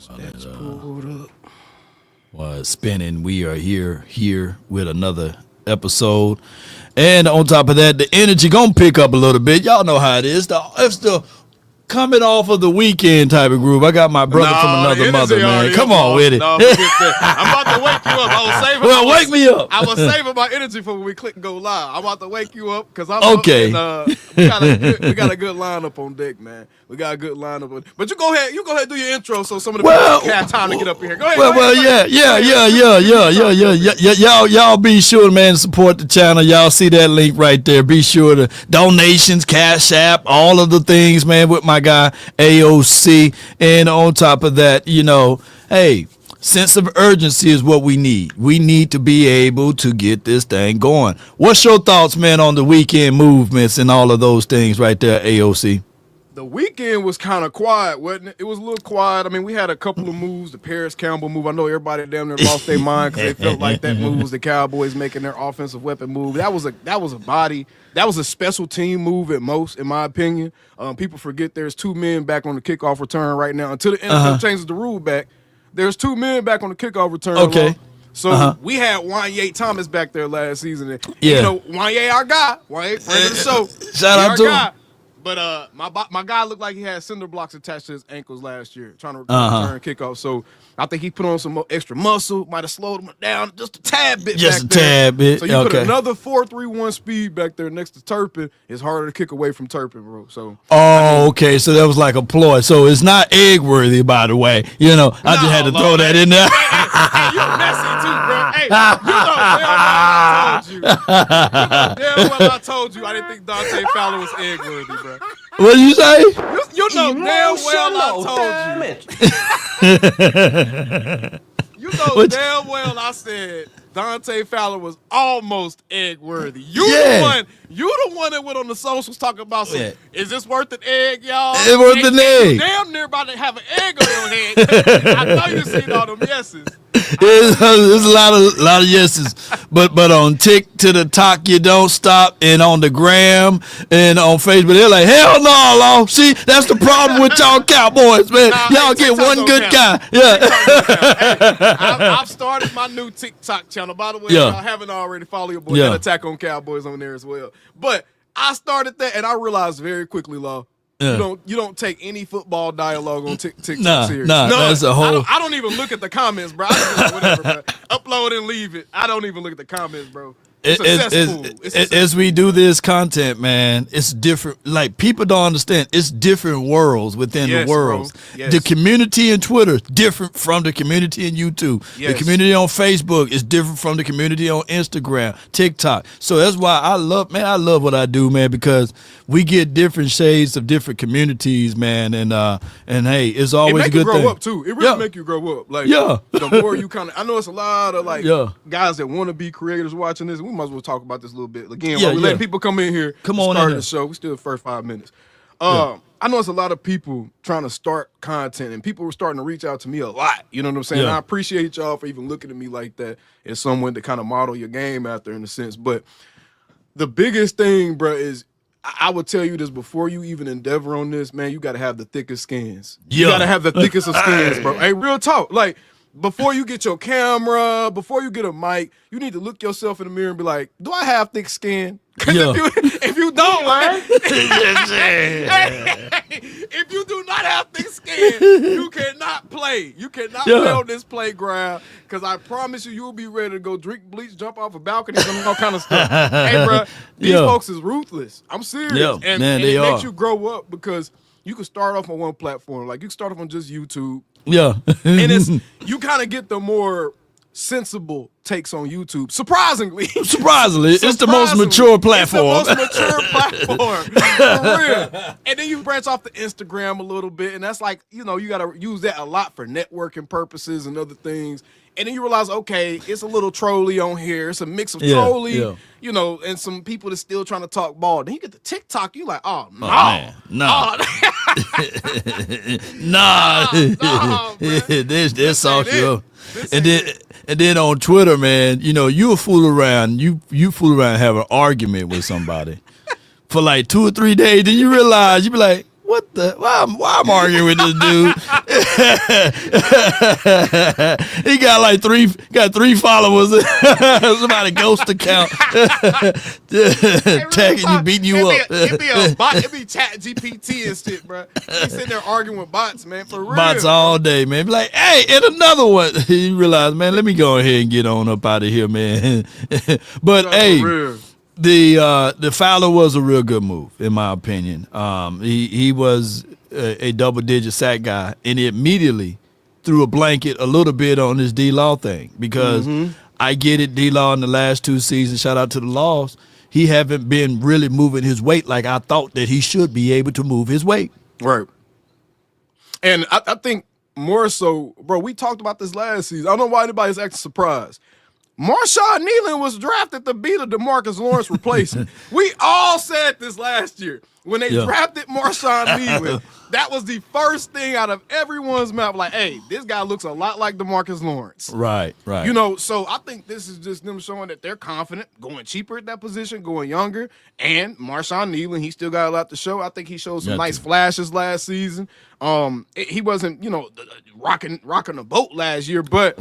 That's pulled up. While spinning, we are here with another episode. And on top of that, the energy gonna pick up a little bit. Y'all know how it is. It's the coming off of the weekend type of groove. I got my brother from another mother, man. Come on with it. No, forget that. I'm about to wake you up. I was saving. Well, wake me up. I was saving my energy for when we click and go live. I'm about to wake you up because I'm okay. Up and, we got a good lineup on deck, man. We got a good lineup. But you go ahead. You go ahead and do your intro so some of the people have time to get up in here. Go ahead. Yeah. Y'all be sure, man, to support the channel. Y'all see that link right there. Be sure to donations, Cash App, all of the things, man, with my guy AOC. And on top of that, hey, sense of urgency is what we need. We need to be able to get this thing going. What's your thoughts, man, on the weekend movements and all of those things right there, AOC? The weekend was kind of quiet, wasn't it? It was a little quiet. I mean, we had a couple of moves. The Paris Campbell move. I know everybody damn near lost their mind because they felt like that move was the Cowboys making their offensive weapon move. That was a body. That was a special team move at most, in my opinion. People forget there's 2 men back on the kickoff return right now. Until the NFL changes the rule back, there's 2 men back on the kickoff return. Okay. So we had Wanye Thomas back there last season. And, Wanye, our guy. Wanye, friend of the show. Shout out to him. But my guy looked like he had cinder blocks attached to his ankles last year, trying to return kickoff. So I think he put on some extra muscle, might have slowed him down just a tad bit. Just a tad bit. So you put another 4.31 speed back there next to Turpin. It's harder to kick away from Turpin, bro. So okay. So that was like a ploy. So it's not egg worthy, by the way. I just had to throw that in there. Hey, you're messy too, bro. Hey, you know damn well I told you I didn't think Dante Fowler was egg worthy, bro. What did you say? You know damn well I told you. You know damn well I said Dante Fowler was almost egg worthy. You the one that went on the socials talking about is this worth an egg, y'all? It's worth an egg. Damn near about to have an egg on your head. I know you seen all them yeses. There's a lot of yeses, but on Tick to the Talk You Don't Stop and on the gram and on Facebook, they're like, hell no, Law. See, that's the problem with y'all Cowboys, man. Y'all get one good guy. Yeah. I've started my new TikTok channel. By the way, if y'all haven't already, follow your boy Attack on Cowboys on there as well. But I started that and I realized very quickly, Law. You don't take any football dialogue on TikTok serious. No, that's a whole. I don't even look at the comments, bro. I just like, whatever, bro. Upload and leave it. I don't even look at the comments, bro. As we do this content, man, it's different. Like, people don't understand. It's different worlds within the worlds. Yes. The community in Twitter is different from the community in YouTube. Yes. The community on Facebook is different from the community on Instagram, TikTok. So that's why I love what I do, man, because we get different shades of different communities, man. And hey, it's always a good thing. It make you grow up too. It really make you grow up. Like, the more you kind of, I know it's a lot of guys that want to be creators watching this. We might as well talk about this a little bit. Again, while we let people come in here, start the show. We still the first 5 minutes. I know it's a lot of people trying to start content, and people were starting to reach out to me a lot. You know what I'm saying? I appreciate y'all for even looking at me like that as someone to kind of model your game after, in a sense. But the biggest thing, bro, is I would tell you this before you even endeavor on this, man. You got to have the thickest skins. You got to have the thickest of skins, bro. Hey, real talk, like. Before you get your camera, before you get a mic, you need to look yourself in the mirror and be like, do I have thick skin? Because if you don't, right? If you do not have thick skin, you cannot play. You cannot play on this playground, because I promise you'll be ready to go drink bleach, jump off a balcony, and all kind of stuff. Hey, bro, these folks is ruthless. I'm serious. And it makes you grow up, because you can start off on one platform. Like, you can start off on just YouTube. Yeah. And you kind of get the more sensible takes on YouTube. Surprisingly. It's the most mature platform. It's the most mature platform. For real. And then you branch off to Instagram a little bit, and that's like, you got to use that a lot for networking purposes and other things. And then you realize, okay, it's a little trolly on here. It's a mix of trolly, and some people that's still trying to talk ball. Then you get the TikTok, you like, oh, no. That's sauce, yo. And then on Twitter, man, you'll fool around. You fool around and have an argument with somebody for like 2 or 3 days. Then you realize, you be like, what the? Why I'm arguing with this dude? He got like three followers. Somebody ghost account tagging you, beating you up. It be a bot. It be Chat GPT and shit, bro. He sitting there arguing with bots, man. For real. Bots all day, man. Be like, hey, and another one. You realize, man. Let me go ahead and get on up out of here, man. But hey, the Fowler was a real good move, in my opinion. He was a double-digit sack guy, and he immediately threw a blanket a little bit on this D-Law thing because I get it, D-Law in the last 2 seasons, shout out to the Laws, he haven't been really moving his weight like I thought that he should be able to move his weight. Right. And I think more so, bro, we talked about this last season. I don't know why anybody's acting surprised. Marshawn Nealon was drafted to be the DeMarcus Lawrence replacement. We all said this last year. When they drafted Marshawn Nealon, that was the first thing out of everyone's mouth. Like, hey, this guy looks a lot like DeMarcus Lawrence. Right. You know, so I think this is just them showing that they're confident, going cheaper at that position, going younger. And Marshawn Nealon, he still got a lot to show. I think he showed some nice flashes last season. He wasn't, rocking the boat last year, but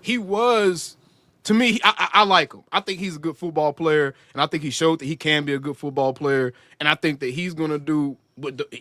he was. To me, I like him. I think he's a good football player, and I think he showed that he can be a good football player. And I think that he's gonna do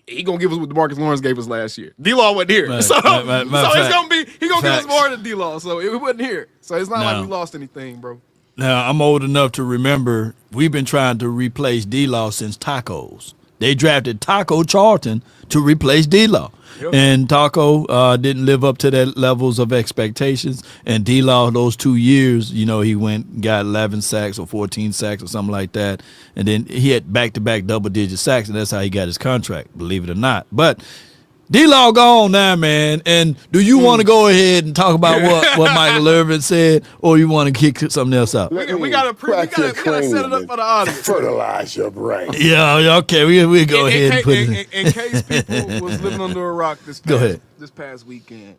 he gonna give us what DeMarcus Lawrence gave us last year. D-Law wasn't here, so it's gonna be he gonna give us more than D-Law. So it wasn't here, so it's not like we lost anything, bro. Now I'm old enough to remember we've been trying to replace D-Law since Tacos. They drafted Taco Charlton to replace D-Law. Yep. And Taco didn't live up to their levels of expectations. And D-Law, those 2 years, he went and got 11 sacks or 14 sacks or something like that. And then he had back-to-back double-digit sacks, and that's how he got his contract, believe it or not. But D-Law gone now, man. And do you want to go ahead and talk about what Michael Irvin said, or you want to kick something else out? We gotta set it up for the audience. Fertilize your brain. Yeah, okay. We go ahead and put it in case people was living under a rock this past weekend.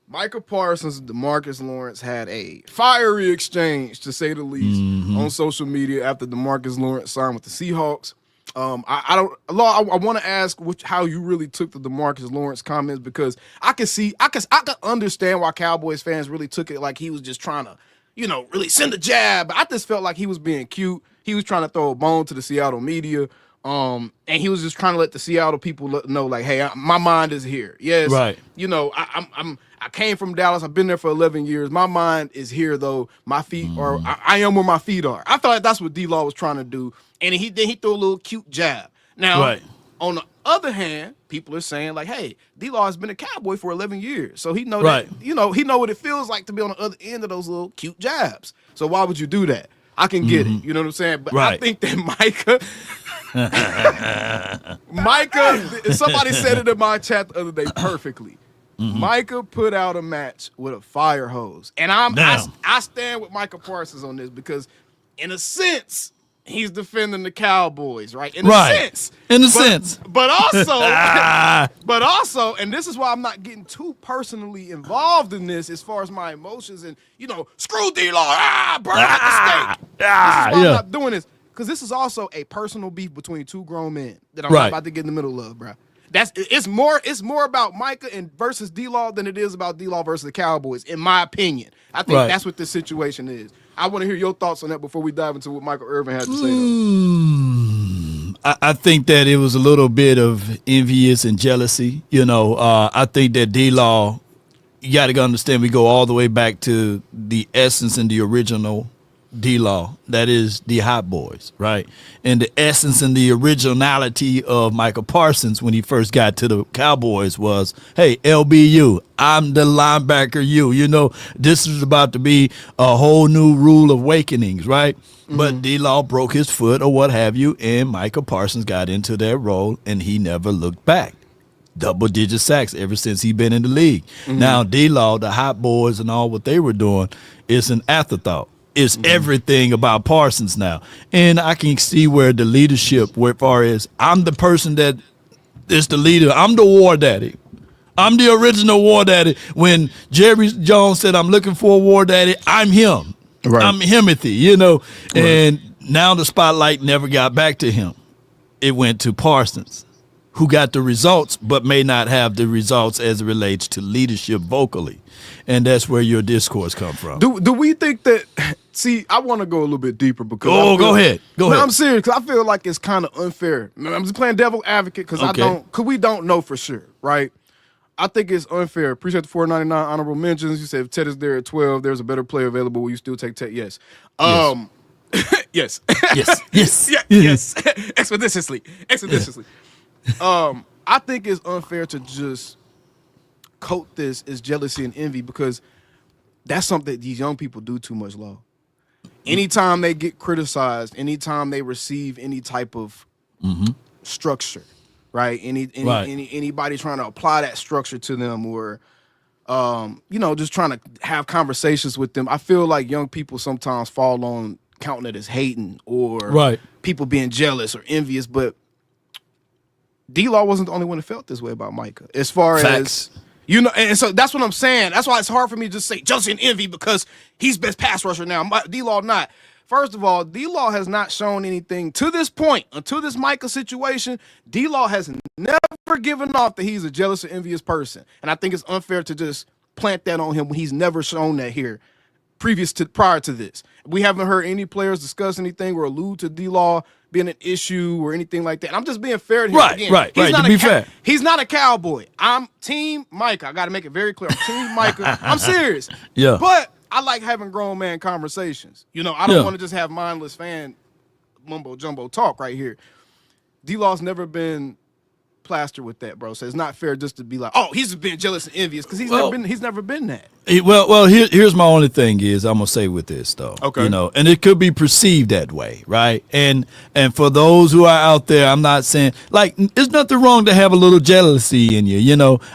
Michael Parsons and DeMarcus Lawrence had a fiery exchange, to say the least, on social media after DeMarcus Lawrence signed with the Seahawks. I want to ask how you really took the DeMarcus Lawrence comments, because I could understand why Cowboys fans really took it like he was just trying to, really send a jab. But I just felt like he was being cute. He was trying to throw a bone to the Seattle media. And he was just trying to let the Seattle people know, like, hey, my mind is here. Yes, right. I came from Dallas. I've been there for 11 years. My mind is here, though. My feet are. I am where my feet are. I felt like that's what D-Law was trying to do, and he threw a little cute jab. Now, on the other hand, people are saying like, "Hey, D-Law has been a Cowboy for 11 years, so he know that. He know what it feels like to be on the other end of those little cute jabs. So why would you do that? I can get it. You know what I'm saying? But I think that Micah, somebody said it in my chat the other day perfectly. Micah put out a match with a fire hose. And I stand with Micah Parsons on this because, in a sense, he's defending the Cowboys, right? In a sense. But also, and this is why I'm not getting too personally involved in this as far as my emotions and, screw D-Law, burn out the steak. This is why I'm not doing this. Because this is also a personal beef between two grown men that I'm not about to get in the middle of, bro. It's more about Micah and versus D-Law than it is about D-Law versus the Cowboys, in my opinion. I think that's what this situation is. I want to hear your thoughts on that before we dive into what Michael Irvin had to say. I think that it was a little bit of envious and jealousy. I think that D-Law, you got to understand, we go all the way back to the essence and the original D-Law, that is the Hot Boys, right? And the essence and the originality of Michael Parsons when he first got to the Cowboys was, hey, LBU, I'm the linebacker you. This is about to be a whole new rule of awakenings, right? But D-Law broke his foot or what have you, and Michael Parsons got into that role, and he never looked back. Double-digit sacks ever since he been in the league. Now, D-Law, the Hot Boys and all what they were doing, is an afterthought. It's everything about Parsons now. And I can see where the leadership, where far as I'm the person that is the leader. I'm the war daddy. I'm the original war daddy. When Jerry Jones said, I'm looking for a war daddy, I'm him. Right. I'm Himothy, And now the spotlight never got back to him. It went to Parsons. who got the results but may not have the results as it relates to leadership vocally. And that's where your discourse come from. Do we think that – see, I want to go a little bit deeper because go ahead. Go ahead. I'm serious because I feel like it's kind of unfair. I'm just playing devil advocate because we don't know for sure, right? I think it's unfair. Appreciate the 499 honorable mentions. You said if Ted is there at 12, there's a better player available. Will you still take Ted? Yes. Yes. Yes. Expeditiously. I think it's unfair to just coat this as jealousy and envy because that's something that these young people do too much, Law. Anytime they get criticized, anytime they receive any type of structure, right? Anybody trying to apply that structure to them or just trying to have conversations with them, I feel like young people sometimes fall on counting it as hating or people being jealous or envious, but D-Law wasn't the only one that felt this way about Micah. As far as, and so that's what I'm saying. That's why it's hard for me to just say jealousy and envy because he's best pass rusher now. D-Law not. First of all, D-Law has not shown anything to this point, until this Micah situation. D-Law has never given off that he's a jealous or envious person. And I think it's unfair to just plant that on him when he's never shown that here prior to this. We haven't heard any players discuss anything or allude to D-Law being an issue or anything like that. And I'm just being fair to him. Right. To be fair. He's not a Cowboy. I'm Team Micah. I got to make it very clear. I'm Team Micah. I'm serious. Yeah. But I like having grown man conversations. I don't want to just have mindless fan mumbo jumbo talk right here. D-Law's never been plastered with that, bro. So it's not fair just to be like, oh, he's been jealous and envious because he's never been that. Here's my only thing is I'm gonna say with this though, okay, and it could be perceived that way, right? And for those who are out there, I'm not saying like there's nothing wrong to have a little jealousy in you,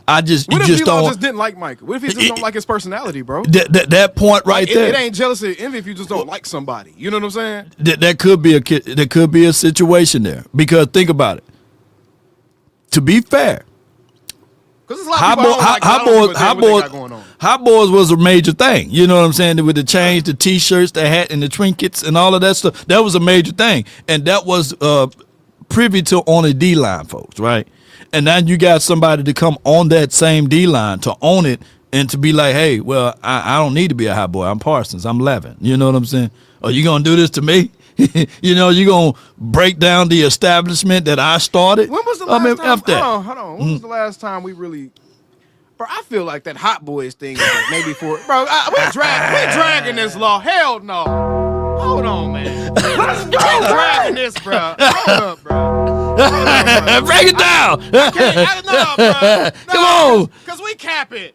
I just what you if just D-Law don't. just didn't like Micah? What if he just don't like his personality, bro? That point right there. It ain't jealousy and envy if you just don't like somebody. You know what I'm saying? That could be a situation there because think about it. To be fair, because Hot Boys was a major thing. You know what I'm saying? With the chains, the T-shirts, the hat, and the trinkets, and all of that stuff. That was a major thing, and that was privy to only D-line folks, right? And now you got somebody to come on that same D-line to own it and to be like, hey, well, I don't need to be a hot boy. I'm Parsons. I'm Levin. You know what I'm saying? Are you gonna do this to me? You're going to break down the establishment that I started? When was the last time? Hold on. When was the last time we really... Bro, I feel like that Hot Boys thing is like maybe for... Bro, we're dragging this, Law. Hell no. Hold on, man. Let's go, we're dragging this, bro. Hold up, bro. Break it down. Bro. Come on. Because we cap it.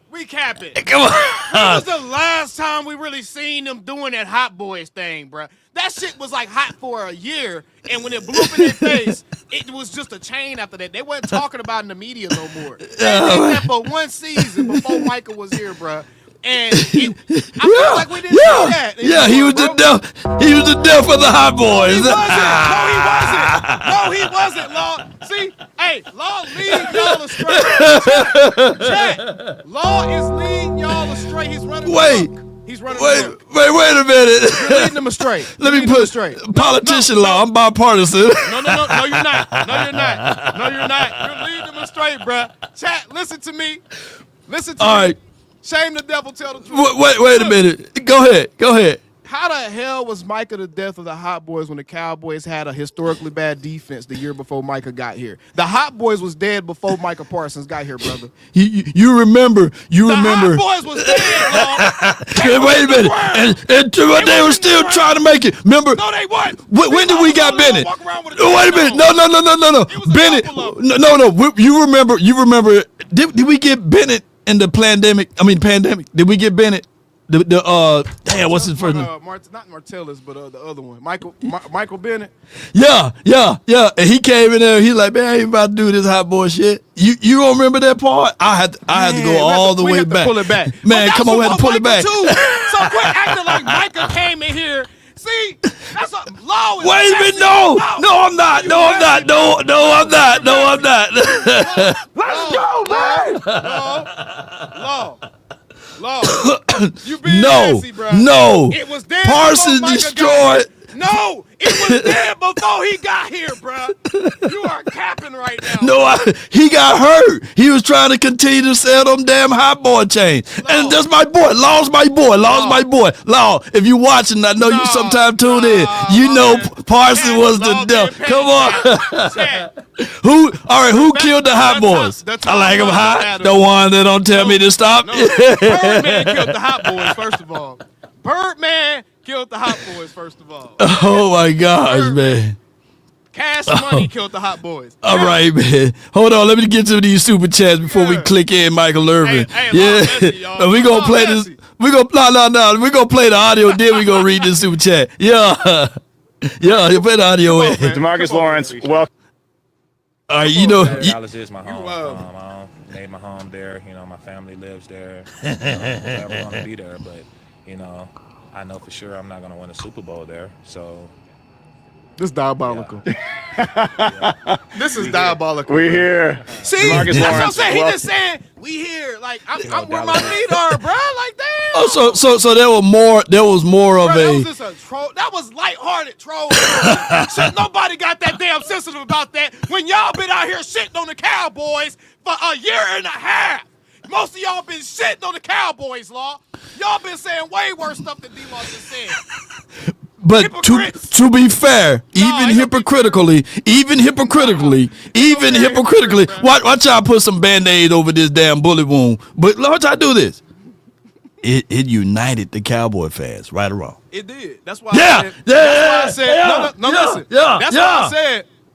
Come on. When was the last time we really seen them doing that Hot Boys thing, bro? That shit was like hot for a year, and when it blew up in their face, it was just a chain after that. They weren't talking about it in the media no more. They did that for one season before Micah was here, bro. And I feel like we didn't see that. He was the death. He was the death of the Hot Boys. No, he wasn't, Law. See, hey, Law leading y'all astray. Chat, Law is leading y'all astray. He's running He's running wait a minute. You're leading them astray. Let me put politician Law. I'm bipartisan. No, you're not. No, you're not. You're leading them astray, bro. Chat, listen to me. All right. Shame the devil, tell the truth. Wait a minute. Go ahead. How the hell was Micah the death of the Hot Boys when the Cowboys had a historically bad defense the year before Micah got here? The Hot Boys was dead before Micah Parsons got here, brother. You remember. The Hot Boys was dead, Lord. Wait a minute. And they were still trying to make it. Remember? No, they weren't. When did we got Bennett? Wait a minute. No. Bennett. No. You remember. Did we get Bennett in the pandemic? Did we get Bennett? What's his first name? Not Martellus, but the other one, Michael Bennett. Yeah. And he came in there. He's like, man, I ain't about to do this Hot Boy shit. You don't remember that part? I had to go all the way back. Pull it back, man. Come on, we had to pull it back. Too. So quit acting like Micah came in here. See, that's a Law. Wait a minute, no, I'm not. Let's go, man. Law. You being messy, bro. No. It was dead. Parsons destroyed. No, it was there before he got here, bro. You are capping right now. No, he got hurt. He was trying to continue to sell them damn hot boy chains. And that's my boy. Law's my boy. Law, if you watching, I know you sometime tune in. You know Parson was the devil. Come on. Who killed the hot boys? I like them hot. The one that don't tell me to stop. Birdman killed the hot boys, first of all. Birdman killed the hot boys, first of all. Oh, my gosh, man. Cash Money killed the hot boys. All right, man. Hold on. Let me get to these super chats before we click in Michael Irvin. We're going to play this. We're going to We're going to play the audio, then we're going to read this super chat. Yeah. You play the audio in. DeMarcus Lawrence, welcome. All right, you know. Dallas is my home. I made my home there. You know, my family lives there. I'm never going to be there, but, you know, I know for sure I'm not going to win a Super Bowl there, so. This is diabolical. Yeah. This is diabolical. We're here. See, that's what I'm saying. He just saying, we here. Like, I'm where my feet are, bro. Like, damn. Oh, so there was more of that was just a troll. That was lighthearted troll. Shit, nobody got that damn sensitive about that when y'all been out here shitting on the Cowboys for a year and a half. Most of y'all been shitting on the Cowboys, Law. Y'all been saying way worse stuff than D-Law just said. But to be fair, even hypocritically, watch y'all put some Band-Aid over this damn bullet wound. But watch y'all do this. It united the Cowboy fans, right or wrong. It did. That's why I said. Listen.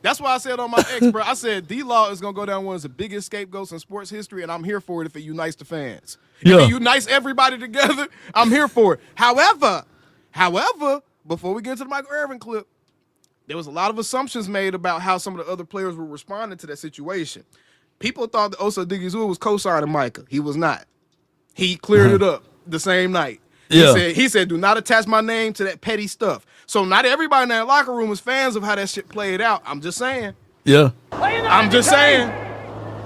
That's why I said on my ex, bro. I said D-Law is gonna go down one of the biggest scapegoats in sports history, and I'm here for it if it unites the fans. If it unites everybody together, I'm here for it. However, before we get into the Michael Irvin clip, there was a lot of assumptions made about how some of the other players were responding to that situation. People thought that Osa Odighizuwa was co-signing Micah. He was not. He cleared it up the same night. He said, do not attach my name to that petty stuff. So not everybody in that locker room is fans of how that shit played out. I'm just saying. Yeah. I'm just saying.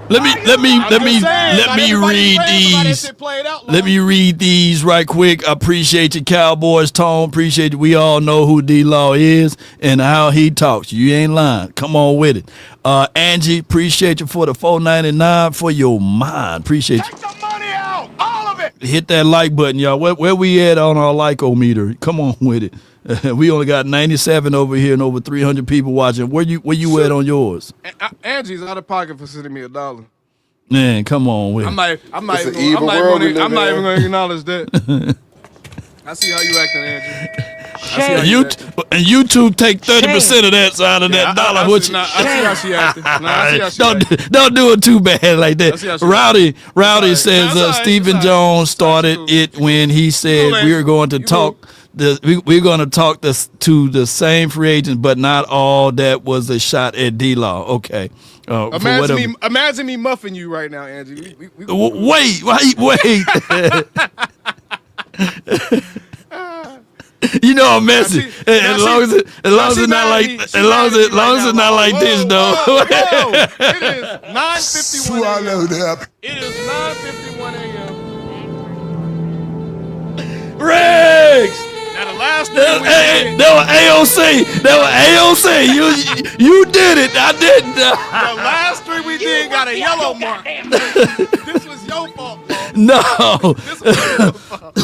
Let me read these. Let me read these right quick. I appreciate you, Cowboys. Tone, appreciate you. We all know who D-Law is and how he talks. You ain't lying. Come on with it. Angie, appreciate you for the $4.99 for your mind. Appreciate you. Take the money out, all of it. Hit that like button, y'all. Where we at on our like-o-meter? Come on with it. We only got 97 over here and over 300 people watching. Where you at on yours? Angie's out of pocket for sending me $1. Man, come on with it. I'm not even going to acknowledge that. I see how you acting, Angie. And YouTube take 30% of that side of that dollar. I see how she acting. Don't do it too bad like that. Rowdy says Stephen Jones started it when he said we're going to talk. We're going to talk to the same free agents, but not all. That was a shot at D-Law. Okay. Imagine me muffing you right now, Angie. Wait. You know I'm messy. As long as it's not like this, though. It is 9:51 a.m. It is 9:51 a.m. Riggs. Now the last AOC. You did it. I didn't. The last three we did got a yellow mark. This was your fault, bro. No. This was your fault.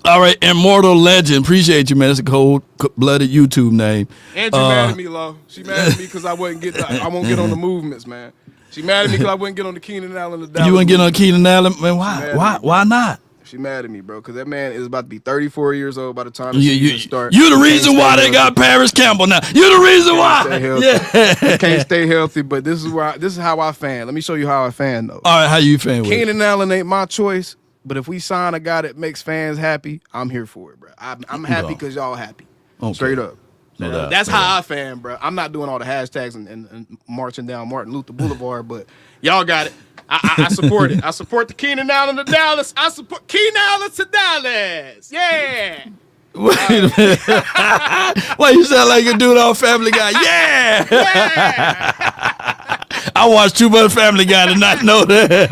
All right, Immortal Legend. Appreciate you, man. It's a cold-blooded YouTube name. Angie mad at me, Lo. She mad at me because I won't get on the movements, man. She mad at me because I wouldn't get on the Keenan Allen. You wouldn't get on Keenan Allen? Man, why? Why not? She mad at me, bro, because that man is about to be 34 years old by the time the season starts. You the reason why they got Paris Campbell now. You the reason why. Yeah. Can't stay healthy, but this is how I fan. Let me show you how I fan, though. All right, how you fan with it? Keenan Allen ain't my choice, but if we sign a guy that makes fans happy, I'm here for it, bro. I'm happy because y'all happy. Okay. Straight up. No doubt. That's how I fan, bro. I'm not doing all the hashtags and marching down Martin Luther Boulevard, but y'all got it. I support it. I support the Keenan Allen to Dallas. I support Keenan Allen to Dallas. Yeah. Wait a minute. Why you sound like a dude on Family Guy? Yeah. I watched too much Family Guy to not know that.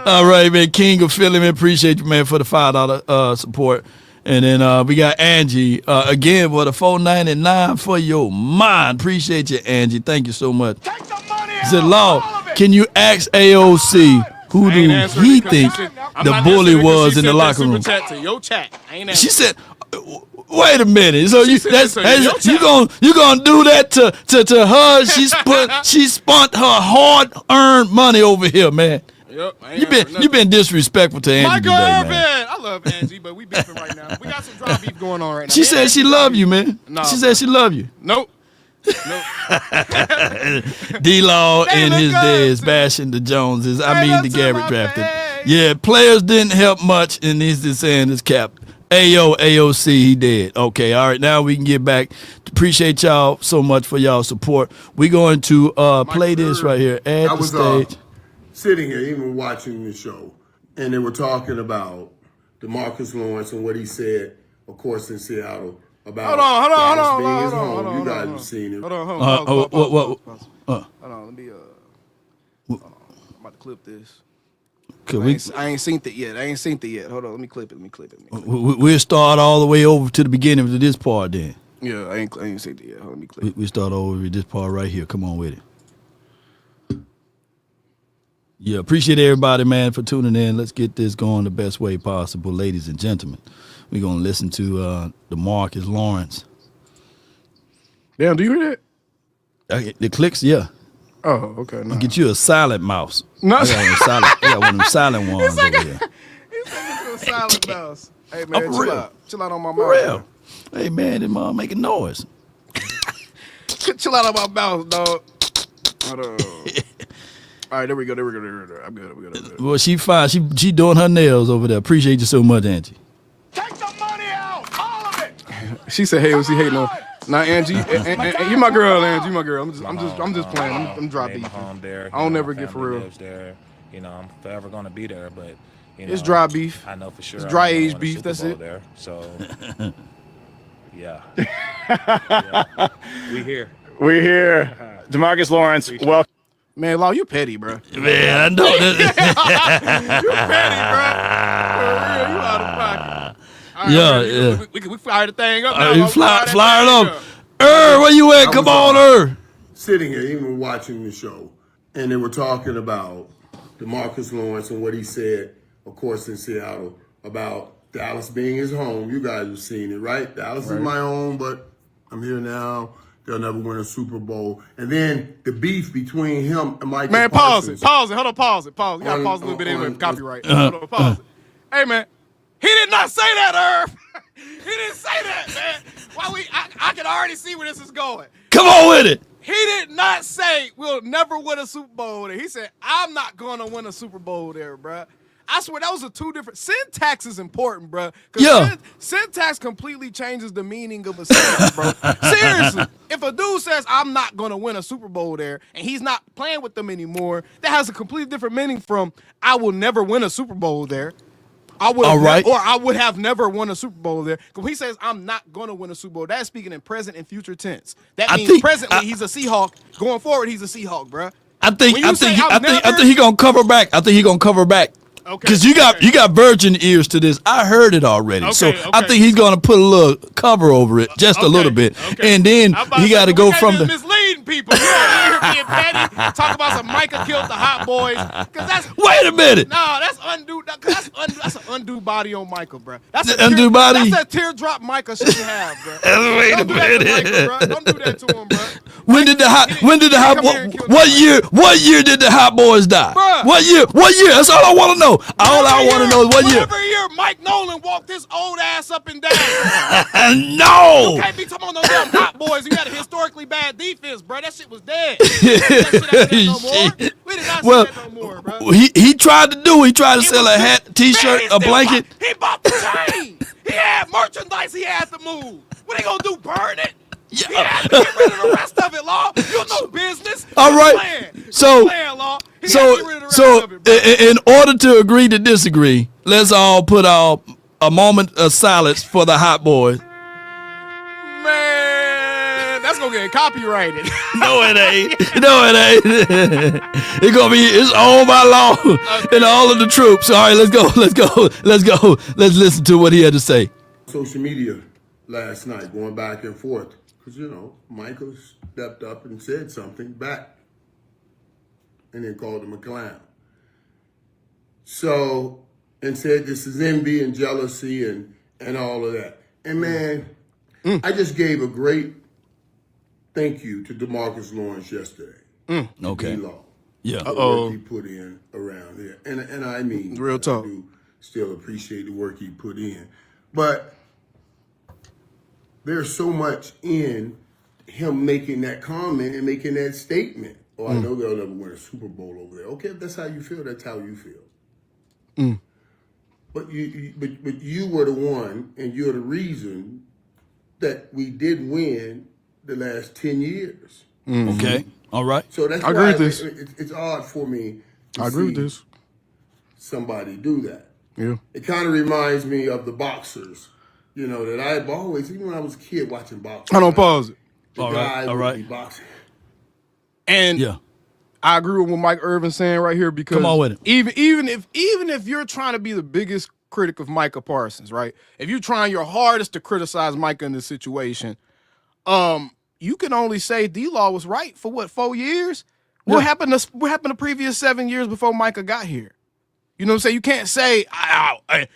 All right, man. King of Philly, man. Appreciate you, man, for the $5 support. And then we got Angie again for the $4.99 for your mind. Appreciate you, Angie. Thank you so much. Take the money out. He said, Law, can you ask AOC who do he think the bully was in the locker room? To your chat. She said, wait a minute. So you gonna do that to her? She spent her hard-earned money over here, man. Yep, you been disrespectful to Angie Michael today, Irvin. man. I love Angie, but we beefing right now. We got some dry beef going on right now. She said she love you, man. No, she said she love you. Nope. D-Law and his days bashing the Joneses. The Garrett drafted. Yeah, players didn't help much, and he's just saying this cap. AOC, he did. Okay, all right, now we can get back. Appreciate y'all so much for y'all support. We're going to play this right here at the stage. Sitting here, even watching the show, and they were talking about DeMarcus Lawrence and what he said, of course, in Seattle about Dallas being his home. You guys have seen it. Hold on. Let me I'm about to clip this. I ain't seen it yet. Hold on, let me clip it. We'll start all the way over to the beginning of this part then. Yeah, I ain't seen it yet. Hold on, let me clip it. We start over with this part right here. Come on with it. Yeah, appreciate everybody, man, for tuning in. Let's get this going the best way possible, ladies and gentlemen. We're going to listen to DeMarcus Lawrence. Damn, do you hear that? The clicks, yeah. Oh, okay. Nah. Get you a silent mouse. No. I got one of them silent ones over here. He's like a silent mouse. Hey, man, chill out on my mouse. For real. Hey, man, this mom making noise. Chill out on my mouse, dog. Hold on. All right, there we go. I'm good. Well, she fine. She doing her nails over there. Appreciate you so much, Angie. Take the money out, all of it. She said, "Hey, was he hating on?" Nah, Angie, you my girl, Angie, you my girl. I'm just playing. I'm drop beef. I don't never get for real. There. I'm forever gonna be there, but it's dry beef. I know for sure. It's dry age beef. That's it. There, so yeah. We here. DeMarcus Lawrence, welcome. Man, Law, you petty, bro. Man, I know that. You petty, bro. For real, you out of pocket. Right, we fire the thing up now. You fly it up. Where you at? Come on, Sitting here, even watching the show, and they were talking about DeMarcus Lawrence and what he said, of course, in Seattle, about Dallas being his home. You guys have seen it, right? Dallas is my home, but I'm here now. They'll never win a Super Bowl. And then the beef between him and Mike. Man, pause it. Hold on, pause it. You gotta pause a little bit anyway for copyright. Hold on, pause it. Hey, man. He did not say that, Irv. He didn't say that, man. I can already see where this is going. Come on with it. He did not say we'll never win a Super Bowl there. He said, I'm not going to win a Super Bowl there, bruh. I swear, those are two different. Syntax is important, bro. Yeah. Syntax completely changes the meaning of a sentence, bro. Seriously. If a dude says, I'm not going to win a Super Bowl there, and he's not playing with them anymore, that has a completely different meaning from, I will never win a Super Bowl there. I would have never won a Super Bowl there. Because when he says, I'm not going to win a Super Bowl, that's speaking in present and future tense. That means presently he's a Seahawk. Going forward, he's a Seahawk, bro. I think he gonna cover back. I think he gonna cover back. Because you got virgin ears to this. I heard it already. So I think he's going to put a little cover over it, just a little bit. And then he got to go from the... misleading people. You here being petty, talk about some Micah killed the Hot Boys. Wait a minute. No, that's undue. That's an undue body on Michael, bro. That's an undue body? That's a teardrop Micah should have, bro. Wait a minute. Don't do that to him, bro. What year did the Hot Boys die? Bruh. What year? That's all I want to know. All I want to know is what year. Every year, Mike Nolan walked his old ass up and down. No. You can't be talking about no damn Hot Boys. You got a historically bad defense, bro. That shit was dead. We did not see that no more, bro. He tried to do. He tried to sell a hat, T-shirt, a blanket. He bought the chain. He had merchandise. He had to move. What they gonna do? Burn it? Yeah. He had to get rid of the rest of it, Law. You no business. All right. So in order to agree to disagree, let's all put out a moment of silence for the Hot Boys. Man, that's gonna get copyrighted. No, it ain't. It's owned by law and all of the troops. All right, let's go. Let's listen to what he had to say. social media last night, going back and forth, because Michael stepped up and said something back, and then called him a clown. So, and said this is envy and jealousy and all of that. And man, I just gave a great thank you to DeMarcus Lawrence yesterday. Okay. D-Law. Yeah. The work he put in around here. And I mean, real talk. I do still appreciate the work he put in. But there's so much in him making that comment and making that statement. Oh, I know they'll never win a Super Bowl over there. Okay, if that's how you feel, that's how you feel. But you were the one, and you're the reason that we did win the last 10 years. Okay. All right. So that's I why agree with this. It's odd for me to I agree with see this. somebody do that. Yeah. It kind of reminds me of the boxers, that I've always, even when I was a kid watching boxing. I don't pause it. The All guy right. All would right. be boxing. And Yeah. I agree with what Mike Irvin's saying right here because Come on with it. even if you're trying to be the biggest critic of Micah Parsons, right? If you're trying your hardest to criticize Micah in this situation, you can only say D-Law was right for 4 years? What happened the previous 7 years before Micah got here? You know what I'm saying? You can't say,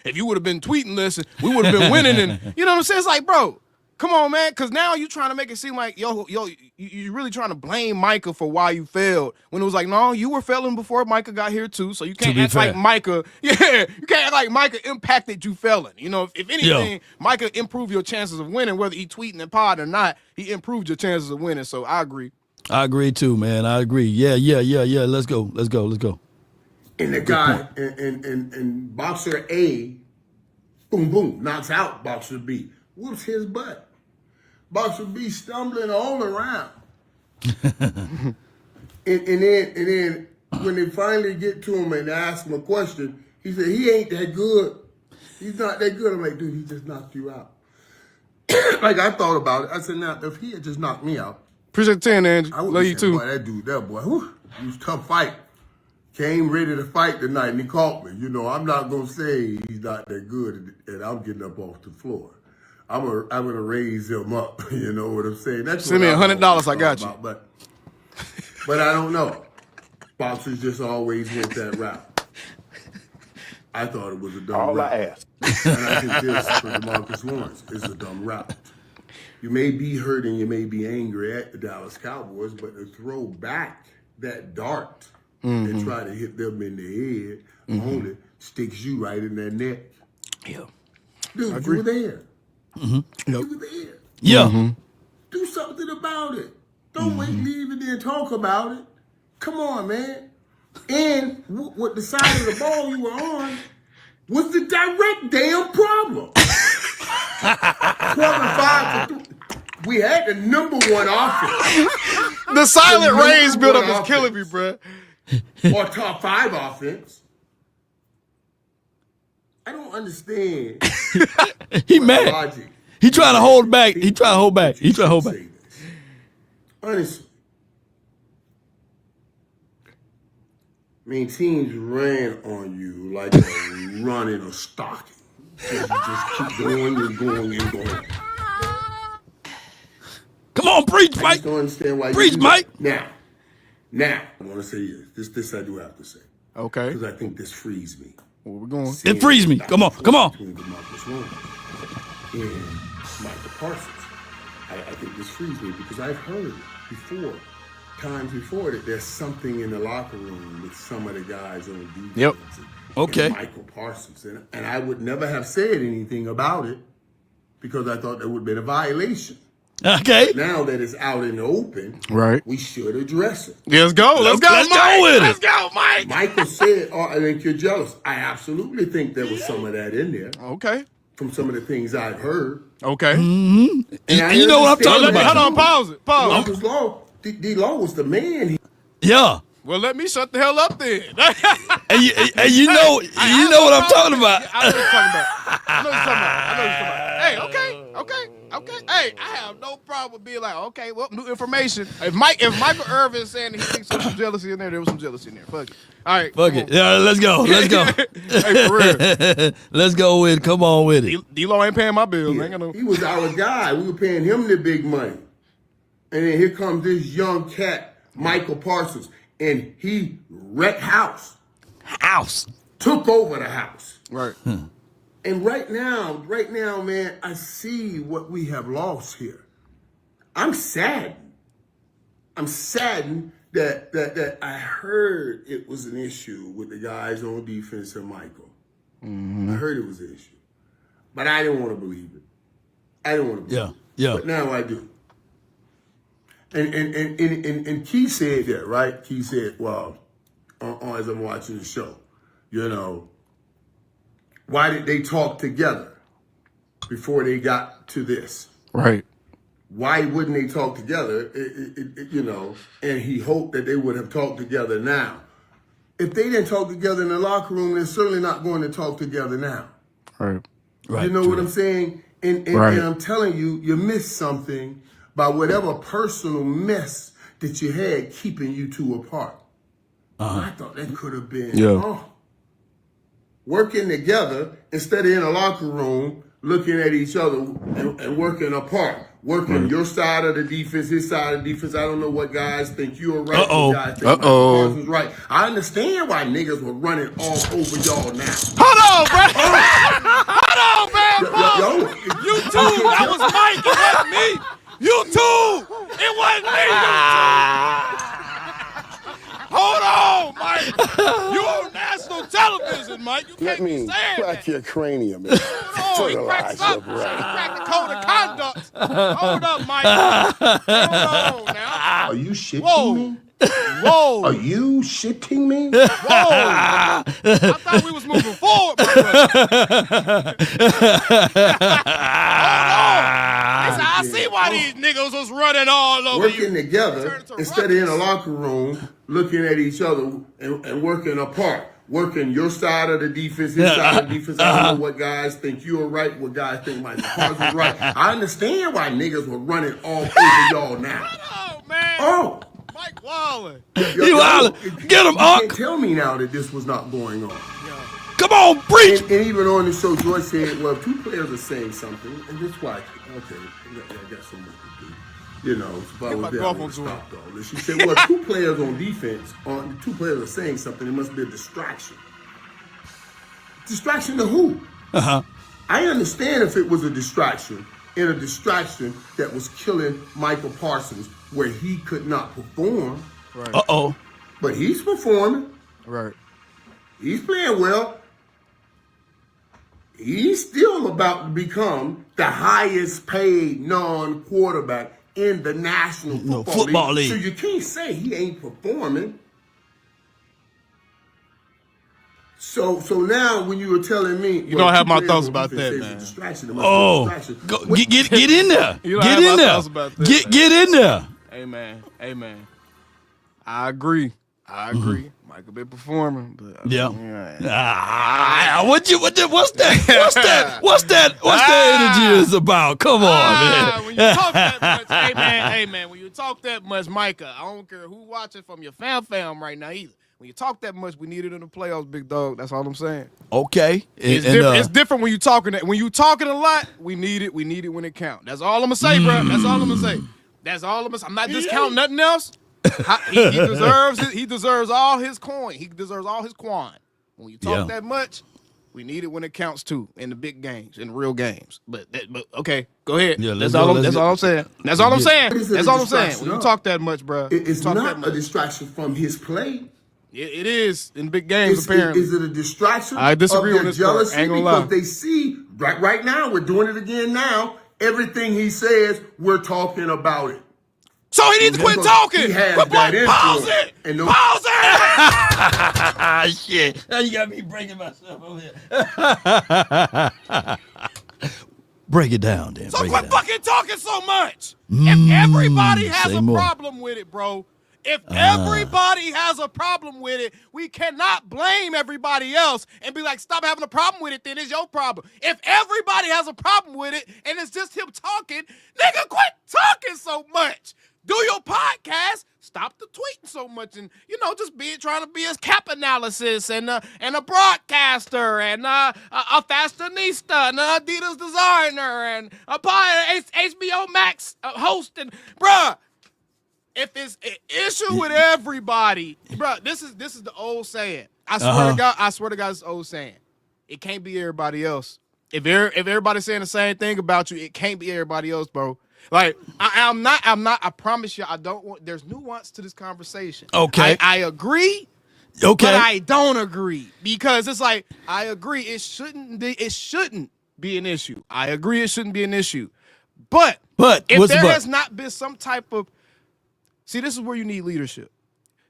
if you would have been tweeting this, we would have been winning. And you know what I'm saying? It's like, bro, come on, man. Because now you're trying to make it seem like, you're really trying to blame Micah for why you failed. When it was like, no, you were failing before Micah got here too. So you can't act like Micah, you can't act like Micah impacted you failing. If anything, Micah improved your chances of winning, whether he tweeting and pod or not, he improved your chances of winning. So I agree. I agree too, man. I agree. Yeah. Let's go. And the guy, and boxer A, boom, boom, knocks out boxer B. Whoops his butt. Boxer B stumbling all around. and then when they finally get to him and ask him a question, he said, he ain't that good. He's not that good. I'm like, dude, he just knocked you out. Like, I thought about it. I said, now, if he had just knocked me out. Appreciate the 10, Angie. I would Love you too. Boy, that boy, whew, he was a tough fight. Came ready to fight tonight, and he caught me. I'm not going to say he's not that good, and I'm getting up off the floor. I'm gonna raise him up. You know what I'm saying? That's Send me $100. I got you. But I don't know. Boxers just always went that route. I thought it was a dumb route. I asked. And I think this for DeMarcus Lawrence is a dumb route. You may be hurt and you may be angry at the Dallas Cowboys, but to throw back that dart and try to hit them in the head only sticks you right in that neck. Yeah. Dude, you were there. You were there. Yeah. Do something about it. Don't wait, leave, and then talk about it. Come on, man. And what the side of the ball you were on was the direct damn problem. 12-5 for 3. We had the number one offense. The silent rains buildup is killing me, bro. Or top 5 offense. I don't understand. He mad. Logic. He trying to hold back. He trying to hold back. Honestly. I mean, teams ran on you like a running a stocking. You just keep going and going and going. Come on, preach, I Mike. just don't understand why Preach, you do Mike. that. Now, I want to say this I do have to say. Okay. Because I think this frees me. Where we going? It frees me. Come on. Between DeMarcus Lawrence and Micah Parsons. I think this frees me because I've heard times before, that there's something in the locker room with some of the guys on defense. Yep. Okay. And Michael Parsons. And I would never have said anything about it because I thought that would have been a violation. Okay. Now that it's out in the open, Right. we should address it. Yeah, let's go. Let's go, Let's Mike. go with it. Let's go, Mike. Michael said, I think you're jealous. I absolutely think there was some of that in there Okay. from some of the things I've heard. Okay. And You know what I'm talking Hold about. on, pause it. Pause. Marcus Law, D-Law was the man. Yeah. Well, let me shut the hell up then. And you know what I'm talking about. I know what you're talking about. Hey, okay. Hey, I have no problem with being like, okay, well, new information. If Michael Irvin is saying that he thinks there's some jealousy in there was some jealousy in there. Fuck it. All right. Fuck it. Yeah, let's go. Let's go. Hey, for real. Let's go with it. Come on with it. D-Lo ain't paying my bills. Yeah, he was our guy. We were paying him the big money. And then here comes this young cat, Michael Parsons, and he wrecked house. Took over the house. Right. And right now, man, I see what we have lost here. I'm saddened. I'm saddened that I heard it was an issue with the guys on defense and Michael. I heard it was an issue. But I didn't want to believe it. I didn't want to believe it. Yeah. But now I do. And Keith said that, right? Keith said, well, as I'm watching the show, why did they talk together before they got to this? Right. Why wouldn't they talk together? And he hoped that they would have talked together now. If they didn't talk together in the locker room, they're certainly not going to talk together now. Right. You know what I'm saying? And I'm telling you, you missed something by whatever personal mess that you had keeping you two apart. I thought that could have been working together instead of in a locker room looking at each other and working apart. Working your side of the defense, his side of the defense. I don't know what guys think you're right. What guys think Parsons right. I understand why niggas were running all over y'all now. Hold on, bro. Hold on, man. You too. That was Mike. It wasn't me. You too. It wasn't me. Hold on, Mike. You on national television, Mike. You can't be saying that. Crack your cranium. Oh, he cracked up. He cracked the code of conduct. Hold up, Mike. Hold on now. Are you shitting me? Whoa. Are you shitting me? Whoa. I thought we was moving forward, my brother. Hold on. I see why these niggas was running all over working together instead of in a locker room looking at each other and working apart. Working your side of the defense, his side of the defense. I don't know what guys think you're right, what guys think Mike Parsons right. I understand why niggas were running all over y'all now. Oh, man. Oh. Mike Waller. He Waller. Get him, You Unc. can't tell me now that this was not going on. Come on, preach. And even on the show, George said, well, two players are saying something, and that's why, okay, I got so much to do. If I was there, I would have stopped all this. She said, well, two players on defense, two players are saying something, it must be a distraction. Distraction to who? I understand if it was a distraction, and a distraction that was killing Michael Parsons, where he could not perform. Right. But he's performing. Right. He's playing well. He's still about to become the highest paid non-quarterback in the National Football League. So you can't say he ain't performing. So now when you were telling me, you don't have my thoughts about that, man. Get in there. You don't have my thoughts about that. Get in there. Amen. I agree. Michael been performing, but what's that energy is about? Come on, man. When you talk that much, hey man, when you talk that much, Micah, I don't care who watching from your fam right now either. When you talk that much, we need it in the playoffs, big dog. That's all I'm saying. Okay. It's different when you talking. When you talking a lot, we need it. We need it when it counts. That's all I'm gonna say, bro. That's all I'm gonna say. That's all I'm gonna say. I'm not discounting nothing else. He deserves all his coin. He deserves all his quan. When you talk that much, we need it when it counts too, in the big games, in real games. But okay, go ahead. Yeah, that's all I'm saying. That's all I'm saying. When you talk that much, bro, it's not a distraction from his play. It is in big games. Apparently, is it a distraction? I disagree of with this jealousy part. Ain't gonna because lie. they see right now. We're doing it again now. Everything he says, we're talking about it. So he needs to quit talking. He has Pause it. Pause it. Shit. Now you got me breaking myself over here. Break it down, then. So quit fucking talking so much. If everybody has a problem with it, bro, If everybody has a problem with it, we cannot blame everybody else and be like, stop having a problem with it, then it's your problem. If everybody has a problem with it and it's just him talking, nigga, quit talking so much. Do your podcast. Stop the tweeting so much, and just trying to be a cap analysis and a broadcaster and a fashionista and an Adidas designer and a HBO Max host. And bruh, if it's an issue with everybody, bruh, this is the old saying. I swear to God, it's the old saying. It can't be everybody else. If everybody's saying the same thing about you, it can't be everybody else, bro. Like, I'm not, I promise you, there's nuance to this conversation. Okay. I agree, okay, but I don't agree. Because it's like, I agree, it shouldn't be an issue. I agree it shouldn't be an issue. But if there has not been some type of, see, this is where you need leadership.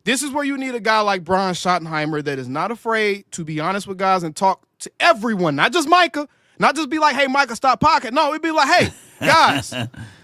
This is where you need a guy like Brian Schottenheimer that is not afraid to be honest with guys and talk to everyone, not just Micah, not just be like, hey, Micah, stop pocket. No, it'd be like, hey, guys,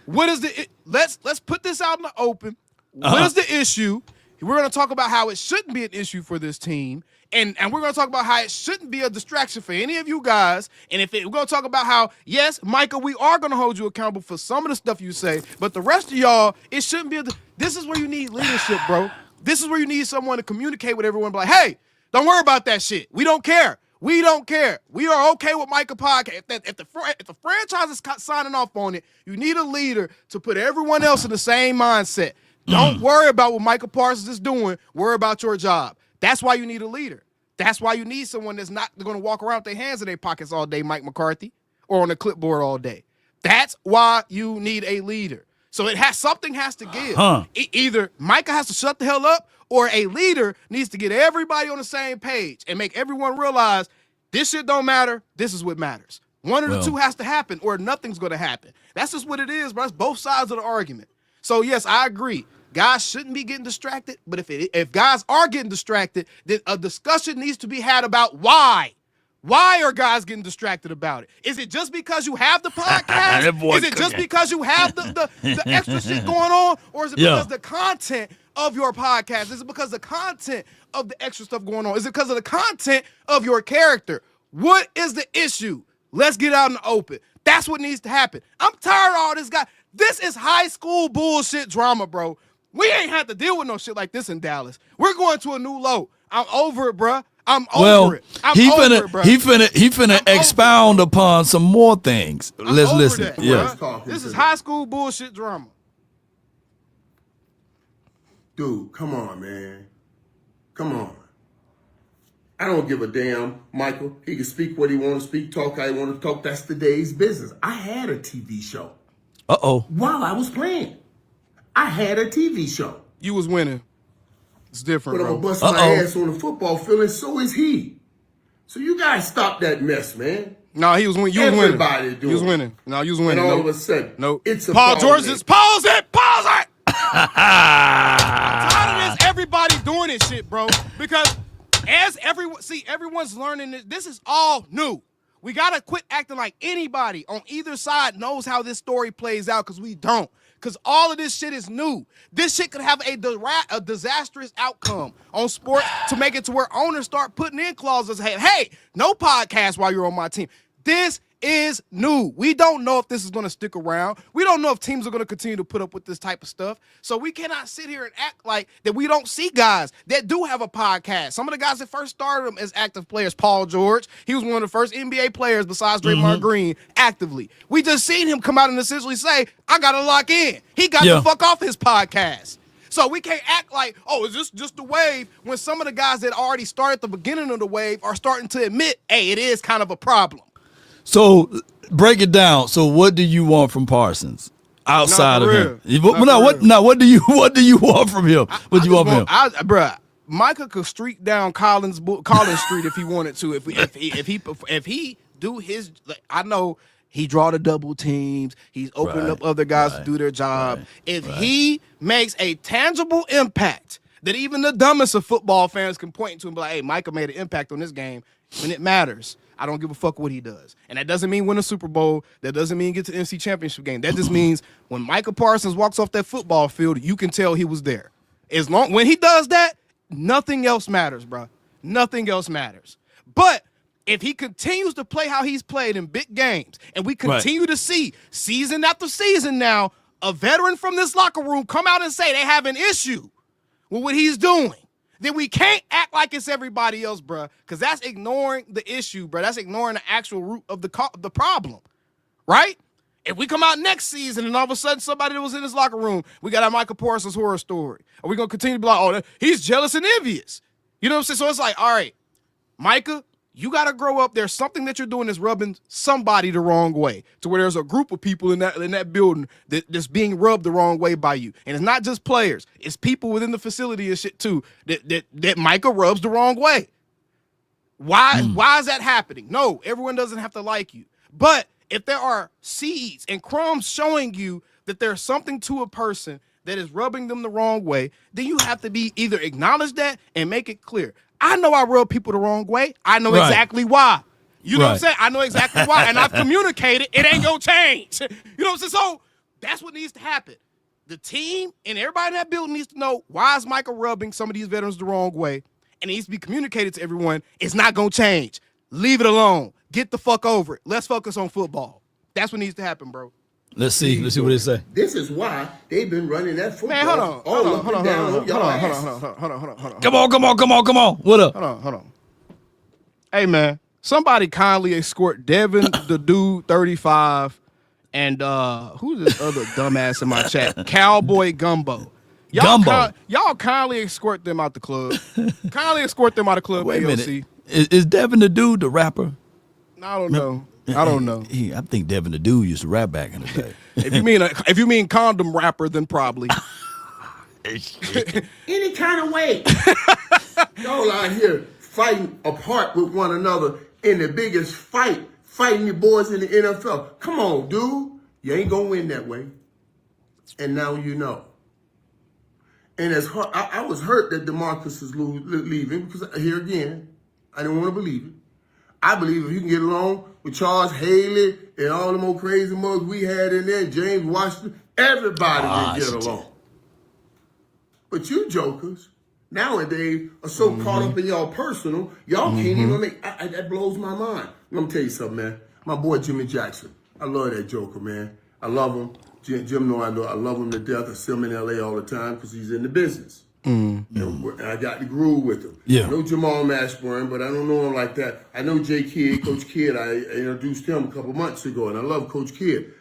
what is let's put this out in the open. What is the issue? We're going to talk about how it shouldn't be an issue for this team. And we're going to talk about how it shouldn't be a distraction for any of you guys. And we're going to talk about how, yes, Micah, we are going to hold you accountable for some of the stuff you say. But the rest of y'all, it shouldn't be this is where you need leadership, bro. This is where you need someone to communicate with everyone. Be like, hey, don't worry about that shit. We don't care. We don't care. We are okay with Micah podcast. If the franchise is signing off on it, you need a leader to put everyone else in the same mindset. Don't worry about what Micah Parsons is doing. Worry about your job. That's why you need a leader. That's why you need someone that's not going to walk around with their hands in their pockets all day, Mike McCarthy, or on a clipboard all day. That's why you need a leader. So something has to give. Either Micah has to shut the hell up, or a leader needs to get everybody on the same page and make everyone realize this shit don't matter. This is what matters. One of the two has to happen, or nothing's going to happen. That's just what it is, bro. That's both sides of the argument. So yes, I agree. Guys shouldn't be getting distracted, but if guys are getting distracted, then a discussion needs to be had about why. Why are guys getting distracted about it? Is it just because you have the podcast? Is it just because you have the extra shit going on? Or is it because the content of your podcast? Is it because the content of the extra stuff going on? Is it because of the content of your character? What is the issue? Let's get out in the open. That's what needs to happen. I'm tired of all this guy. This is high school bullshit drama, bro. We ain't had to deal with no shit like this in Dallas. We're going to a new low. I'm over it, bro. I'm over it. He finna expound upon some more things. Let's listen. This is high school bullshit drama. Dude, come on, man. Come on. I don't give a damn, Michael. He can speak what he want to speak, talk how he want to talk. That's the day's business. I had a TV show. While I was playing. I had a TV show. You was winning. It's different, but bro. I'm going to bust my ass on the football field, and so is he. So you guys stop that mess, man. No, he was winning. You Everybody was winning. You was winning. No, you was winning. And all of a sudden, it's a Paul George. Pause it. I'm tired of this. Everybody doing this shit, bro. Because everyone's learning this. This is all new. We got to quit acting like anybody on either side knows how this story plays out, because we don't. Because all of this shit is new. This shit could have a disastrous outcome on sports to make it to where owners start putting in clauses. Hey, no podcast while you're on my team. This is new. We don't know if this is going to stick around. We don't know if teams are going to continue to put up with this type of stuff. So we cannot sit here and act like that we don't see guys that do have a podcast. Some of the guys that first started them as active players, Paul George, he was one of the first NBA players besides Draymond Green actively. We just seen him come out and essentially say, I got to lock in. He got the fuck off his podcast. So we can't act like, is this just the wave, when some of the guys that already started at the beginning of the wave are starting to admit, hey, it is kind of a problem. So break it down. So what do you want from Parsons outside of him? What do you want from him? What do you want from him? Bruh, Micah could streak down Collins Street if he wanted to. If he do his, I know he draw the double teams. He's opening up other guys to do their job. He makes a tangible impact that even the dumbest of football fans can point to and be like, hey, Micah made an impact on this game when it matters. I don't give a fuck what he does. And that doesn't mean win a Super Bowl. That doesn't mean get to the NFC Championship game. That just means when Micah Parsons walks off that football field, you can tell he was there. When he does that, nothing else matters, bro. Nothing else matters. But if he continues to play how he's played in big games, and we continue to see season after season now, a veteran from this locker room come out and say they have an issue with what he's doing, then we can't act like it's everybody else, bro, because that's ignoring the issue, bro. That's ignoring the actual root of the problem, right? If we come out next season and all of a sudden somebody that was in his locker room, we got our Michael Parsons horror story. Are we going to continue to be like, oh, he's jealous and envious? You know what I'm saying? So it's like, all right, Micah, you got to grow up. There's something that you're doing that's rubbing somebody the wrong way, to where there's a group of people in that building that's being rubbed the wrong way by you. And it's not just players. It's people within the facility and shit too that Micah rubs the wrong way. Why is that happening? No, everyone doesn't have to like you. But if there are seeds and crumbs showing you that there's something to a person that is rubbing them the wrong way, then you have to be either acknowledge that and make it clear. I know I rub people the wrong way. I know exactly why. You know what I'm saying? I know exactly why. And I've communicated. It ain't going to change. You know what I'm saying? So that's what needs to happen. The team and everybody in that building needs to know, why is Michael rubbing some of these veterans the wrong way? And it needs to be communicated to everyone. It's not going to change. Leave it alone. Get the fuck over it. Let's focus on football. That's what needs to happen, bro. Let's see what they say. This is why they've been running that football. Man, hold on. Hold on. What up? Hold on. Hey, man, somebody kindly escort Devin the dude 35 and who's this other dumbass in my chat? Cowboy Gumbo. Y'all kindly escort them out the club. Kindly escort them out of the club. Wait a minute. Is Devin the dude the rapper? I don't know. I think Devin the dude used to rap back in the day. if you mean condom rapper, then probably. Any kind of way. Y'all out here fighting apart with one another in the biggest fighting your boys in the NFL. Come on, dude. You ain't gonna win that way. And now you know. And as hard, I was hurt that DeMarcus is leaving, because here again, I didn't want to believe it. I believe if you can get along with Charles Haley and all them old crazy mugs we had in there, James Washington, everybody can get along. But you jokers nowadays are so caught up in y'all personal, y'all can't even make, that blows my mind. Let me tell you something, man. My boy Jimmy Jackson, I love that joker, man. I love him. Jim know I love him to death. I see him in L.A. all the time because he's in the business. And I got the groove with him. I know Jamal Mashburn, but I don't know him like that. I know J. Kidd, Coach Kidd. I introduced him a couple months ago, and I love Coach Kidd.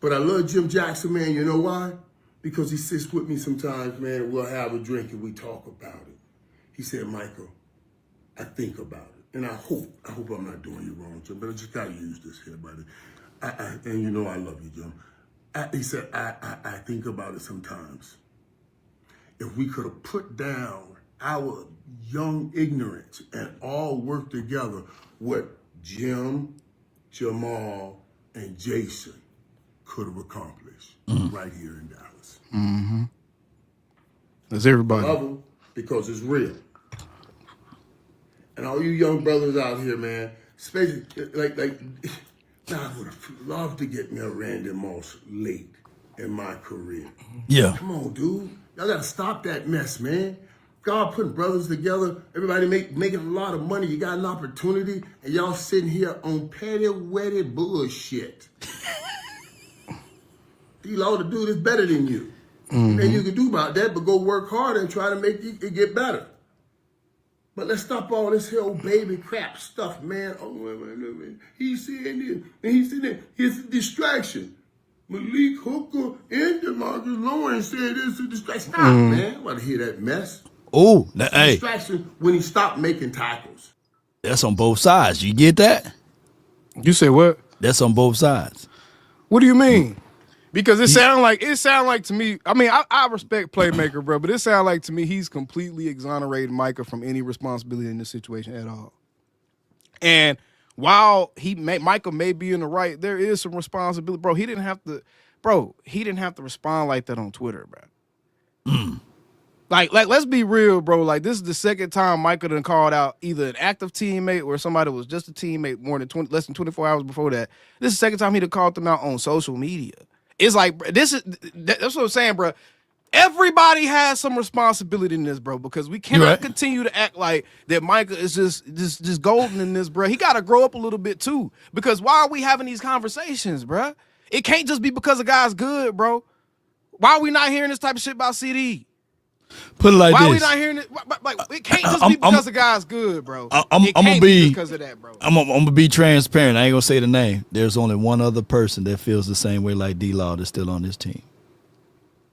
But I love Jim Jackson, man. You know why? Because he sits with me sometimes, man, and we'll have a drink and we talk about it. He said, Michael, I think about it. And I hope I'm not doing you wrong, Jim, but I just got to use this here, buddy. And you know I love you, Jim. He said, I think about it sometimes. If we could have put down our young ignorance and all work together, what Jim, Jamal, and Jason could have accomplished right here in Dallas. That's everybody. I love them because it's real. And all you young brothers out here, man, especially like I would have loved to get me a Randy Moss late in my career. Yeah. Come on, dude. Y'all got to stop that mess, man. God putting brothers together, everybody making a lot of money. You got an opportunity, and y'all sitting here on petty-wetty bullshit. D-Law, the dude is better than you. And you can do about that, but go work harder and try to make it get better. But let's stop all this whole baby crap stuff, man. Oh, wait. He's saying this, and he's saying that. It's a distraction. Malik Hooker and DeMarcus Lawrence said it's a distraction. Stop, man. I want to hear that mess. Oh, hey. Distraction when he stopped making tackles. That's on both sides. You get that? You say what? That's on both sides. What do you mean? Because it sound like to me. I mean, I respect playmaker, bro, but it sounds like to me he's completely exonerated Micah from any responsibility in this situation at all. And while Micah may be in the right, there is some responsibility, bro. He didn't have to respond like that on Twitter, bro. Like, let's be real, bro. Like, this is the second time Micah done called out either an active teammate or somebody was just a teammate less than 24 hours before that. This is the second time he done called them out on social media. It's like, that's what I'm saying, bro. everybody has some responsibility in this, bro, because we cannot continue to act like that Micah is just golden in this, bro. He got to grow up a little bit too, because why are we having these conversations, bro? It can't just be because a guy's good, bro. Why are we not hearing this type of shit about CD? Put it like Why this. Why are we not hearing it? Like, it can't just be because the guy's good, bro. I'm gonna be because of that, bro. I'm gonna be transparent. I ain't gonna say the name. There's only one other person that feels the same way like D-Law that's still on this team.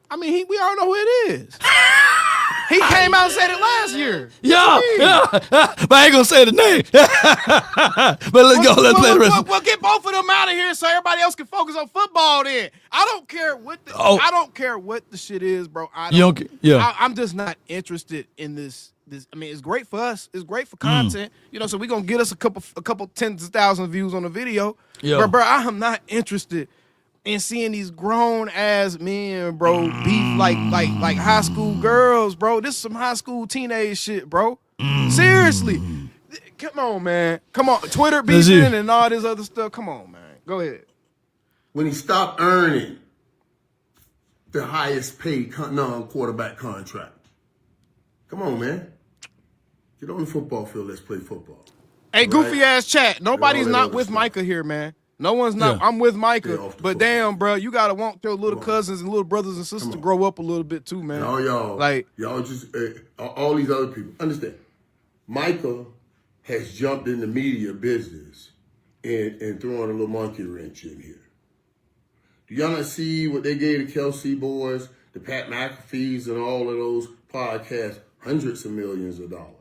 I mean, we all know who it is. He came out and said it last year. Yeah. But I ain't gonna say the name. But let's go. Let's play the rest. Well, get both of them out of here so everybody else can focus on football. Then I don't care what I don't care what the shit is, bro. I'm just not interested in this. I mean, it's great for us. It's great for content. You know, so we're gonna get us a couple tens of thousands of views on the video. Yeah. But bro, I am not interested in seeing these grown ass men, bro, beef like high school girls, bro. This is some high school teenage shit, bro. Seriously. Come on, man. Come on. Twitter beefing and all this other stuff. Come on, man. Go ahead. When he stopped earning the highest paid non-quarterback contract. Come on, man. Get on the football field. Let's play football. Hey, goofy ass chat. Nobody's not with Micah here, man. No one's not. Yeah. I'm with Micah, but damn, bro, you gotta want your little cousins and little brothers and sisters to grow up a little bit too, man. And all y'all, like y'all just all these other people. Understand? Micah has jumped in the media business and thrown a little monkey wrench in here. Do y'all not see what they gave the Kelsey boys, the Pat McAfees, and all of those podcasts? Hundreds of millions of dollars.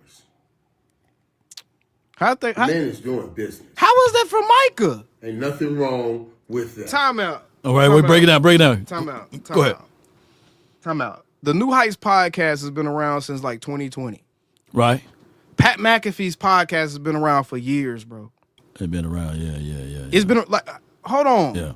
Man is doing business. How was that for Micah? Ain't nothing wrong with that. Time out. All right, wait, break it down. Time out. Go ahead. Time out. The New Heights podcast has been around since like 2020. Right. Pat McAfee's podcast has been around for years, bro. It's been around, yeah. It's been like, hold on. Yeah.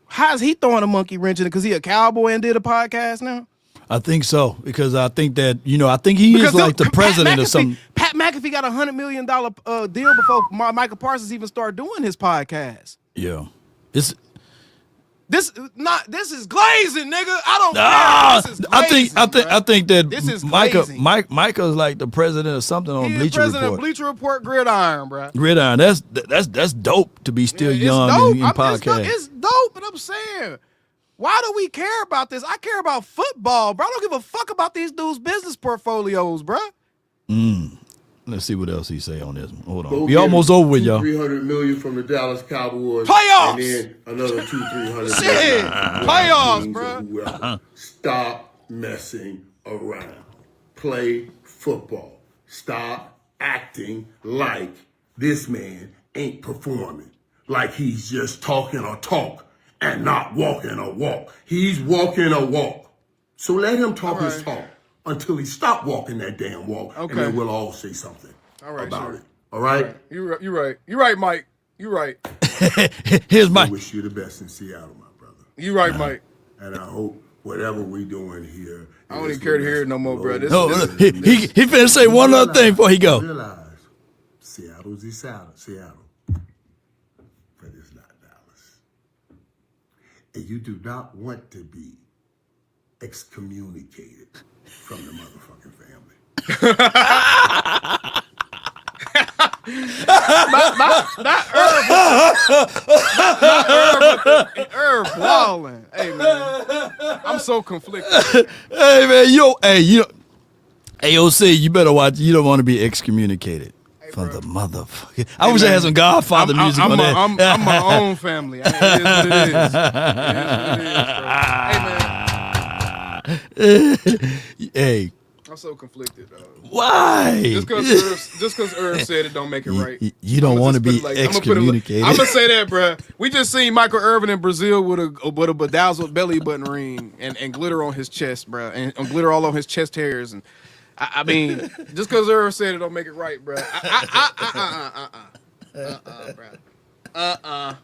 How's he throwing a monkey wrench in it? Because he a cowboy and did a podcast now? I think so, because I think that, I think he is like the president of something. Pat McAfee got a $100 million deal before Michael Parsons even started doing his podcast. Yeah. This is glazing, nigga. I don't care. This is glazing, I think that this is Micah's like the president of something on Bleacher Report. He's the president of Bleacher Report Gridiron, bro. Gridiron. That's dope to be still young in podcast. It's dope, but I'm saying, why do we care about this? I care about football, bro. I don't give a fuck about these dudes' business portfolios, bro. Let's see what else he say on this one. Hold on. We almost over with, y'all. $300 million from the Dallas Cowboys. Playoffs! And then another $200-300 Shit! Playoffs, bro. Stop messing around. Play football. Stop acting like this man ain't performing. Like he's just talking a talk and not walking a walk. He's walking a walk. So let him talk his talk until he stop walking that damn walk. Okay. And then we'll all say something about it. All right? You're right. You're right, Mike. You're right. Here's Mike. I wish you the best in Seattle, my brother. You're right, Mike. And I hope whatever we doing here. I don't even care to hear it no more, bro. He finna say one other thing before he go. Realize Seattle's Seattle. But it's not Dallas. And you do not want to be excommunicated from the motherfucking family. not Irv balling. Hey man, I'm so conflicted. Hey man, AOC, you better watch. You don't want to be excommunicated from the motherfucker. I wish I had some Godfather music on that. I'm my own family. It is what it is. Hey man. Hey. I'm so conflicted, dog. Why? Just because Irv said it don't make it right. You don't want to be excommunicated. I'm gonna say that, bro. We just seen Michael Irvin in Brazil with a bedazzled belly button ring and glitter on his chest, bro, and glitter all on his chest hairs. And I mean, just because Irv said it don't make it right, bro. Bro.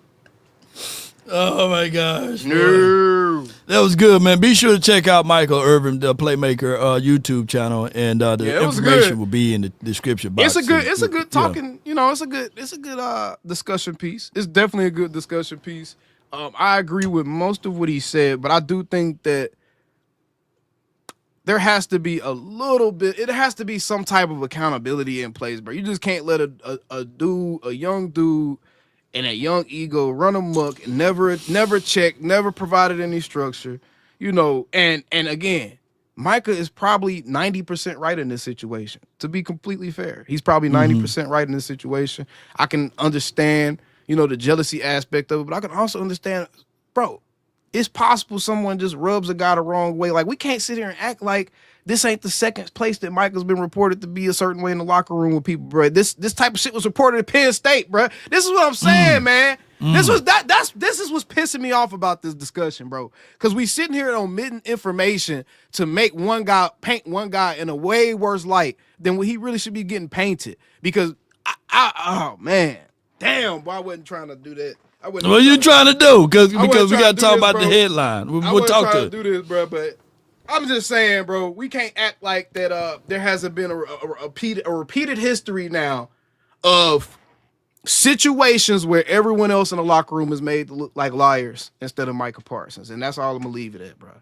Oh my gosh. No. That was good, man. Be sure to check out Michael Irvin, the Playmaker YouTube channel, and the information will be in the description box. It's a good talking, it's a good discussion piece. It's definitely a good discussion piece. I agree with most of what he said, but I do think that there has to be a little bit. It has to be some type of accountability in place, bro. You just can't let a young dude, and a young ego run amok and never check, never provided any structure, and again, Micah is probably 90% right in this situation. To be completely fair, he's probably 90% right in this situation. I can understand, the jealousy aspect of it, but I can also understand, bro, it's possible someone just rubs a guy the wrong way. Like, we can't sit here and act like this ain't the second place that Micah's been reported to be a certain way in the locker room with people, bro. This type of shit was reported at Penn State, bro. This is what I'm saying, man. This is what's pissing me off about this discussion, bro. Because we sitting here omitting information to make paint one guy in a way worse light than what he really should be getting painted. Because oh man, damn, boy, I wasn't trying to do that. What are you trying to do? Because we got to talk about the headline. We'll talk to do this, bro, but I'm just saying, bro, we can't act like that. There hasn't been a repeated history now of situations where everyone else in the locker room is made to look like liars instead of Micah Parsons, and that's all I'm gonna leave it at, bro.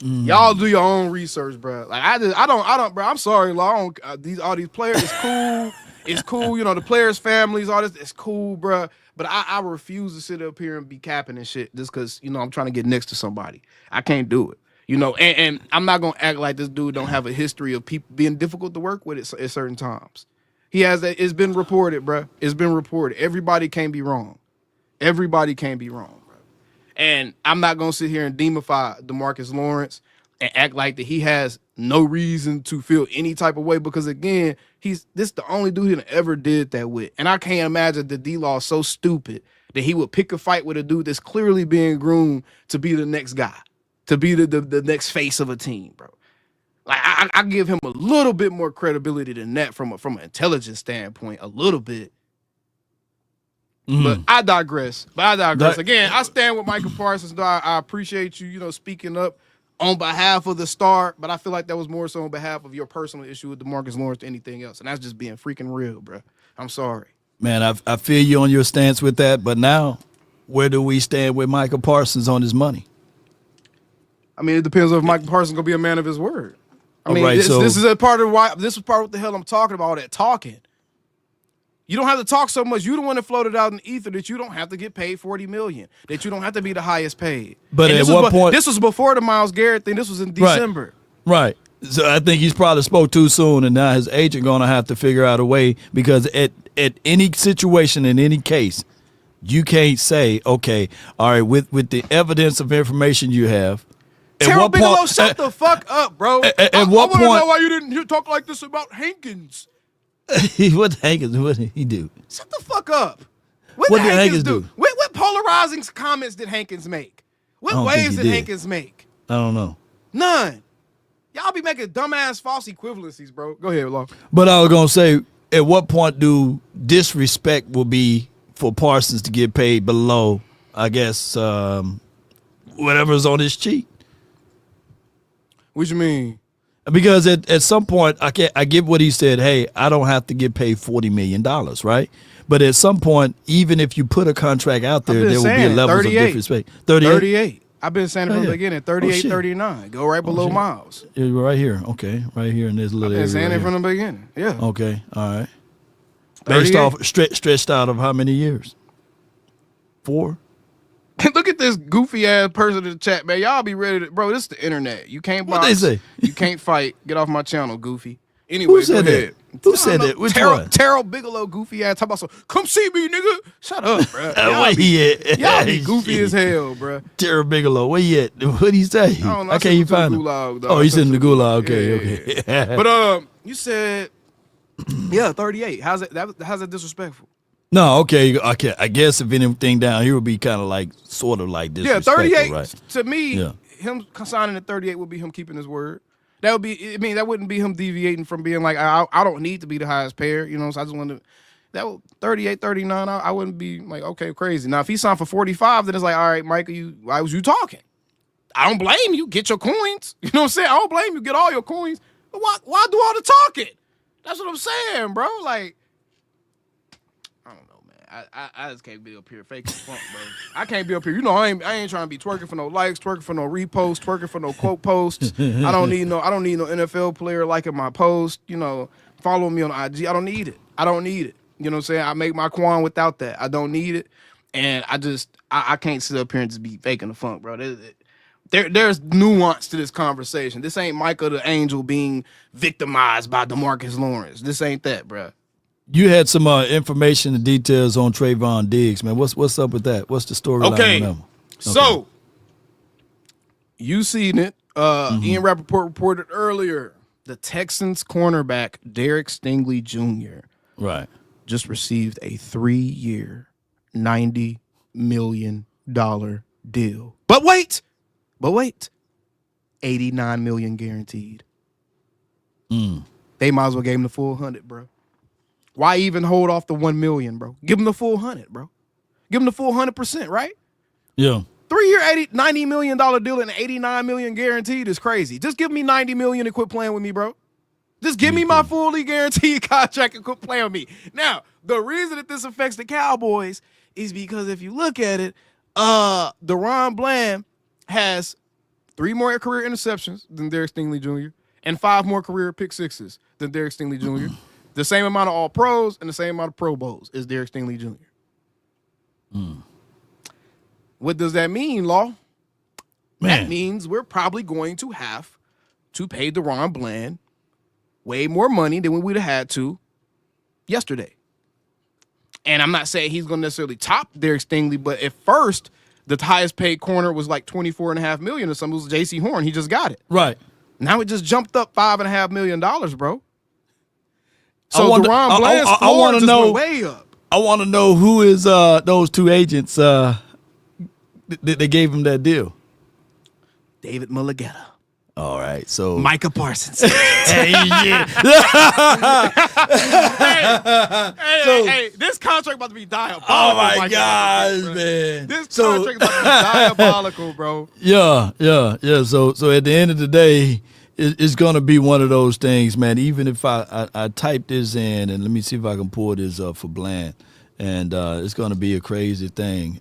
Y'all do your own research, bro. Like I don't, bro. I'm sorry, all these players. It's cool. It's cool. The players' families, all this. It's cool, bro. But I refuse to sit up here and be capping and shit just because, I'm trying to get next to somebody. I can't do it. And I'm not going to act like this dude don't have a history of people being difficult to work with at certain times. He has that. It's been reported, bro. It's been reported. Everybody can't be wrong. Everybody can't be wrong, bro. And I'm not going to sit here and demify DeMarcus Lawrence and act like that he has no reason to feel any type of way because, again, this the only dude that ever did that with. And I can't imagine that D-Law is so stupid that he would pick a fight with a dude that's clearly being groomed to be the next guy, to be the next face of a team, bro. Like, I give him a little bit more credibility than that from an intelligence standpoint, a little bit. But I digress. Again, I stand with Micah Parsons. Though I appreciate you, speaking up on behalf of the star, but I feel like that was more so on behalf of your personal issue with DeMarcus Lawrence than anything else, and that's just being freaking real, bro. I'm sorry. Man, I feel you on your stance with that, but now, where do we stand with Micah Parsons on his money? I mean, it depends on if Micah Parsons going to be a man of his word. This is a part of why. This is part of what the hell I'm talking about. All that talking. You don't have to talk so much. You the one that floated out in the ether that you don't have to get paid $40 million. That you don't have to be the highest paid. But at what point? This was before the Myles Garrett thing. This was in December. Right. So I think he's probably spoke too soon, and now his agent going to have to figure out a way, because at any situation, in any case, you can't say, okay, all right, with the evidence of information you have. Terrell Bigelow, shut the fuck up, bro. At what point? I want to know why you didn't talk like this about Hankins. What Hankins? What did he do? Shut the fuck up. What did Hankins do? What polarizing comments did Hankins make? What waves did Hankins make? I don't know. None. Y'all be making dumbass false equivalencies, bro. Go ahead, Law. But I was gonna say, at what point do disrespect will be for Parsons to get paid below, I guess, whatever's on his cheat? What you mean? Because at some point, I get what he said. Hey, I don't have to get paid $40 million, right? But at some point, even if you put a contract out there, there will be levels of disrespect. 38. I've been saying it from the beginning. 38, 39. Go right below Miles. You're right here. Okay, right here in this little area. I've been saying it from the beginning. Yeah. Okay. All right. Based off stretched out of how many years? 4. Look at this goofy ass person in the chat, man. Y'all be ready to, bro. This is the internet. You can't box. What they say? You can't fight. Get off my channel, goofy. Anyway, who said that? Who said that? Which one? Terrell Bigelow, goofy ass. Talk about some. Come see me, nigga. Shut up, bro. Where he at? Y'all be goofy as hell, bro. Terrell Bigelow, where he at? What he say? I can't even find him. Oh, he's in the gulag. Okay. But you said, 38. How's that disrespectful? No, okay. I guess if anything down here would be kind of like, sort of like disrespectful, 38. right? To me, him signing at 38 would be him keeping his word. That would be. I mean, that wouldn't be him deviating from being like, I don't need to be the highest payer. You know, so I just want to. That would 38, 39. I wouldn't be like, okay, crazy. Now, if he signed for 45, then it's like, all right, Micah, why was you talking? I don't blame you. Get your coins. You know what I'm saying? I don't blame you. Get all your coins. But why do all the talking? That's what I'm saying, bro. Like, I don't know, man. I just can't be up here faking funk, bro. I can't be up here. You know, I ain't trying to be twerking for no likes, twerking for no reposts, twerking for no quote posts. I don't need no NFL player liking my post. You know, follow me on IG. I don't need it. You know what I'm saying? I make my Quan without that. I don't need it. And I can't sit up here and just be faking the funk, bro. There's nuance to this conversation. This ain't Michael the Angel being victimized by DeMarcus Lawrence. This ain't that, bro. You had some information and details on Trayvon Diggs, man. What's up with that? What's the storyline on that one? So you seen it. Ian Rappaport reported earlier. The Texans cornerback Derek Stingley Jr. Right. just received a 3-year, $90 million deal. But wait, $89 million guaranteed. They might as well give him the full 100, bro. Why even hold off the $1 million, bro? Give him the full 100, bro. Give him the full 100%, right? Yeah. 3-year, $90 million deal and $89 million guaranteed is crazy. Just give me $90 million and quit playing with me, bro. Just give me my fully guaranteed contract and quit playing with me. Now, the reason that this affects the Cowboys is because if you look at it, DeRon Bland has 3 more career interceptions than Derek Stingley Jr. and 5 more career pick sixes than Derek Stingley Jr. The same amount of all pros and the same amount of Pro Bowls as Derek Stingley Jr. What does that mean, Law? Man. That means we're probably going to have to pay DeRon Bland way more money than we would have had to yesterday. And I'm not saying he's going to necessarily top Derek Stingley, but at first, the highest paid corner was like $24.5 million or something. It was J.C. Horn. He just got it. Right. Now it just jumped up $5.5 million, bro. So DeRon Bland's floor just went way up. I want to know who is those 2 agents that gave him that deal. David Mulligetta. All right, so Micah Parsons. hey, this contract about to be diabolical. Oh my gosh, man! This contract about to be diabolical, bro. Yeah. So at the end of the day, it's gonna be one of those things, man. Even if I type this in and let me see if I can pull this up for Bland, and it's gonna be a crazy thing.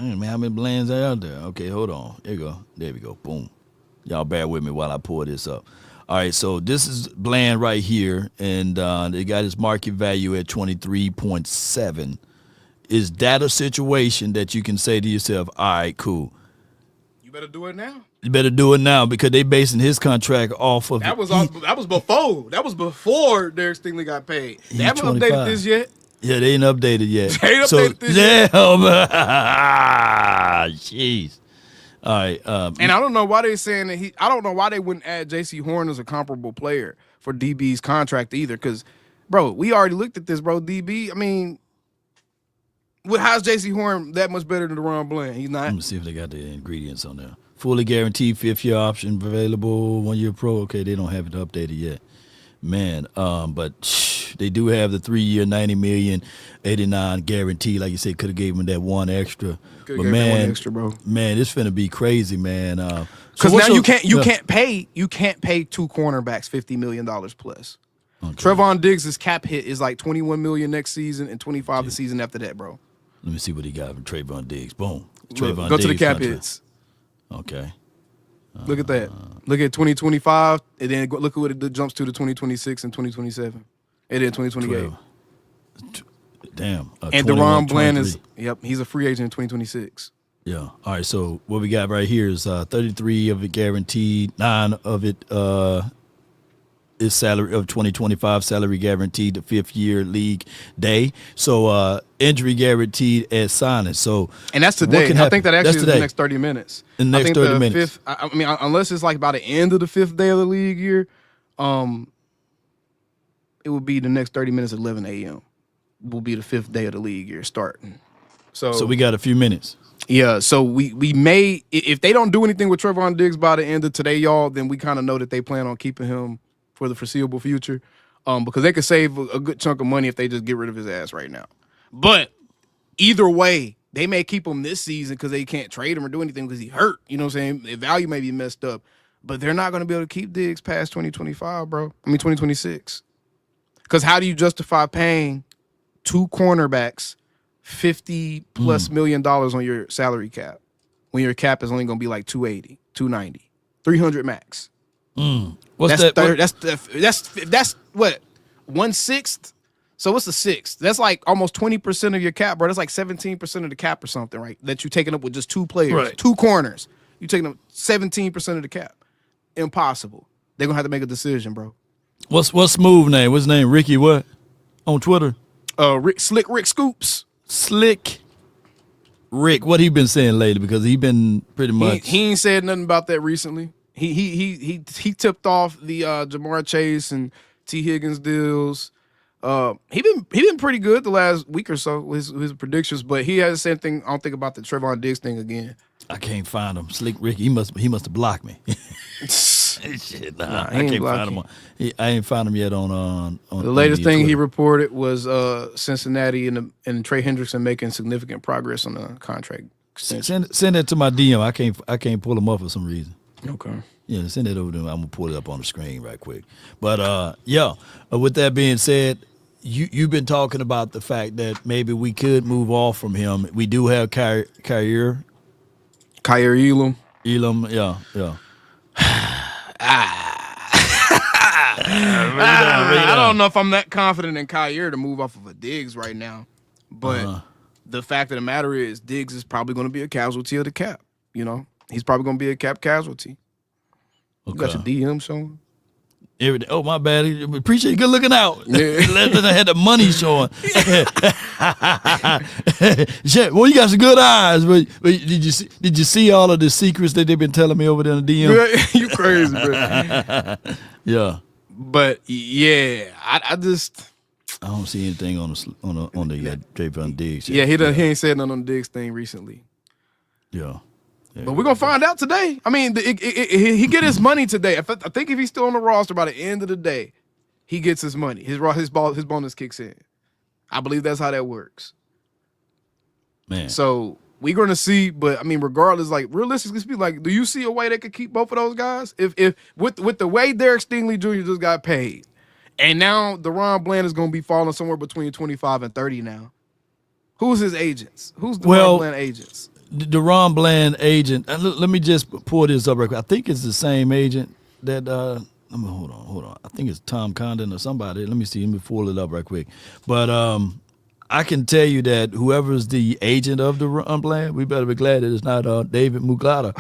Man, how many Blands are out there? Okay, hold on. There you go. There we go. Boom. Y'all bear with me while I pull this up. All right, so this is Bland right here, and they got his market value at 23.7. Is that a situation that you can say to yourself, all right, cool. You better do it now. You better do it now because they basing his contract off of that was before Derek Stingley got paid. They haven't updated this yet. Yeah, they ain't updated yet. They ain't updated this yet. Jeez. All right. And I don't know why they're saying that I don't know why they wouldn't add J.C. Horn as a comparable player for DB's contract either. Because, bro, we already looked at this, bro. DB, I mean, how's J.C. Horn that much better than DeRon Bland? He's not. Let me see if they got the ingredients on there. Fully guaranteed 5th-year option available, 1-year pro. Okay, they don't have it updated yet. Man, but they do have the 3-year, $90 million, 89 guarantee. Like you said, could have gave him that one extra. But man, one extra, bro. Man, it's finna be crazy, man. Because now you can't pay 2 cornerbacks $50 million plus. Okay. Trevon Diggs' cap hit is like $21 million next season and $25 the season after that, bro. Let me see what he got from Trayvon Diggs. Boom. Go to the cap hits. Okay. Look at that. Look at 2025, and then look at what it jumps to 2026 and 2027, and then 2028. Damn. And DeRon Bland he's a free agent in 2026. Yeah. All right. So what we got right here is 33 of it guaranteed, 9 of it is salary of 2025 salary guaranteed, the 5th-year league day. So injury guaranteed at signing. So and that's today. I think that actually is the next 30 minutes. The next 30 minutes. I mean, unless it's like by the end of the 5th day of the league year, it will be the next 30 minutes at 11 a.m. will be the 5th day of the league year starting. So we got a few minutes. Yeah, so we may, if they don't do anything with Trevon Diggs by the end of today, y'all, then we kind of know that they plan on keeping him for the foreseeable future, because they could save a good chunk of money if they just get rid of his ass right now. But either way, they may keep him this season because they can't trade him or do anything because he hurt. You know what I'm saying? The value may be messed up, but they're not going to be able to keep Diggs past 2025, bro. I mean 2026. Because how do you justify paying 2 cornerbacks, $50+ million on your salary cap, when your cap is only going to be like 280, 290, 300 max. What's That's what, 1/6. So what's the sixth? That's like almost 20% of your cap, bro. That's like 17% of the cap or something, right? That you're taking up with just 2 players, right. 2 corners. You're taking up 17% of the cap. Impossible. They're gonna have to make a decision, bro. What's Smooth name? What's his name? Ricky what? On Twitter? Slick Rick Scoops. Slick Rick. What he been saying lately? Because he been pretty much. He ain't said nothing about that recently. He tipped off the Jamar Chase and T. Higgins deals. He been pretty good the last week or so with his predictions, but he hasn't said anything. I don't think about the Trevon Diggs thing again. I can't find him. Slick Ricky. He must have blocked me. Shit, I can't find him. I ain't found him yet on the latest thing Twitter. He reported was Cincinnati and Trey Hendrickson making significant progress on the contract extension. Send that to my DM. I can't pull him up for some reason. Okay. Yeah, send that over to me. I'm gonna pull it up on the screen right quick. But with that being said, you've been talking about the fact that maybe we could move off from him. We do have Kaiir Elam. Yeah. I don't know if I'm that confident in Kaiir to move off of a Diggs right now, but the fact of the matter is Diggs is probably going to be a casualty of the cap. You know, he's probably going to be a cap casualty. Okay. You got your DM showing? Oh, my bad. Appreciate you good looking out. Yeah. I had the money showing. Shit, well, you got some good eyes. But did you see all of the secrets that they've been telling me over there in the DM? You crazy, bro. Yeah. But yeah, I don't see anything on the Trayvon Diggs. Yeah, he ain't said nothing on the Diggs thing recently. Yeah. But we're going to find out today. I mean, he get his money today. I think if he's still on the roster by the end of the day, he gets his money. His bonus kicks in. I believe that's how that works. Man. So we're going to see, but I mean, regardless, like realistically speaking, like, do you see a way they could keep both of those guys? If with the way Derek Stingley Jr. just got paid, and now DaRon Bland is going to be falling somewhere between 25 and 30 now. Who's his agents? Who's DaRon Bland agents? DaRon Bland agent. Let me just pull this up right quick. I think it's the same agent that. Hold on. I think it's Tom Condon or somebody. Let me see. Let me pull it up right quick. But I can tell you that whoever's the agent of DaRon Bland, we better be glad that it's not David Muglata.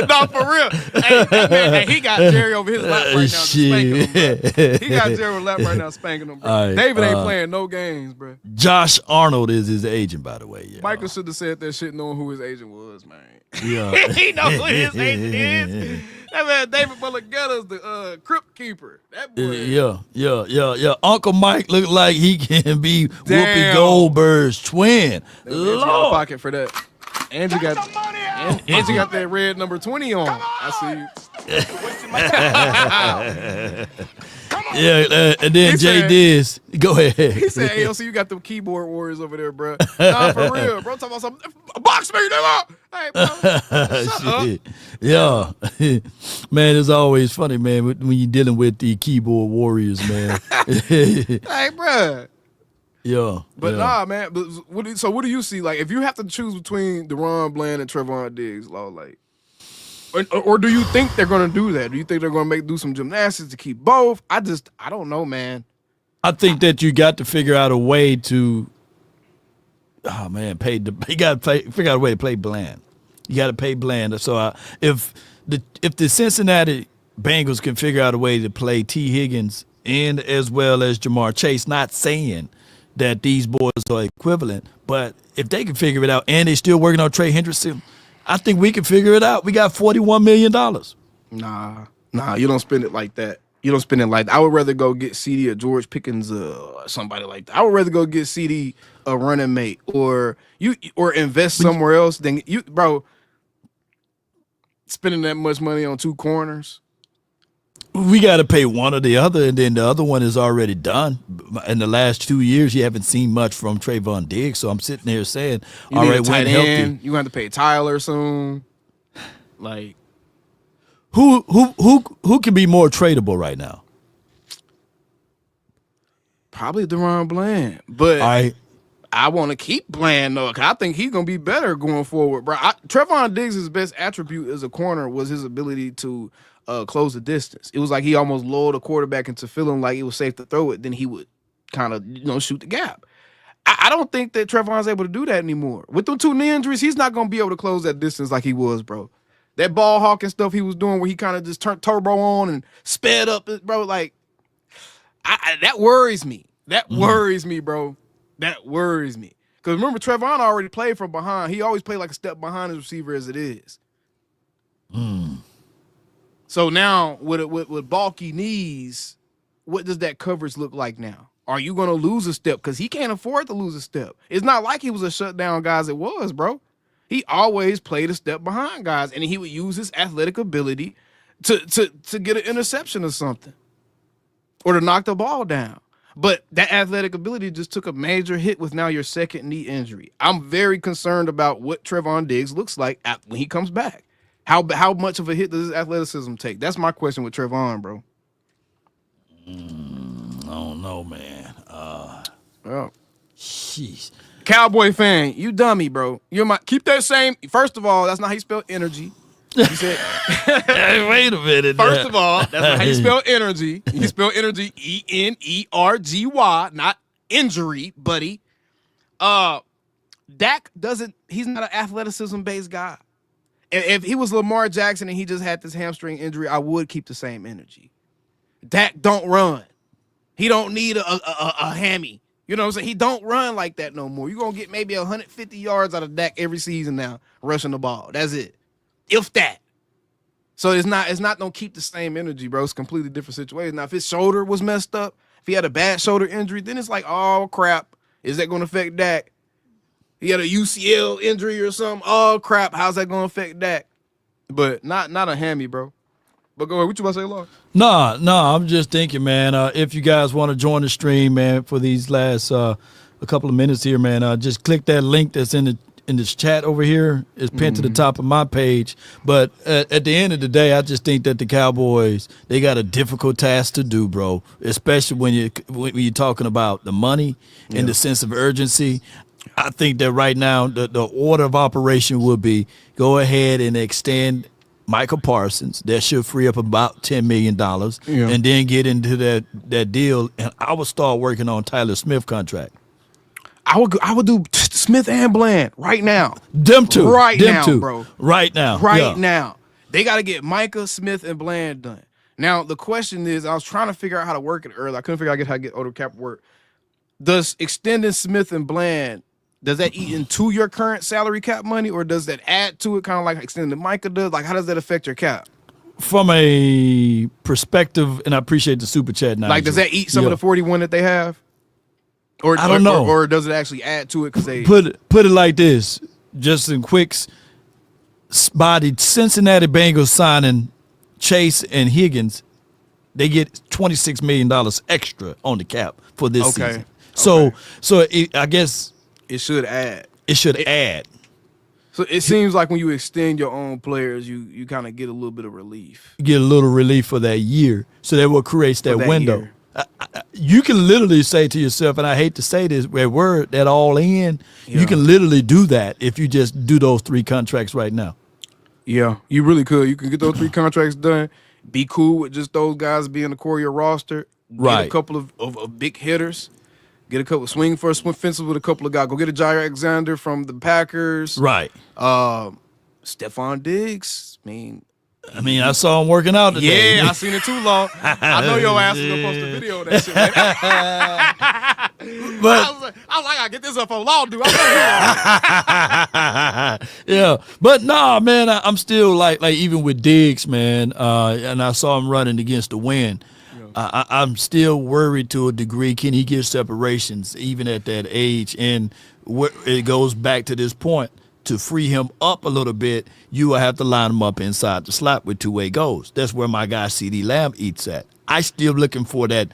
No, for real. Hey, he got Jerry over his lap right now spanking him, bro. He got Jerry over his lap right now spanking him, bro. Right, David ain't playing no games, bro. Josh Arnold is his agent, by the way. Yeah. Michael should have said that shit knowing who his agent was, man. Yeah. He knows who his agent is. That man David Mulligetta's the crypt keeper. That boy. Yeah. Uncle Mike looked like he can be Whoopi Goldberg's twin. Lord. Pocket for that. Angie got that red number 20 on. I see you. Yeah, and then Jay Diz. Go ahead. He said, "Hey, so you got them keyboard warriors over there, bro." Nah, for real, bro. Talking about something. Box me, nigga. Hey, bro. Shut up. Yeah, man, it's always funny, man, when you're dealing with the keyboard warriors, man. Hey, bro. Yeah, but nah, man. But what do you see? Like, if you have to choose between DaRon Bland and Trevon Diggs, like, or do you think they're gonna do that? Do you think they're gonna do some gymnastics to keep both? I don't know, man. I think that you got to figure out a way to. Oh man, you got to figure out a way to play Bland. You got to pay Bland. So if the Cincinnati Bengals can figure out a way to play T. Higgins and as well as Jamar Chase, not saying that these boys are equivalent, but if they can figure it out and they're still working on Trey Hendrickson, I think we can figure it out. We got $41 million. Nah, you don't spend it like that. You don't spend it like that. I would rather go get CD or George Pickens or somebody like that. I would rather go get CD a running mate or invest somewhere else than you, bro. Spending that much money on 2 corners. We got to pay one or the other, and then the other one is already done. In the last 2 years, you haven't seen much from Trayvon Diggs, so I'm sitting there saying, all right, when healthy. You have to pay Tyler soon. Like, who can be more tradable right now? Probably Deron Bland, but I want to keep Bland though, because I think he's gonna be better going forward, bro. Trevon Diggs' best attribute as a corner was his ability to close the distance. It was like he almost lulled a quarterback into feeling like it was safe to throw it, then he would kind of shoot the gap. I don't think that Trevon's able to do that anymore. With them 2 knee injuries, he's not gonna be able to close that distance like he was, bro. That ball hawking stuff he was doing, where he kind of just turned turbo on and sped up, bro. Like that worries me. That worries me, bro. That worries me. Because remember, Trevon already played from behind. He always played like a step behind his receiver as it is. So now, with bulky knees, what does that coverage look like now? Are you going to lose a step? Because he can't afford to lose a step. It's not like he was a shutdown guy as it was, bro. He always played a step behind guys, and he would use his athletic ability to get an interception or something, or to knock the ball down. But that athletic ability just took a major hit with now your second knee injury. I'm very concerned about what Trevon Diggs looks like when he comes back. How much of a hit does his athleticism take? That's my question with Trevon, bro. I don't know, man. Jeez. Cowboy fan, you dummy, bro. Keep that same. First of all, that's not how you spell energy. You said, hey, wait a minute. First of all, that's not how you spell energy. You spell energy ENERGY, not injury, buddy. Dak he's not an athleticism-based guy. If he was Lamar Jackson and he just had this hamstring injury, I would keep the same energy. Dak don't run. He don't need a hammy. You know what I'm saying? He don't run like that no more. You're going to get maybe 150 yards out of Dak every season now, rushing the ball. That's it. If that. So it's not gonna keep the same energy, bro. It's a completely different situation. Now, if his shoulder was messed up, if he had a bad shoulder injury, then it's like, oh crap, is that gonna affect Dak? He had a UCL injury or something. Oh crap, how's that gonna affect Dak? But not a hammy, bro. But go ahead, what you about to say, Law? No, I'm just thinking, man, if you guys want to join the stream, man, for these last a couple of minutes here, man, just click that link that's in this chat over here. Is pinned to the top of my page. But at the end of the day, I just think that the Cowboys, they got a difficult task to do, bro. Especially when you're talking about the money and the sense of urgency. I think that right now the order of operation would be go ahead and extend Michael Parsons. That should free up about $10 million, and then get into that deal. And I would start working on Tyler Smith contract. I would do Smith and Bland right now. Them two. Right them now, two. bro. Right now. Right now. They got to get Micah, Smith, and Bland done. Now, the question is, I was trying to figure out how to work it earlier. I couldn't figure out how to get over cap work. Does extending Smith and Bland, does that eat into your current salary cap money, or does that add to it, kind of like extending Micah does? Like, how does that affect your cap? From a perspective, and I appreciate the super chat now. Like, does that eat some of the 41 that they have? Or I don't know. Or does it actually add to it because they put it like this? Justin Quicks, by the Cincinnati Bengals signing Chase and Higgins, they get $26 million extra on the cap for this season. So I guess it should add. It should add. So it seems like when you extend your own players, you kind of get a little bit of relief. You get a little relief for that year. So that what creates that window. You can literally say to yourself, and I hate to say this, where we're that all in, you can literally do that if you just do those 3 contracts right now. Yeah, you really could. You can get those 3 contracts done, be cool with just those guys being the core of your roster, get a couple of big hitters, get a couple swing for fences with a couple of guys. Go get a Jair Alexander from the Packers. Right. Stephon Diggs. I mean, I saw him working out today. Yeah, I seen it too long. I know your ass is gonna post a video of that shit. But I was like, I get this up on Law, dude. Yeah, but nah, man, I'm still like even with Diggs, man, and I saw him running against the wind. I'm still worried to a degree. Can he get separations even at that age? And it goes back to this point. To free him up a little bit, you will have to line him up inside the slot with two-way goals. That's where my guy CeeDee Lamb eats at. I still looking for that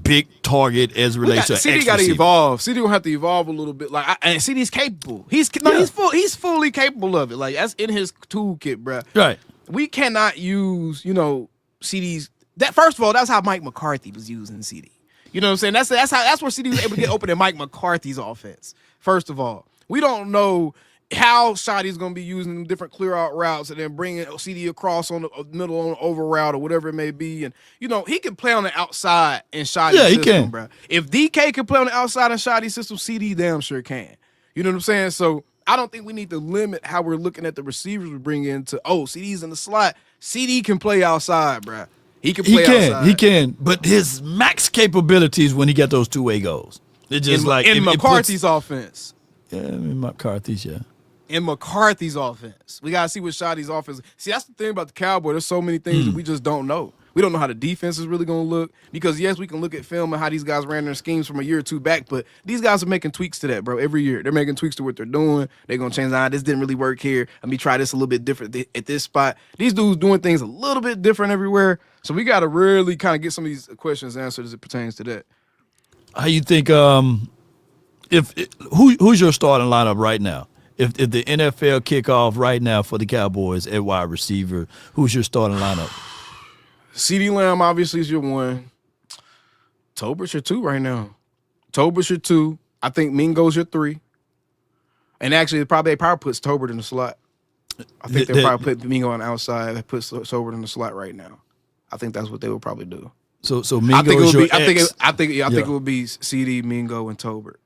big target as it relates to CeeDee got to evolve. CeeDee will have to evolve a little bit. And CeeDee's capable. He's fully capable of it. Like, that's in his toolkit, bro. Right. We cannot use CeeDee's. That first of all, that's how Mike McCarthy was using CeeDee. You know what I'm saying? That's where CD was able to get open in Mike McCarthy's offense. First of all, we don't know how Shotty's going to be using different clear out routes and then bringing CD across on the middle on the over route or whatever it may be. And, you know, he can play on the outside in Shotty's system, can. bro. If DK can play on the outside in Shotty's system, CD damn sure can. You know what I'm saying? So I don't think we need to limit how we're looking at the receivers we bring in to, CD's in the slot. CD can play outside, bro. He can play outside. He can. But his max capabilities when he got those two-way goals. It's just in McCarthy's offense. Yeah, in McCarthy's, yeah. In McCarthy's offense. We got to see what Shotty's offense. See, that's the thing about the Cowboys. There's so many things that we just don't know. We don't know how the defense is really going to look because, yes, we can look at film and how these guys ran their schemes from a year or two back, but these guys are making tweaks to that, bro, every year. They're making tweaks to what they're doing. They're going to change, this didn't really work here. Let me try this a little bit different at this spot. These dudes doing things a little bit different everywhere, so we got to really kind of get some of these questions answered as it pertains to that. How you think who's your starting lineup right now? If the NFL kick off right now for the Cowboys at wide receiver, who's your starting lineup? CeeDee Lamb obviously is your one. Tolbert's your two right now. Tolbert's your two. I think Mingo's your three. And actually, they probably puts Tolbert in the slot. I think they'll probably put Mingo on the outside. They put Tolbert in the slot right now. I think that's what they would probably do. So Mingo is your X. I think it would be CD, Mingo, and Tolbert.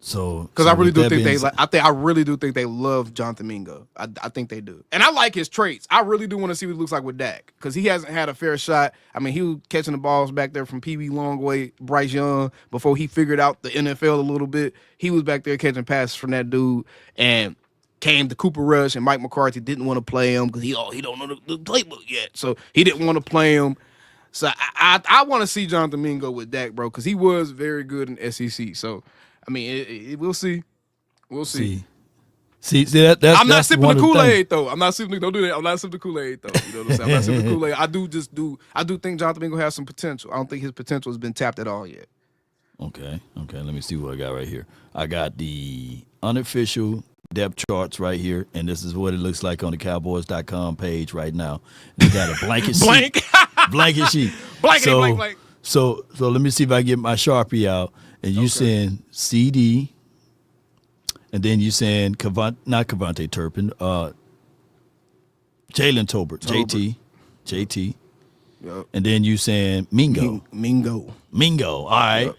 So because I really do think I really do think they love Jonathan Mingo. I think they do, and I like his traits. I really do want to see what he looks like with Dak because he hasn't had a fair shot. I mean, he was catching the balls back there from Pee Wee Longway, Bryce Young before he figured out the NFL a little bit. He was back there catching passes from that dude, and came to Cooper Rush, and Mike McCarthy didn't want to play him because he don't know the playbook yet, so he didn't want to play him. So I want to see Jonathan Mingo with Dak, bro, because he was very good in SEC. So. I mean, we'll see. We'll see. See that's I'm not sipping the Kool-Aid, though. I'm not sipping. Don't do that. I'm not sipping the Kool-Aid, though. You know what I'm saying? I'm not sipping the Kool-Aid. I do think Jonathan Mingo has some potential. I don't think his potential has been tapped at all yet. Okay. Let me see what I got right here. I got the unofficial depth charts right here, and this is what it looks like on the Cowboys.com page right now. They got a blanket sheet. Blanket sheet. Blank. So let me see if I get my Sharpie out. And you saying CD, and then you saying not Cavante Turpin, Jalen Tolbert, JT. Yep. And then you saying Mingo. All right. Yep.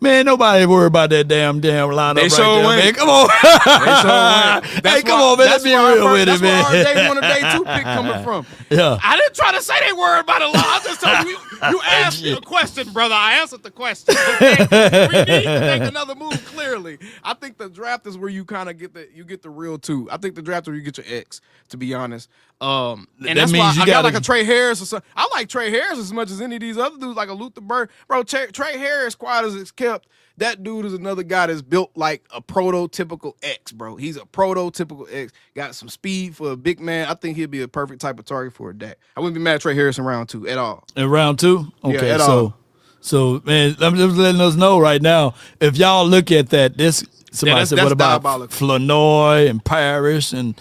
Man, nobody worry about that damn lineup right there, man. Come on. Come on, man. Let's be real with it, man. That's where our day one or day two pick coming from. Yeah. I didn't try to say they worried about a lot. I just told you asked me a question, brother. I answered the question. Okay? We need to make another move, clearly. I think the draft is where you kind of get the real two. I think the draft is where you get your X, to be honest. And that's why I got like a Trey Harris or something. I like Trey Harris as much as any of these other dudes, like a Luther Burden. Bro, Trey Harris, quiet as it's kept, that dude is another guy that's built like a prototypical X, bro. He's a prototypical X. Got some speed for a big man. I think he'd be a perfect type of target for a Dak. I wouldn't be mad at Trey Harris in round 2 at all. In round 2? Okay, yeah, at all. So, man, I'm just letting us know right now, if y'all look at that, somebody said, what about Flournoy and Parrish and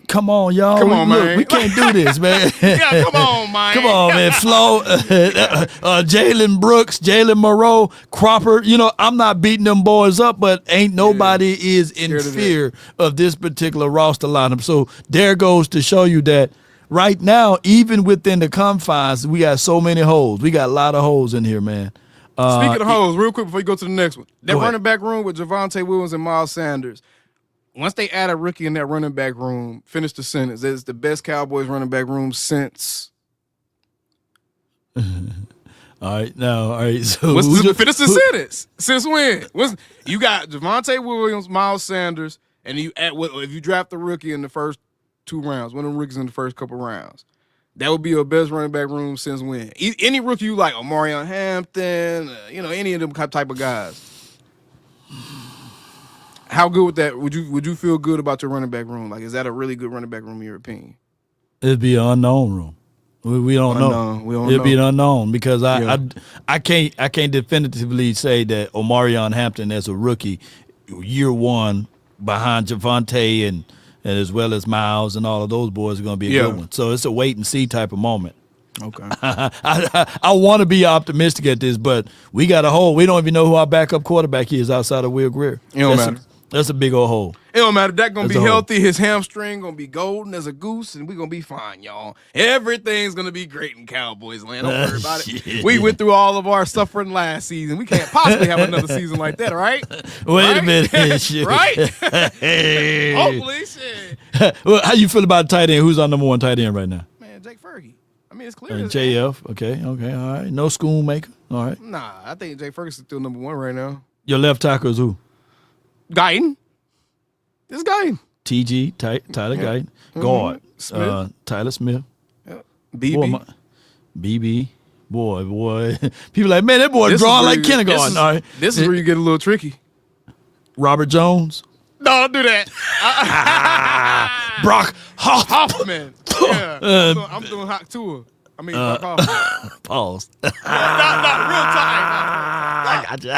come on, y'all. Come on, man. We can't do this, man. Yeah, come on, man. Come on, man. Flo, Jalen Brooks, Jalen Moreau, Cropper. You know, I'm not beating them boys up, but ain't nobody is in fear of this particular roster lineup. So there goes to show you that right now, even within the confines, we got so many holes. We got a lot of holes in here, man. Speaking of holes, real quick before you go to the next one, that running back room with Javonte Williams and Miles Sanders. Once they add a rookie in that running back room, finish the sentence. It's the best Cowboys running back room since. All right. So finish the sentence. Since when? You got Javonte Williams, Miles Sanders, and you add if you draft the rookie in the first 2 rounds, one of them rookies in the first couple rounds. That would be your best running back room since when? Any rookie you like, Omarion Hampton, any of them type of guys. How good with that? Would you feel good about your running back room? Like, is that a really good running back room in your opinion? It'd be an unknown room. We don't know. It'd be an unknown because I can't definitively say that Omarion Hampton as a rookie, year 1 behind Javonte and as well as Miles and all of those boys are going to be a good one. So it's a wait and see type of moment. Okay. I want to be optimistic at this, but we got a hole. We don't even know who our backup quarterback is outside of Will Grier. It don't matter. That's a big old hole. It don't matter. Dak gonna be healthy. His hamstring gonna be golden as a goose, and we gonna be fine, y'all. Everything's gonna be great in Cowboys land. Don't worry about it. We went through all of our suffering last season. We can't possibly have another season like that, right? Wait a minute, shit. Right? Hopefully, shit. Well, how you feel about tight end? Who's our number one tight end right now? Man, Jake Fergie. I mean, it's clear. JF. Okay, all right. No Schoonmaker. All right. Nah, I think Jake Ferguson's still number one right now. Your left tackle is who? Guyton. This Guyton. TG, Tyler Guyton. Guard. Smith. Tyler Smith. BB. BB. Boy. People like, man, that boy drawing like kindergarten. All right. This is where you get a little tricky. Robert Jones. No, don't do that. Brock Hoffman. Yeah. I'm doing hot tour. I mean, Brock Hoffman. Pause. Not real time. I got you.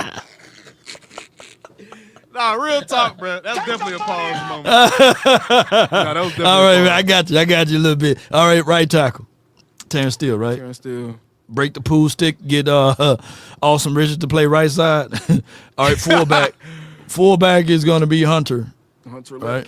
Nah, real talk, bro. That's definitely a pause moment. That was definitely all right, man, I got you a little bit. All right, right tackle. Terrence Steele, right? Terrence Steele. Break the pool stick, get Awesome Richard to play right side. All right, fullback. Fullback is going to be Hunter. Right?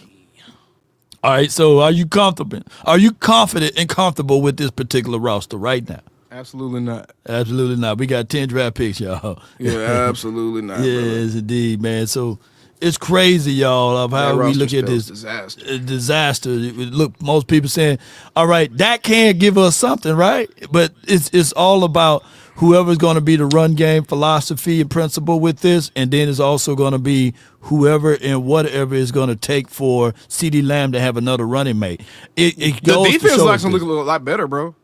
All right, so are you comfortable? Are you confident and comfortable with this particular roster right now? Absolutely not. Absolutely not. We got 10 draft picks, y'all. Yeah, absolutely not. Yes, indeed, man. So it's crazy, y'all, of how we look at this disaster. Look, most people saying, all right, that can give us something, right? But it's all about whoever's going to be the run game philosophy and principle with this, and then it's also going to be whoever and whatever is going to take for CeeDee Lamb to have another running mate. The defense is actually looking a lot better, bro.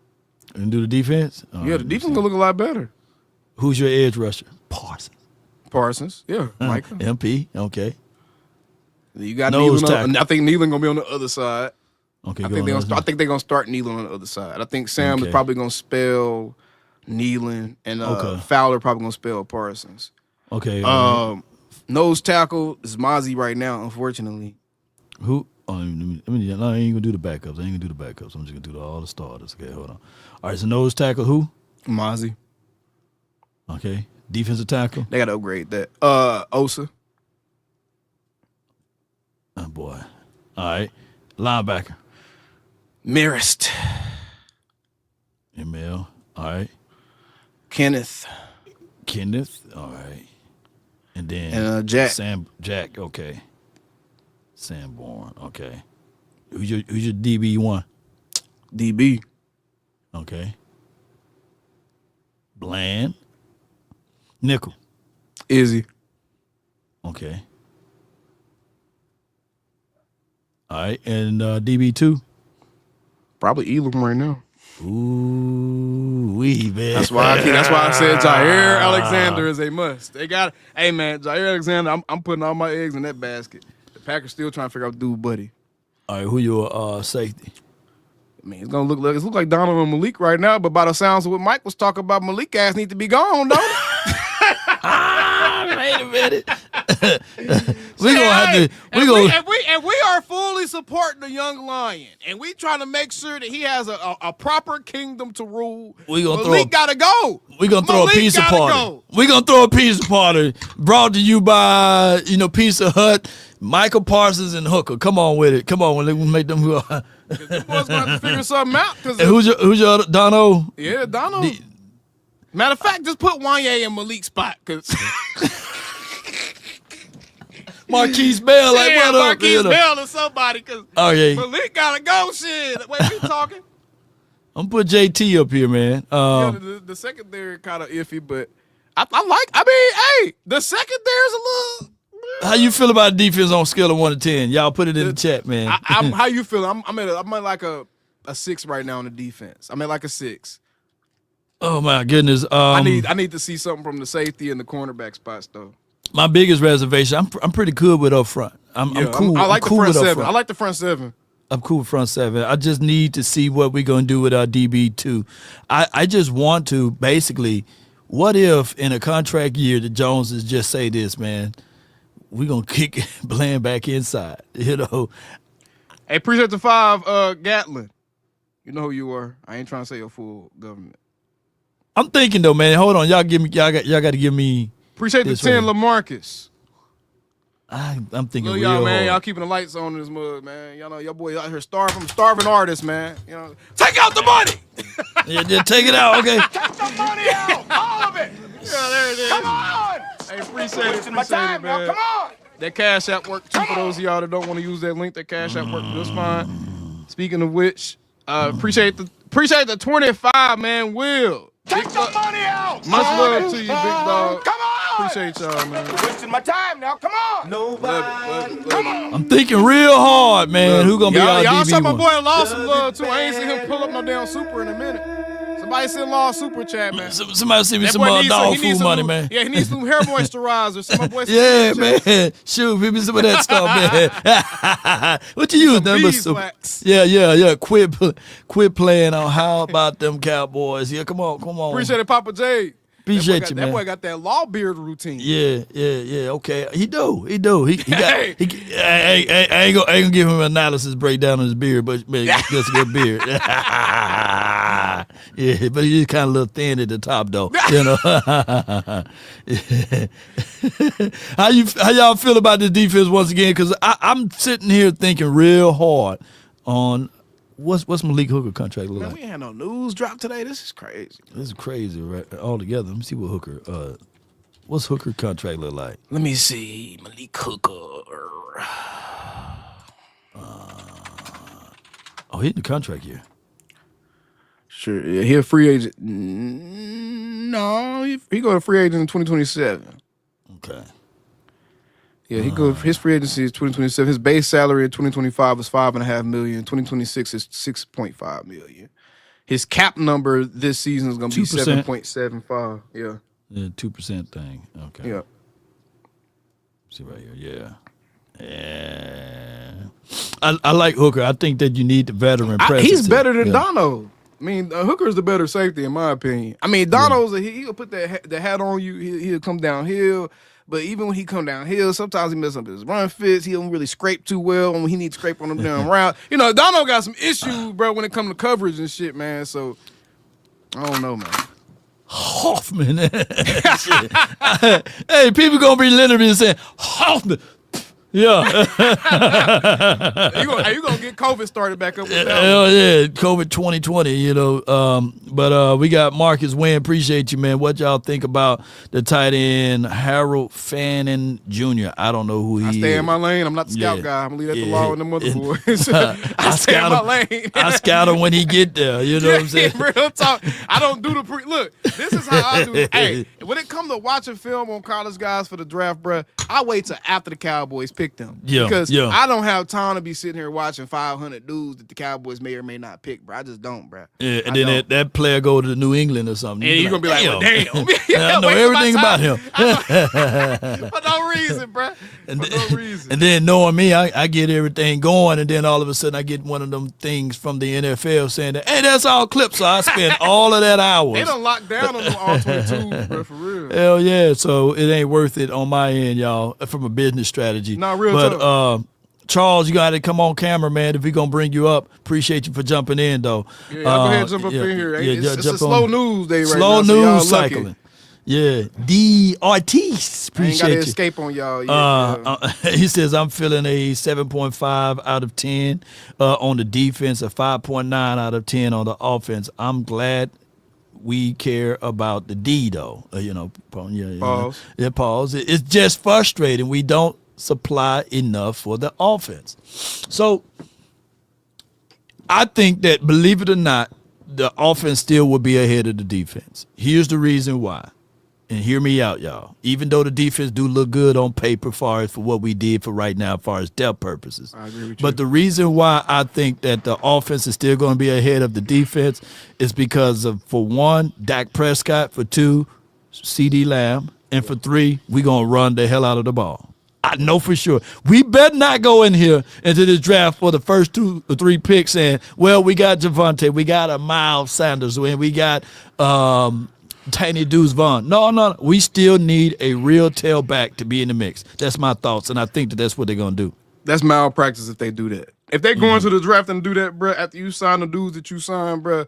And do the defense? Yeah, the defense gonna look a lot better. Who's your edge rusher? Parsons. Yeah, Micah. MP, okay. You got Nealon. I think Nealon gonna be on the other side. Okay, I think they're gonna start Nealon on the other side. I think Sam is probably gonna spell Nealon, and Fowler probably gonna spell Parsons. Okay. Nose tackle is Mozzie right now, unfortunately. Who? I ain't gonna do the backups. I'm just gonna do all the starters. Okay, hold on. All right, so nose tackle who? Mozzie. Okay. Defensive tackle? They gotta upgrade that. Osa. Oh boy. All right. Linebacker. Marist. ML. All right. Kenneth. All right. And then Jack. Jack, okay. Sanborn, okay. Who's your DB1? DB. Okay. Bland. Nickel. Izzy. Okay. All right, and DB2? Probably Elam right now. Ooh, man. That's why I said Jair Alexander is a must. They got, hey man, Jair Alexander. I'm putting all my eggs in that basket. The Packers still trying to figure out dude, buddy. All right, who your safety? I mean, it's gonna look like Donald and Malik right now, but by the sounds of what Mike was talking about, Malik ass need to be gone, don't it? Wait a minute. We are fully supporting the young lion, and we trying to make sure that he has a proper kingdom to rule. Malik gotta go. We're gonna throw a pizza party. We're gonna throw a pizza party brought to you by Pizza Hut, Michael Parsons, and Hooker. Come on with it. We'll make them. Them boys gonna have to figure something out. And who's your other, Dono? Yeah, Dono. Matter of fact, just put Wanye in Malik's spot, cause Marquise Bell, what up? Marquise Bell or somebody, cause Malik gotta go. Shit, wait, we talking? I'm put JT up here, man. The secondary kind of iffy, but hey, the secondary is a little. How you feel about defense on a scale of 1 to 10? Y'all put it in the chat, man. How you feel? I'm at like a 6 right now on the defense. I'm at like a 6. Oh my goodness. I need to see something from the safety and the cornerback spots though. My biggest reservation, I'm pretty good with up front. I'm cool. I like the front 7. Front. I like the front 7. I'm cool with front 7. I just need to see what we're gonna do with our DB2. I just want to basically, what if in a contract year the Joneses just say this, man? We're gonna kick Bland back inside, Hey, appreciate the 5, Gatlin. You know who you are. I ain't trying to say your full government. I'm thinking though, man. Hold on, y'all got to give me. Appreciate the 10, LaMarcus. I'm thinking Lil real y'all, man. hard. Y'all keeping the lights on in this mud, man. Y'all know your boy out here starving. I'm a starving artist, man. You know, take out the money. Yeah, just take it out, okay? Take the money out, all of it. Yeah, there it is. Come on. Hey, appreciate it, My time now. man. Come on. That Cash App worked too for those of y'all that don't want to use that link. That Cash App worked just fine. Speaking of which, appreciate the 25, man. Will. Take the money out. Much love to you, big dog. Come on. Appreciate y'all, man. Wasting my time now. Come on. Love it. I'm thinking real hard, man. Who gonna be our Y'all saw DB my one? boy lost some love too. I ain't seen him pull up no damn super in a minute. Somebody send Law super chat, man. Somebody send me That some boy needs dog he needs food some money, new- man. Yeah, he needs some hair moisturizer. Some my boy Yeah, send man. Shoot, give me some of that stuff, man. What you use, number? beeswax. Yeah. Quit playing on how about them Cowboys. Yeah, come on. Appreciate it, Papa J. Appreciate you, That man. boy got that law beard routine. Yeah. Okay, he do. He got. I ain't gonna give him an analysis breakdown on his beard, but man, that's a good beard. Yeah, but he's kind of a little thin at the top, though. You know. How y'all feel about this defense once again? Because I'm sitting here thinking real hard on what's Malik Hooker contract look Man, like. we ain't had no news drop today. This is crazy. This is crazy, right? Altogether. Let me see what Hooker. What's Hooker contract look like? Let me see. Malik Hooker. Oh, he in the contract year. Sure. Yeah, he a free agent. No, he go to free agent in 2027. Okay. Yeah, his free agency is 2027. His base salary in 2025 was $5.5 million. 2026 is $6.5 million. His cap number this season is gonna be 7.75. Yeah. Yeah, 2% thing. Okay. Yeah. See right here. Yeah. I like Hooker. I think that you need the veteran presence. He's better than Dono. I mean, Hooker's the better safety in my opinion. I mean, Dono's he'll put the hat on you. He'll come downhill. But even when he come downhill, sometimes he messes up his run fits. He don't really scrape too well when he needs to scrape on them down route. You know, Dono got some issues, bro, when it comes to coverage and shit, man. So, I don't know, man. Hoffman. Hey, people gonna be literally saying Hoffman. Yeah. You gonna get COVID started back up with that Hell one. yeah, COVID 2020, you know. But we got Marcus Wynn. Appreciate you, man. What y'all think about the tight end Harold Fannin Jr.? I don't know who he is. I stay in my lane. I'm not the scout guy. I'm gonna leave that to Law and them other boys. I stay in my lane. I scout him when he get there. You know what I'm saying? Real talk. I don't do the look. This is how I do. Hey, when it comes to watching film on college guys for the draft, bruh, I wait till after the Cowboys pick them. Because I don't have time to be sitting here watching 500 dudes that the Cowboys may or may not pick, bro. I just don't, bro. Yeah, and then that player go to New England or something. And you're going to be like, well, damn. I know everything about him. For no reason, bro. For no reason. And then knowing me, I get everything going, and then all of a sudden I get one of them things from the NFL saying that, hey, that's all clips. So I spend all of that hours. They done locked down on them all 22, bro, for real. Hell yeah. So it ain't worth it on my end, y'all, from a business strategy. Not real But tough. Charles, you got to come on camera, man. If we're going to bring you up, appreciate you for jumping in, though. Yeah, go ahead and jump up in here. It's a slow news day right slow now. Slow news so cycling. Yeah. D. Ortiz. Appreciate I ain't got to you. escape on y'all. He says, I'm feeling a 7.5 out of 10 on the defense, a 5.9 out of 10 on the offense. I'm glad we care about the D, though. Pause. Yeah, pause. It's just frustrating. We don't supply enough for the offense. So I think that, believe it or not, the offense still will be ahead of the defense. Here's the reason why. And hear me out, y'all. Even though the defense do look good on paper for what we did for right now as far as depth purposes. I agree with you. But the reason why I think that the offense is still going to be ahead of the defense is because of, for one, Dak Prescott, for two, CeeDee Lamb, and for three, we're going to run the hell out of the ball. I know for sure. We better not go in here into this draft for the first 2 or 3 picks saying, well, we got Javonte, we got a Miles Sanders, and we got Tiny Deuce Vaughn. No. We still need a real tailback to be in the mix. That's my thoughts, and I think that's what they're going to do. That's malpractice if they do that. if they go into the draft and do that, bro, after you sign the dudes that you signed, bro,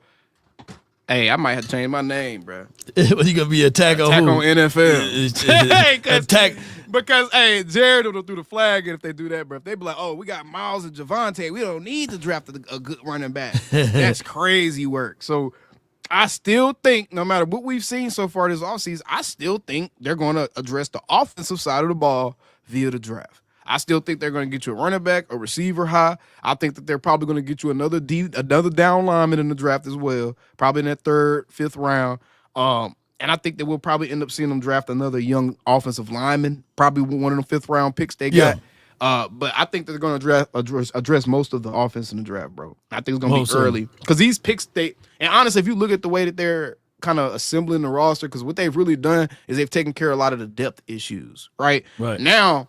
hey, I might have to change my name, bro. What you gonna be attack on NFL? Attack. Because hey, Jared will do the flag if they do that, bro. If they be like, oh, we got Miles and Javonte, we don't need to draft a good running back. That's crazy work. So I still think, no matter what we've seen so far this offseason, I still think they're going to address the offensive side of the ball via the draft. I still think they're going to get you a running back, a receiver high. I think that they're probably going to get you another down lineman in the draft as well, probably in that 3rd, 5th round. And I think that we'll probably end up seeing them draft another young offensive lineman, probably one of the 5th round picks they got. But I think they're going to address most of the offense in the draft, bro. I think it's going to be early because these picks, and honestly, if you look at the way that they're kind of assembling the roster, because what they've really done is they've taken care of a lot of the depth issues, right? Now,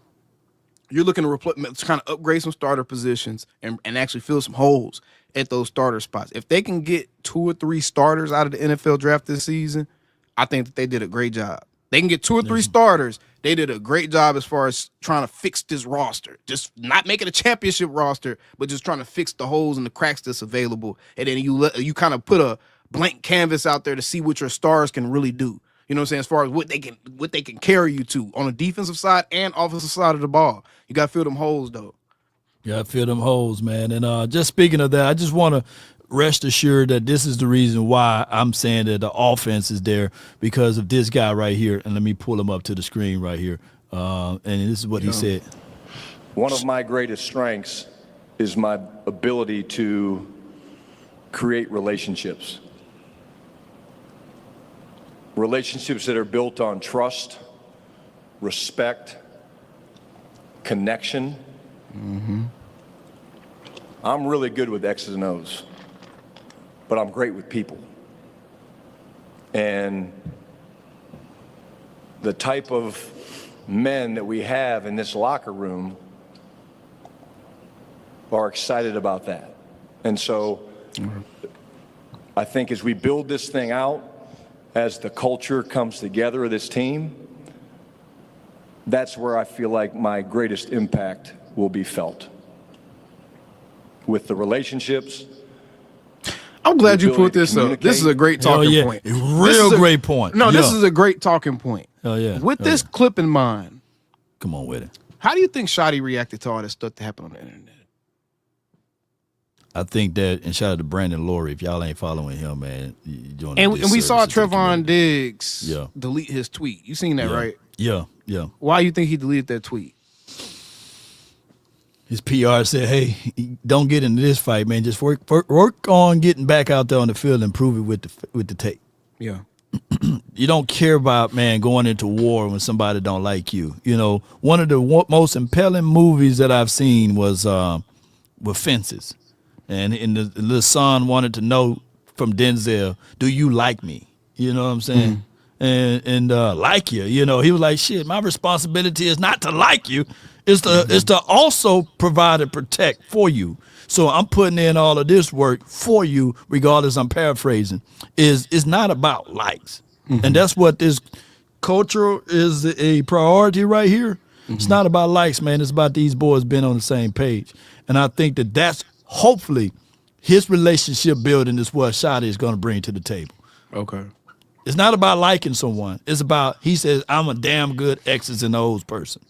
you're looking to kind of upgrade some starter positions and actually fill some holes at those starter spots. If they can get 2 or 3 starters out of the NFL draft this season, I think that they did a great job. They can get 2 or 3 starters. They did a great job as far as trying to fix this roster. Just not make it a championship roster, but just trying to fix the holes and the cracks that's available. And then you kind of put a blank canvas out there to see what your stars can really do. You know what I'm saying? As far as what they can carry you to on the defensive side and offensive side of the ball. You got to fill them holes, though. You got to fill them holes, man. And just speaking of that, I just want to rest assured that this is the reason why I'm saying that the offense is there, because of this guy right here. And let me pull him up to the screen right here. And this is what he said. One of my greatest strengths is my ability to create relationships. Relationships that are built on trust, respect, connection. I'm really good with X's and O's, but I'm great with people. And the type of men that we have in this locker room are excited about that. And so I think as we build this thing out, as the culture comes together of this team, that's where I feel like my greatest impact will be felt. With the relationships. I'm glad you put this up. This is a great talking point. Great point. No, this is a great talking point. Oh, yeah. With this clip in mind. Come on with it. How do you think Shotty reacted to all this stuff that happened on the internet? I think that, and shout out to Brandon Laurie, if y'all ain't following him, man. And we saw Trevon Diggs delete his tweet. You seen that, right? Yeah. Why you think he deleted that tweet? His PR said, hey, don't get into this fight, man. Just work on getting back out there on the field and prove it with the tape. Yeah. You don't care about, man, going into war when somebody don't like you. You know, one of the most impelling movies that I've seen was Fences. And the son wanted to know from Denzel, do you like me? You know what I'm saying? And like you, you know, he was like, shit, my responsibility is not to like you. It's to also provide and protect for you. So I'm putting in all of this work for you, regardless, I'm paraphrasing, is not about likes. And that's what this culture is a priority right here. It's not about likes, man. It's about these boys being on the same page. And I think that that's hopefully his relationship building is what Shotty is going to bring to the table. Okay. It's not about liking someone. It's about, he says, I'm a damn good X's and O's person.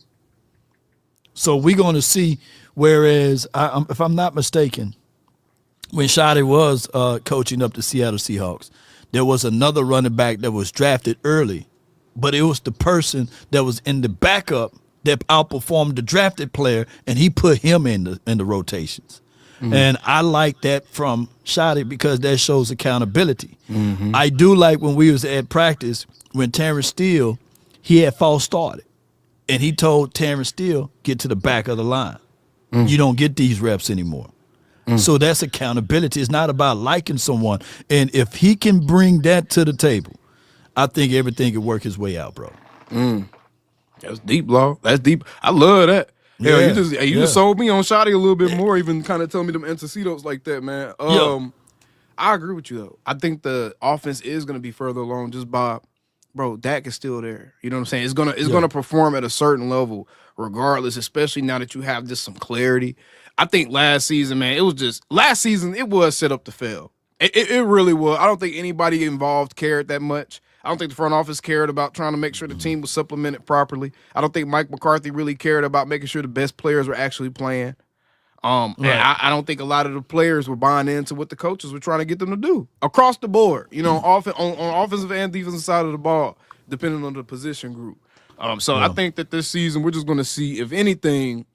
So we're going to see, whereas, if I'm not mistaken, when Shotty was coaching up the Seattle Seahawks, there was another running back that was drafted early, but it was the person that was in the backup that outperformed the drafted player, and he put him in the rotations. And I like that from Shotty because that shows accountability. I do like when we was at practice, when Terrence Steele, he had false started. And he told Terrence Steele, get to the back of the line. You don't get these reps anymore. So that's accountability. It's not about liking someone. And if he can bring that to the table, I think everything can work his way out, bro. That's deep, Law. That's deep. I love that. Yeah, you just sold me on Shotty a little bit more, even kind of telling me them antecedents like that, man. I agree with you, though. I think the offense is going to be further along just by bro, Dak is still there. You know what I'm saying? It's gonna perform at a certain level regardless, especially now that you have just some clarity. I think last season, man, it was set up to fail. It really was. I don't think anybody involved cared that much. I don't think the front office cared about trying to make sure the team was supplemented properly. I don't think Mike McCarthy really cared about making sure the best players were actually playing. And I don't think a lot of the players were buying into what the coaches were trying to get them to do across the board, on offensive and defensive side of the ball, depending on the position group. I think that this season we're just going to see, if anything,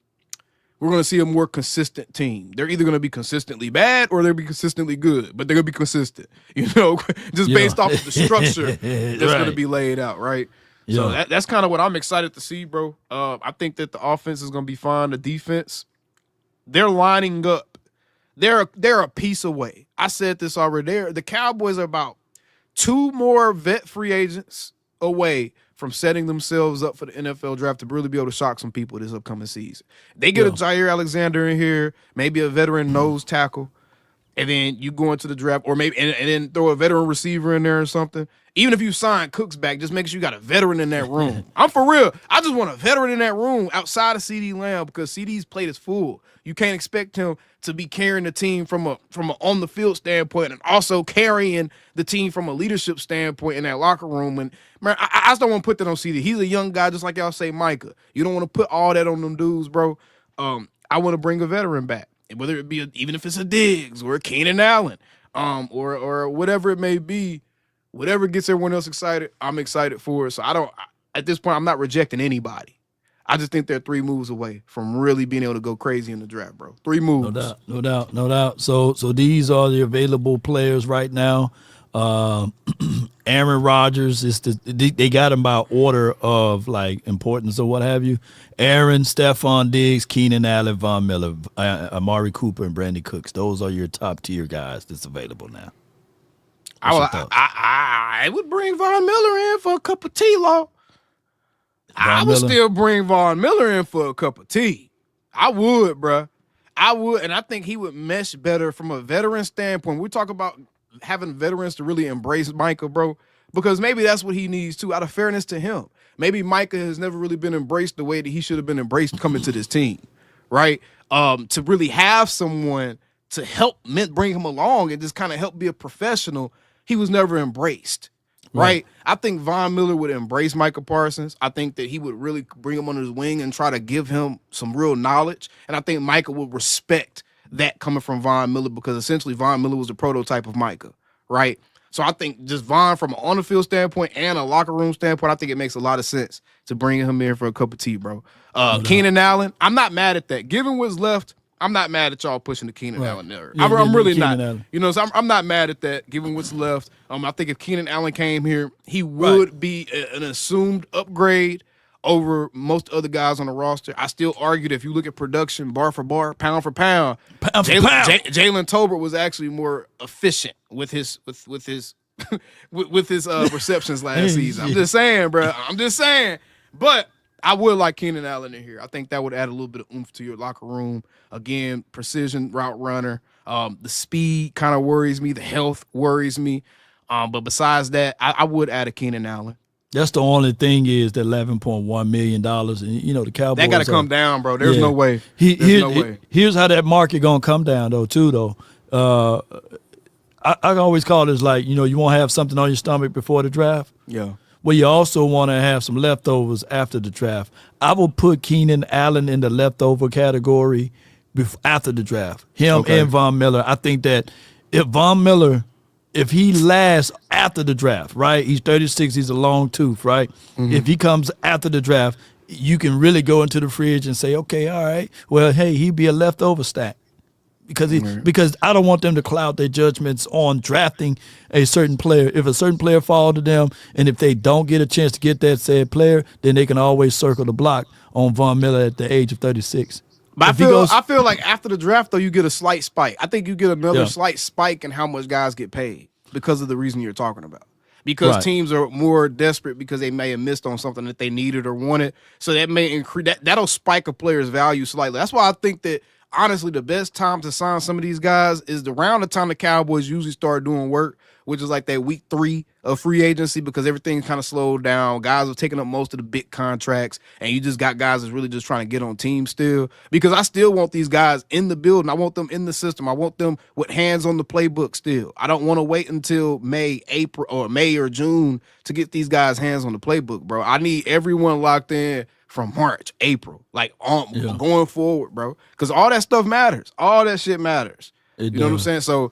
we're going to see a more consistent team. They're either going to be consistently bad or they'll be consistently good, but they're going to be consistent, just based off of the structure that's going to be laid out, right? Yeah. So that's kind of what I'm excited to see, bro. I think that the offense is going to be fine. The defense, they're lining up. They're a piece away. I said this already. The Cowboys are about 2 more vet free agents away from setting themselves up for the NFL draft to really be able to shock some people this upcoming season. They get a Jair Alexander in here, maybe a veteran nose tackle, and then you go into the draft, or maybe and then throw a veteran receiver in there or something. Even if you sign Cooks back, just make sure you got a veteran in that room. I'm for real. I just want a veteran in that room outside of CeeDee Lamb, because CeeDee's plate is full. You can't expect him to be carrying the team from a on the field standpoint and also carrying the team from a leadership standpoint in that locker room. And man, I just don't want to put that on CeeDee. He's a young guy, just like y'all say Micah. You don't want to put all that on them dudes, bro. I want to bring a veteran back, whether it be even if it's a Diggs or a Keenan Allen, or whatever it may be. Whatever gets everyone else excited, I'm excited for it. So at this point, I'm not rejecting anybody. I just think they're 3 moves away from really being able to go crazy in the draft, bro. 3 moves. No doubt. So these are the available players right now. Aaron Rodgers they got him by order of like importance or what have you. Aaron, Stephon Diggs, Keenan Allen, Von Miller, Amari Cooper, and Brandon Cooks. Those are your top tier guys that's available now. I would bring Von Miller in for a cup of tea, Law. I would still bring Von Miller in for a cup of tea. I would, bruh. I would, and I think he would mesh better from a veteran standpoint. We talk about having veterans to really embrace Micah, bro, because maybe that's what he needs too, out of fairness to him. Maybe Micah has never really been embraced the way that he should have been embraced coming to this team, right? To really have someone to help bring him along and just kind of help be a professional. He was never embraced, right? I think Von Miller would embrace Micah Parsons. I think that he would really bring him under his wing and try to give him some real knowledge. And I think Micah would respect that coming from Von Miller, because essentially Von Miller was a prototype of Micah, right? So I think just Von from an on-the-field standpoint and a locker room standpoint, I think it makes a lot of sense to bring him in for a cup of tea, bro. Keenan Allen, I'm not mad at that. Given what's left, I'm not mad at y'all pushing the Keenan Allen there. I'm really not. So I'm not mad at that, given what's left. I think if Keenan Allen came here, he would be an assumed upgrade over most other guys on the roster. I still argue that if you look at production, bar for bar, pound for pound, Jalen Tolbert was actually more efficient with his with his receptions last season. I'm just saying, bro. But I would like Keenan Allen in here. I think that would add a little bit of oomph to your locker room. Again, precision route runner. The speed kind of worries me. The health worries me. But besides that, I would add a Keenan Allen. That's the only thing is the $11.1 million. And, the Cowboys. That got to come down, bro. There's no way. No way. Here's how that market going to come down, though. I always call this like, you want to have something on your stomach before the draft. Yeah. Well, you also want to have some leftovers after the draft. I will put Keenan Allen in the leftover category after the draft. Him and Von Miller. I think that if Von Miller, if he lasts after the draft, right? He's 36. He's a long tooth, right? Mm-hmm. If he comes after the draft, you can really go into the fridge and say, okay, all right, well, hey, he'd be a leftover stack. Because I don't want them to cloud their judgments on drafting a certain player. If a certain player falls to them, and if they don't get a chance to get that said player, then they can always circle the block on Von Miller at the age of 36. But I feel like after the draft, though, you get a slight spike. I think you get another slight spike in how much guys get paid because of the reason you're talking about. Because teams are more desperate because they may have missed on something that they needed or wanted. So that may increase that'll spike a player's value slightly. That's why I think that honestly, the best time to sign some of these guys is around the time the Cowboys usually start doing work which is like that week 3 of free agency because everything kind of slowed down. Guys are taking up most of the big contracts, and you just got guys that's really just trying to get on teams still. Because I still want these guys in the building. I want them in the system. I want them with hands on the playbook still. I don't want to wait until May or June to get these guys hands on the playbook, bro. I need everyone locked in from March, April, like going forward, bro. Because all that stuff matters. All that shit matters. You know what I'm saying? So,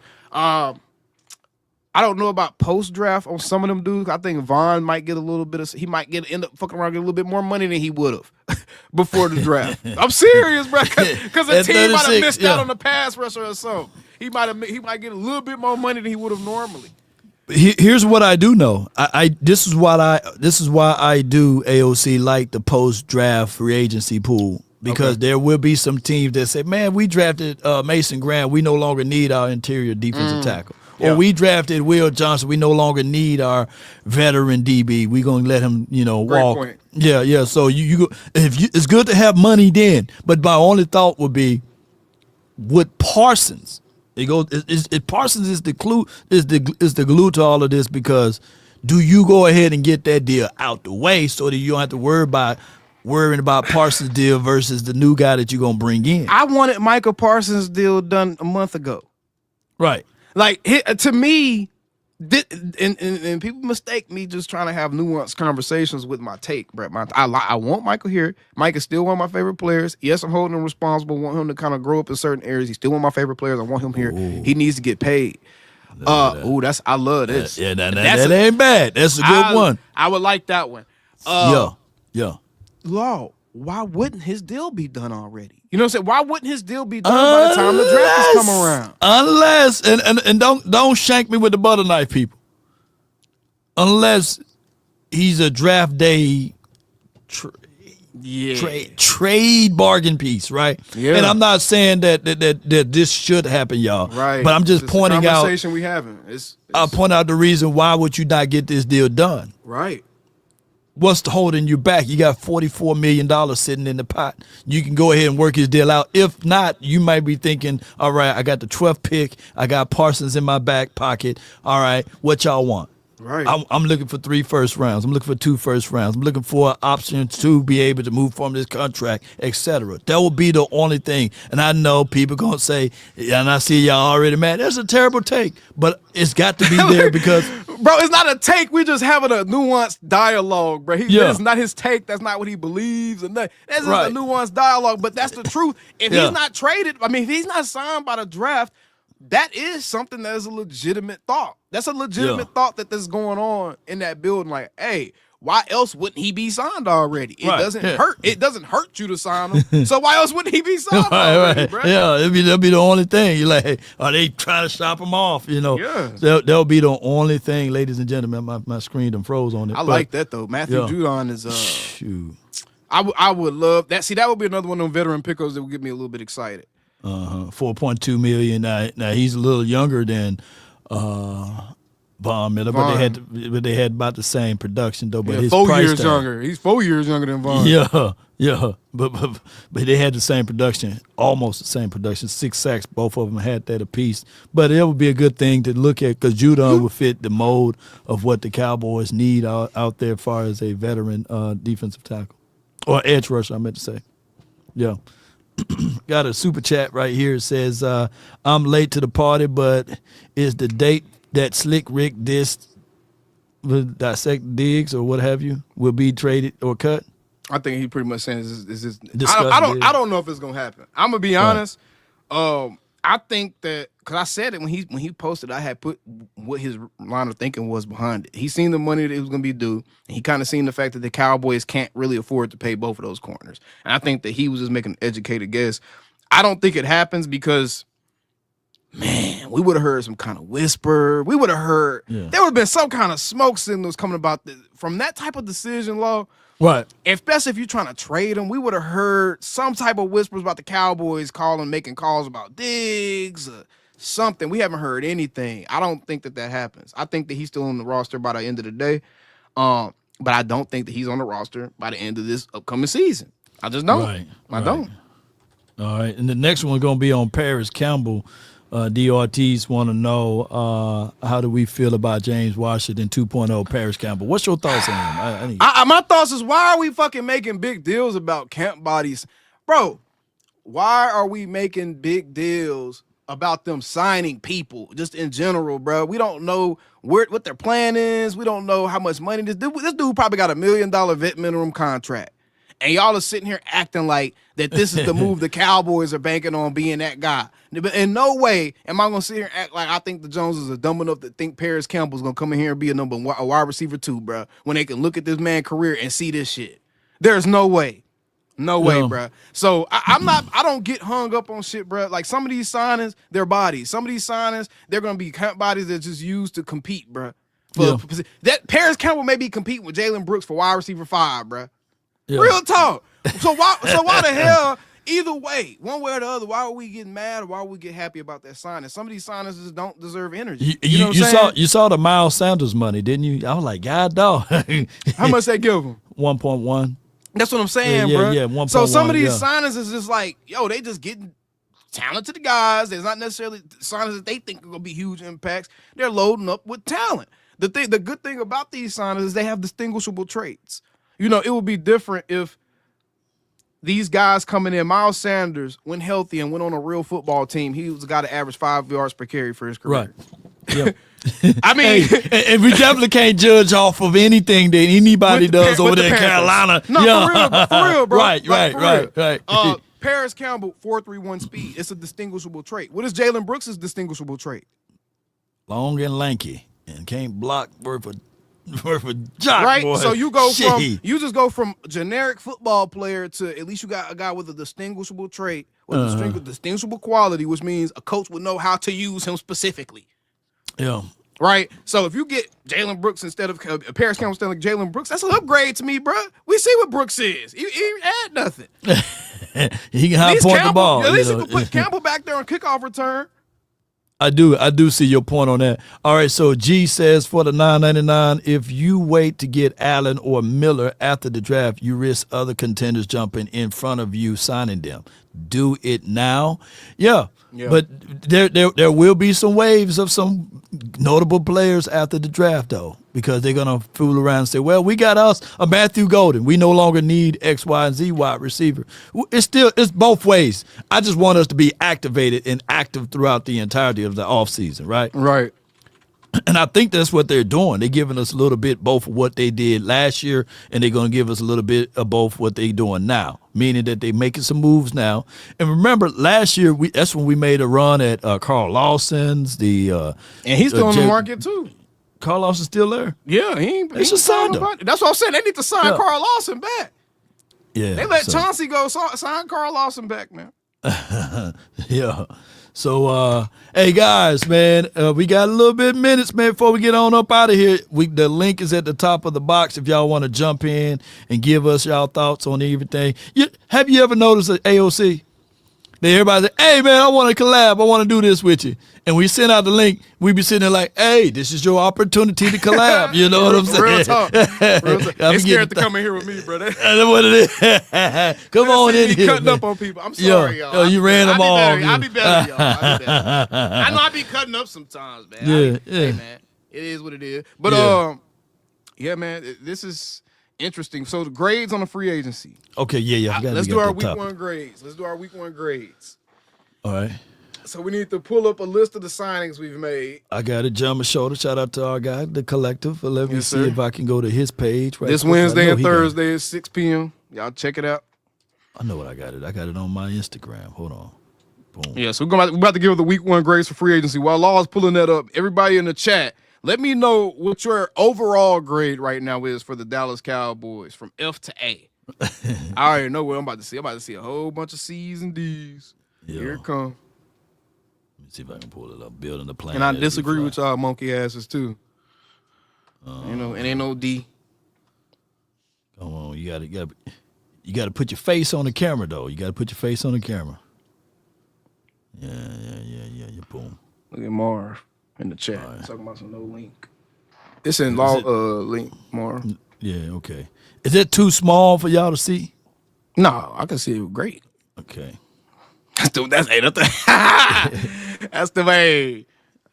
I don't know about post draft on some of them dudes. I think Vaughn might get a little bit of. He might end up fucking around, get a little bit more money than he would have before the draft. I'm serious, bro. Because the team might have missed out on the pass rusher or something. He might get a little bit more money than he would have normally. Here's what I do know. This is why I do AOC like the post draft free agency pool. Because there will be some teams that say, man, we drafted Mason Graham. We no longer need our interior defensive tackle. Or we drafted Will Johnson. We no longer need our veteran DB. We're going to let him, walk. Point. Yeah. So it's good to have money then. But my only thought would be, with Parsons, Parsons is the clue, is the glue to all of this, because do you go ahead and get that deal out the way so that you don't have to worrying about Parsons' deal versus the new guy that you're going to bring in? I wanted Micah Parsons' deal done a month ago. Right. Like, to me, and people mistake me just trying to have nuanced conversations with my take, Brett. I want Michael here. Mike is still one of my favorite players. Yes, I'm holding him responsible. Want him to kind of grow up in certain areas. He's still one of my favorite players. I want him here. Ooh. He needs to get paid. I love this. That ain't bad. That's a good one. I would like that one. Yeah. Law, why wouldn't his deal be done already? You know what I'm saying? Why wouldn't his deal be done by the time the draft has come around? Unless, and don't shank me with the butter knife, people. Unless he's a draft day trade bargain piece, right? Yeah. And I'm not saying that this should happen, y'all. Right. But I'm just pointing out. Conversation we having. I'll point out the reason why would you not get this deal done. Right. What's holding you back? You got $44 million sitting in the pot. You can go ahead and work his deal out. If not, you might be thinking, all right, I got the 12th pick. I got Parsons in my back pocket. All right, what y'all want? Right. I'm looking for 3 first rounds. I'm looking for 2 first rounds. I'm looking for an option to be able to move from this contract, etc. That will be the only thing. And I know people going to say, and I see y'all already mad, that's a terrible take. But it's got to be there because... Bro, it's not a take. We just having a nuanced dialogue, bro. It's not his take. That's not what he believes. And that's just a nuanced dialogue. But that's the truth. If he's not traded, if he's not signed by the draft, that is something that is a legitimate thought. That's a legitimate thought that is going on in that building. Like, hey, why else wouldn't he be signed already? It doesn't hurt. It doesn't hurt you to sign him. So why else wouldn't he be signed already, bro? Yeah, that'll be the only thing. You're like, hey, are they trying to shop him off? Yeah. That'll be the only thing, ladies and gentlemen. My screen done froze on it. I like that though. Matthew Judon is shoot. I would love that. See, that would be another one of them veteran pickups that would get me a little bit excited. $4.2 million. Now he's a little younger than Von Miller, but they had about the same production though. But his 4 years younger. He's 4 years younger than Von. Yeah. But they had the same production, almost the same production. 6 sacks, both of them had that apiece. But it would be a good thing to look at because Judon would fit the mold of what the Cowboys need out there as far as a veteran defensive tackle or edge rusher. I meant to say, yeah. Got a super chat right here. It says, I'm late to the party, but is the date that Slick Rick dissect Diggs or what have you will be traded or cut? I think he pretty much saying is I don't know if it's gonna happen. I'm gonna be honest. I think that because I said it when he posted, I had put what his line of thinking was behind it. He seen the money that it was going to be due, and he kind of seen the fact that the Cowboys can't really afford to pay both of those corners. And I think that he was just making an educated guess. I don't think it happens because, man, we would have heard some kind of whisper. We would have heard there would have been some kind of smoke signals coming about from that type of decision, Law. Right. Especially if you're trying to trade him, we would have heard some type of whispers about the Cowboys making calls about Diggs or something. We haven't heard anything. I don't think that happens. I think that he's still on the roster by the end of the day. But I don't think that he's on the roster by the end of this upcoming season. I just don't. I don't. All right. And the next one's going to be on Paris Campbell. D. Ortiz want to know how do we feel about James Washington 2.0 Paris Campbell? What's your thoughts on him? My thoughts is, why are we fucking making big deals about camp bodies? Bro, why are we making big deals about them signing people just in general, bro? We don't know what their plan is. We don't know how much money this dude probably got $1 million vet minimum contract. And y'all are sitting here acting like that this is the move the Cowboys are banking on being that guy. In no way am I going to sit here and act like I think the Joneses are dumb enough to think Paris Campbell's going to come in here and be a wide receiver too, bro, when they can look at this man's career and see this shit. There's no way. No way, bro. So I don't get hung up on shit, bro. Like, some of these signings, they're bodies. Some of these signings, they're going to be camp bodies that just used to compete, bro. That Paris Campbell may be competing with Jalen Brooks for wide receiver 5, bro. Yeah. Real talk. So why the hell, either way, one way or the other, why are we getting mad or why would we get happy about that signing? Some of these signings just don't deserve energy. You saw the Miles Sanders money, didn't you? I was like, God, dog. How much they give him? 1.1. That's what I'm saying, bro. Yeah, 1.1. So some of these signings is just like, yo, they just getting talented guys. There's not necessarily signings that they think are gonna be huge impacts. They're loading up with talent. The good thing about these signings is they have distinguishable traits. It would be different if these guys coming in, Miles Sanders, when healthy and went on a real football team, he was a guy that averaged 5 yards per carry for his career. Right. Yep. I mean, and we definitely can't judge off of anything that anybody does over there in Carolina. No, for real, bro. Right. Paris Campbell, 4.31 speed. It's a distinguishable trait. What is Jalen Brooks' distinguishable trait? Long and lanky and can't block worth a jock, right? boy. So you just go from generic football player to at least you got a guy with a distinguishable trait, with a distinguishable quality, which means a coach would know how to use him specifically. Yeah. Right? So if you get Jalen Brooks instead of Paris Campbell instead of Jalen Brooks, that's an upgrade to me, bro. We see what Brooks is. He ain't add nothing. He can high point the ball. At least you can put Campbell back there on kickoff return. I do see your point on that. All right, so G says for the $9.99, if you wait to get Allen or Miller after the draft, you risk other contenders jumping in front of you signing them. Do it now. Yeah. But there will be some waves of some notable players after the draft, though, because they're gonna fool around and say, "Well, we got us a Matthew Golden. We no longer need X, Y, and Z wide receiver." It's both ways. I just want us to be activated and active throughout the entirety of the offseason, right? Right. And I think that's what they're doing. They're giving us a little bit both of what they did last year, and they're going to give us a little bit of both what they're doing now, meaning that they're making some moves now. And remember, last year, that's when we made a run at Carl Lawson's. And he's still on the market, too. Carl Lawson's still there? Yeah, he just signed him. That's what I'm saying. They need to sign Carl Lawson back. Yeah. They let Chauncey go sign Carl Lawson back, man. Yeah. So, hey, guys, man, we got a little bit of minutes, man, before we get on up out of here. The link is at the top of the box if y'all want to jump in and give us y'all thoughts on everything. Have you ever noticed at AOC? Everybody say, hey, man, I want to collab. I want to do this with you. And we send out the link. We be sitting there like, hey, this is your opportunity to collab. You know what I'm saying? Real talk. They scared to come in here with me, bro. That's what it is. Come on in here. Cutting up on people. I'm sorry, y'all. Yo, you ran them all. I'll be better, y'all. I know I be cutting up sometimes, man. Yeah. Hey, man, it is what it is. But, yeah, man, this is interesting. So the grades on the free agency. Okay, yeah. Let's do our week one grades. All right. So we need to pull up a list of the signings we've made. I got it. John Shoulder. Shout out to our guy, the collective. Let me see if I can go to his page. This Wednesday and Thursday at 6 p.m. Y'all check it out. I know what I got it. I got it on my Instagram. Hold on. Boom. Yeah, so we're about to give the week one grades for free agency. While Law's pulling that up, everybody in the chat, let me know what your overall grade right now is for the Dallas Cowboys from F to A. I already know what I'm about to see. I'm about to see a whole bunch of C's and D's. Yeah. Here it comes. Let me see if I can pull it up. Building the plan. And I disagree with y'all monkey asses too. It ain't no D. Come on, you gotta put your face on the camera though. You gotta put your face on the camera. Yeah. Boom. Look at Marv in the chat talking about some no link. It's in link, Marv. Yeah, okay. Is it too small for y'all to see? No, I can see it great. Okay. That's the that's the way.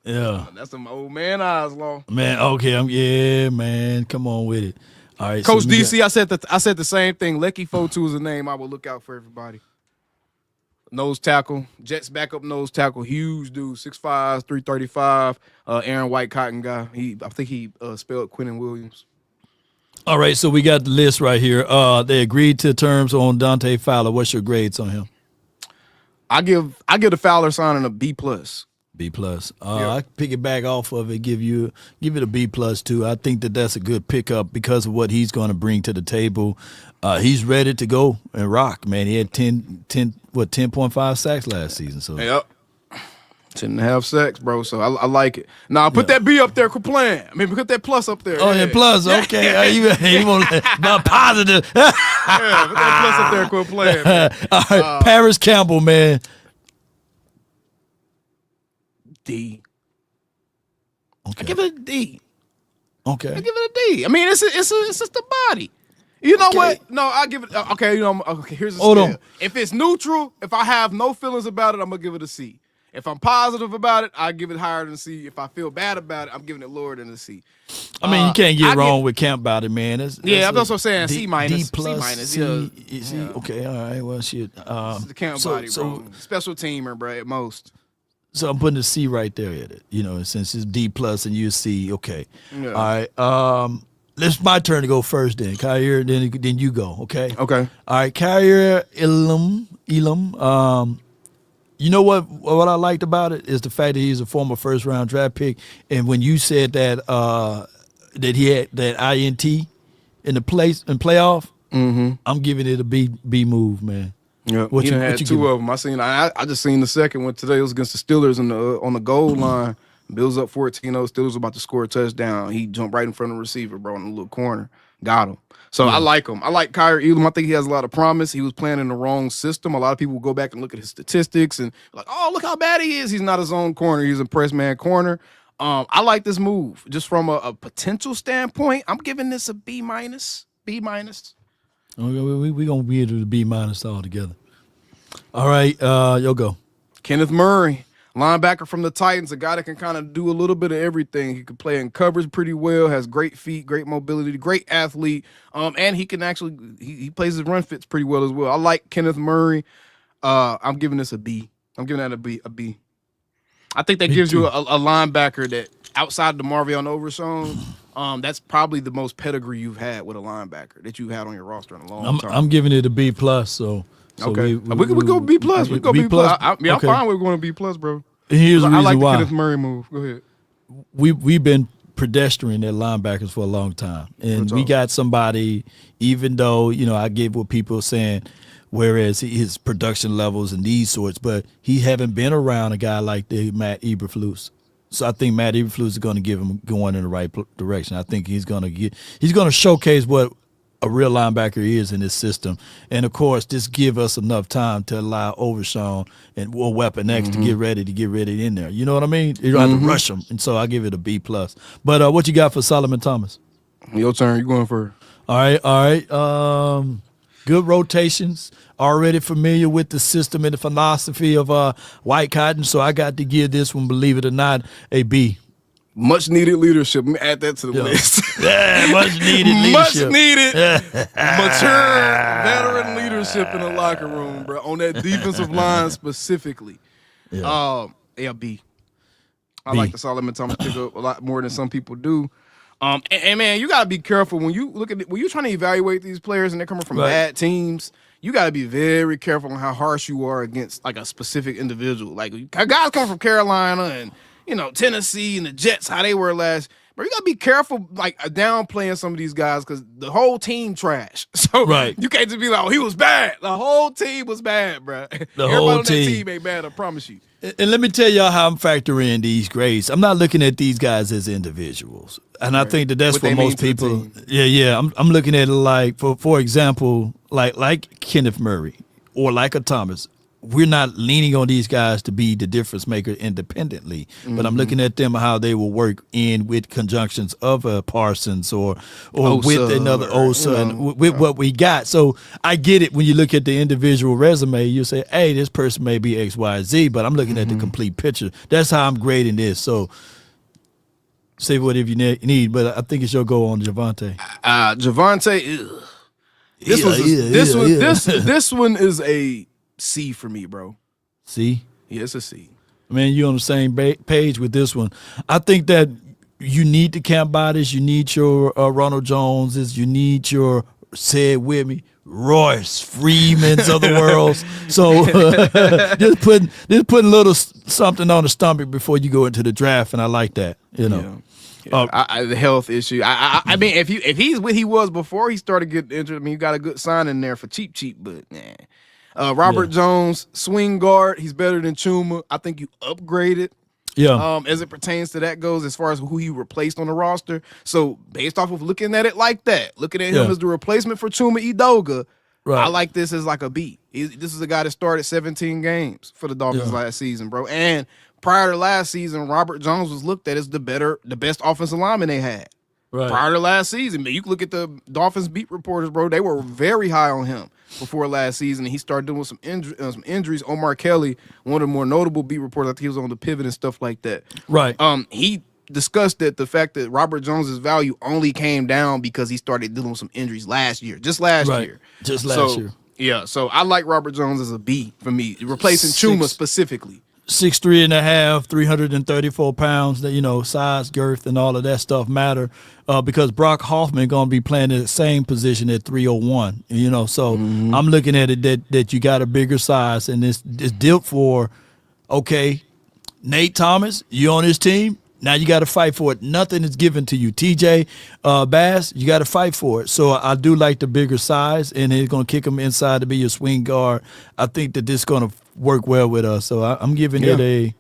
Yeah. That's some old man eyes, Law. Man, okay, man. Come on with it. All right, Coach DC, I said the same thing. Lecky Fotu is a name I will look out for everybody. Nose tackle, Jets backup nose tackle, huge dude, 6'5", 335. Aaron White Cotton guy. I think he spelled Quinnen Williams. All right, so we got the list right here. They agreed to terms on Dante Fowler. What's your grades on him? I give the Fowler signing a B+. B+. I pick it back off of it, give it a B+ too. I think that's a good pickup because of what he's going to bring to the table. He's ready to go and rock, man. He had 10.5 sacks last season. So yep. 10.5 sacks, bro. So I like it. Now put that B up there. Quit playing. I mean, put that plus up there. Oh, yeah, plus. Okay. You want positive. Yeah, put that plus up there. Quit playing. Man. All right, Paris Campbell, man. D. Okay. I give it a D. Okay. I give it a D. I mean, it's just the body. You know what? No, I give it. Okay, here's a scale. If it's neutral, if I have no feelings about it, I'm gonna give it a C. If I'm positive about it, I give it higher than a C. If I feel bad about it, I'm giving it lower than a C. I mean, you can't get wrong with Camp about it, man. That's I'm also saying C minus. D+, C minus. C. Okay, all right. Well, shit. This is the Camp body, bro. Special teamer, bro. At most. So I'm putting a C right there at it. Since it's D+ and you C. Okay. Yeah. All right. It's my turn to go first then. Kyrie, then you go, okay? Okay. All right, Kyrie Elam. You know what I liked about it is the fact that he's a former first-round draft pick. And when you said that that he had that INT in playoff, I'm giving it a B move, man. Yeah, he had two of them. I just seen the second one today. It was against the Steelers on the goal line. Bills up 14-0. Steelers about to score a touchdown. He jumped right in front of the receiver, bro, in the little corner. Got him. So I like him. I like Kyrie Elam. I think he has a lot of promise. He was playing in the wrong system. A lot of people will go back and look at his statistics and like, oh, look how bad he is. He's not his own corner. He's a press man corner. I like this move. Just from a potential standpoint, I'm giving this a B-. B-. We're going to be able to B- all together. All right, you'll go. Kenneth Murray. Linebacker from the Titans, a guy that can kind of do a little bit of everything. He can play in coverage pretty well, has great feet, great mobility, great athlete, and he can actually he plays his run fits pretty well as well. I like Kenneth Murray. I'm giving this a B. I'm giving that a B. I think that gives you a linebacker that outside the Marvion Overshown, that's probably the most pedigree you've had with a linebacker that you've had on your roster in a long time. I'm giving it a B+. So okay, we go B+. We go B+. I'm fine with going B+, bro. Here's the reason I like why. the Kenneth Murray move. Go ahead. We've been pedestrian at linebackers for a long time, and we got somebody. Even though I get what people are saying, whereas his production levels and these sorts, but he haven't been around a guy like the Matt Eberflus. So I think Matt Eberflus is going to give him going in the right direction. I think he's going to showcase what a real linebacker is in this system. And, of course, just give us enough time to allow Overshown and Weapon X to get ready in there. You know what I mean? You don't have to rush them. And so I give it a B+. But what you got for Solomon Thomas? Your turn. You going first. All right. Good rotations. Already familiar with the system and the philosophy of White Cotton. So I got to give this one, believe it or not, a B. Much needed leadership. Let me add that to the list. Yeah, much needed leadership. Much needed mature veteran leadership in the locker room, bro. On that defensive line specifically. Yeah. B. I like the Solomon Thomas pickup a lot more than some people do. And man, you gotta be careful when you look at it, when you're trying to evaluate these players and they're coming from bad teams. You got to be very careful on how harsh you are against like a specific individual. Like guys come from Carolina and Tennessee and the Jets, how they were last. But you got to be careful like downplaying some of these guys because the whole team trash. So you can't just be like, oh, he was bad. The whole team was bad, bro. Everybody on that team ain't bad, I promise you. And let me tell y'all how I'm factoring in these grades. I'm not looking at these guys as individuals. And I think that's what for most people. Yeah. I'm looking at it like, for example, like Kenneth Murray or like a Thomas. we're not leaning on these guys to be the difference maker independently, but I'm looking at them how they will work in with conjunctions of a Parsons or with another Osa and with what we got. So I get it when you look at the individual resume, you say, hey, this person may be X, Y, Z, but I'm looking at the complete picture. That's how I'm grading this. So say whatever you need, but I think it's your go on Javonte. Javonte, this one is a C for me, bro. C? Yeah, it's a C. Man, you're on the same page with this one. I think that you need the Camp Bodies, you need your Ronald Joneses, you need your, say it with me, Royce Freemans of the world. So just putting a little something on the stomach before you go into the draft, and I like that. You know. Yeah. The health issue. I mean, if he's what he was before he started getting injured, I mean, you got a good sign in there for cheap, but Robert Jones, swing guard, he's better than Chuma. I think you upgraded. Yeah. As it pertains to that goes, as far as who he replaced on the roster. So based off of looking at it like that, looking at him as the replacement for Chuma Edoga, right. I like this as like a B. This is a guy that started 17 games for the Dolphins last season, bro. And prior to last season, Robert Jones was looked at as the best offensive lineman they had. Right. Prior to last season, man, you can look at the Dolphins beat reporters, bro. They were very high on him before last season, and he started doing some injuries. Omar Kelly, one of the more notable beat reporters, I think he was on the pivot and stuff like that. Right. He discussed that the fact that Robert Jones's value only came down because he started dealing with some injuries last year, just last year. Yeah, so I like Robert Jones as a B for me, replacing Chuma specifically. 6'3.5", 334 pounds. That size, girth, and all of that stuff matter because Brock Hoffman gonna be playing the same position at 301. So I'm looking at it that you got a bigger size, and it's built for. Okay, Nate Thomas, you on his team. Now you got to fight for it. Nothing is given to you. TJ Bass, you got to fight for it. So I do like the bigger size, and it's going to kick him inside to be your swing guard. I think that this is going to work well with us. So I'm giving it a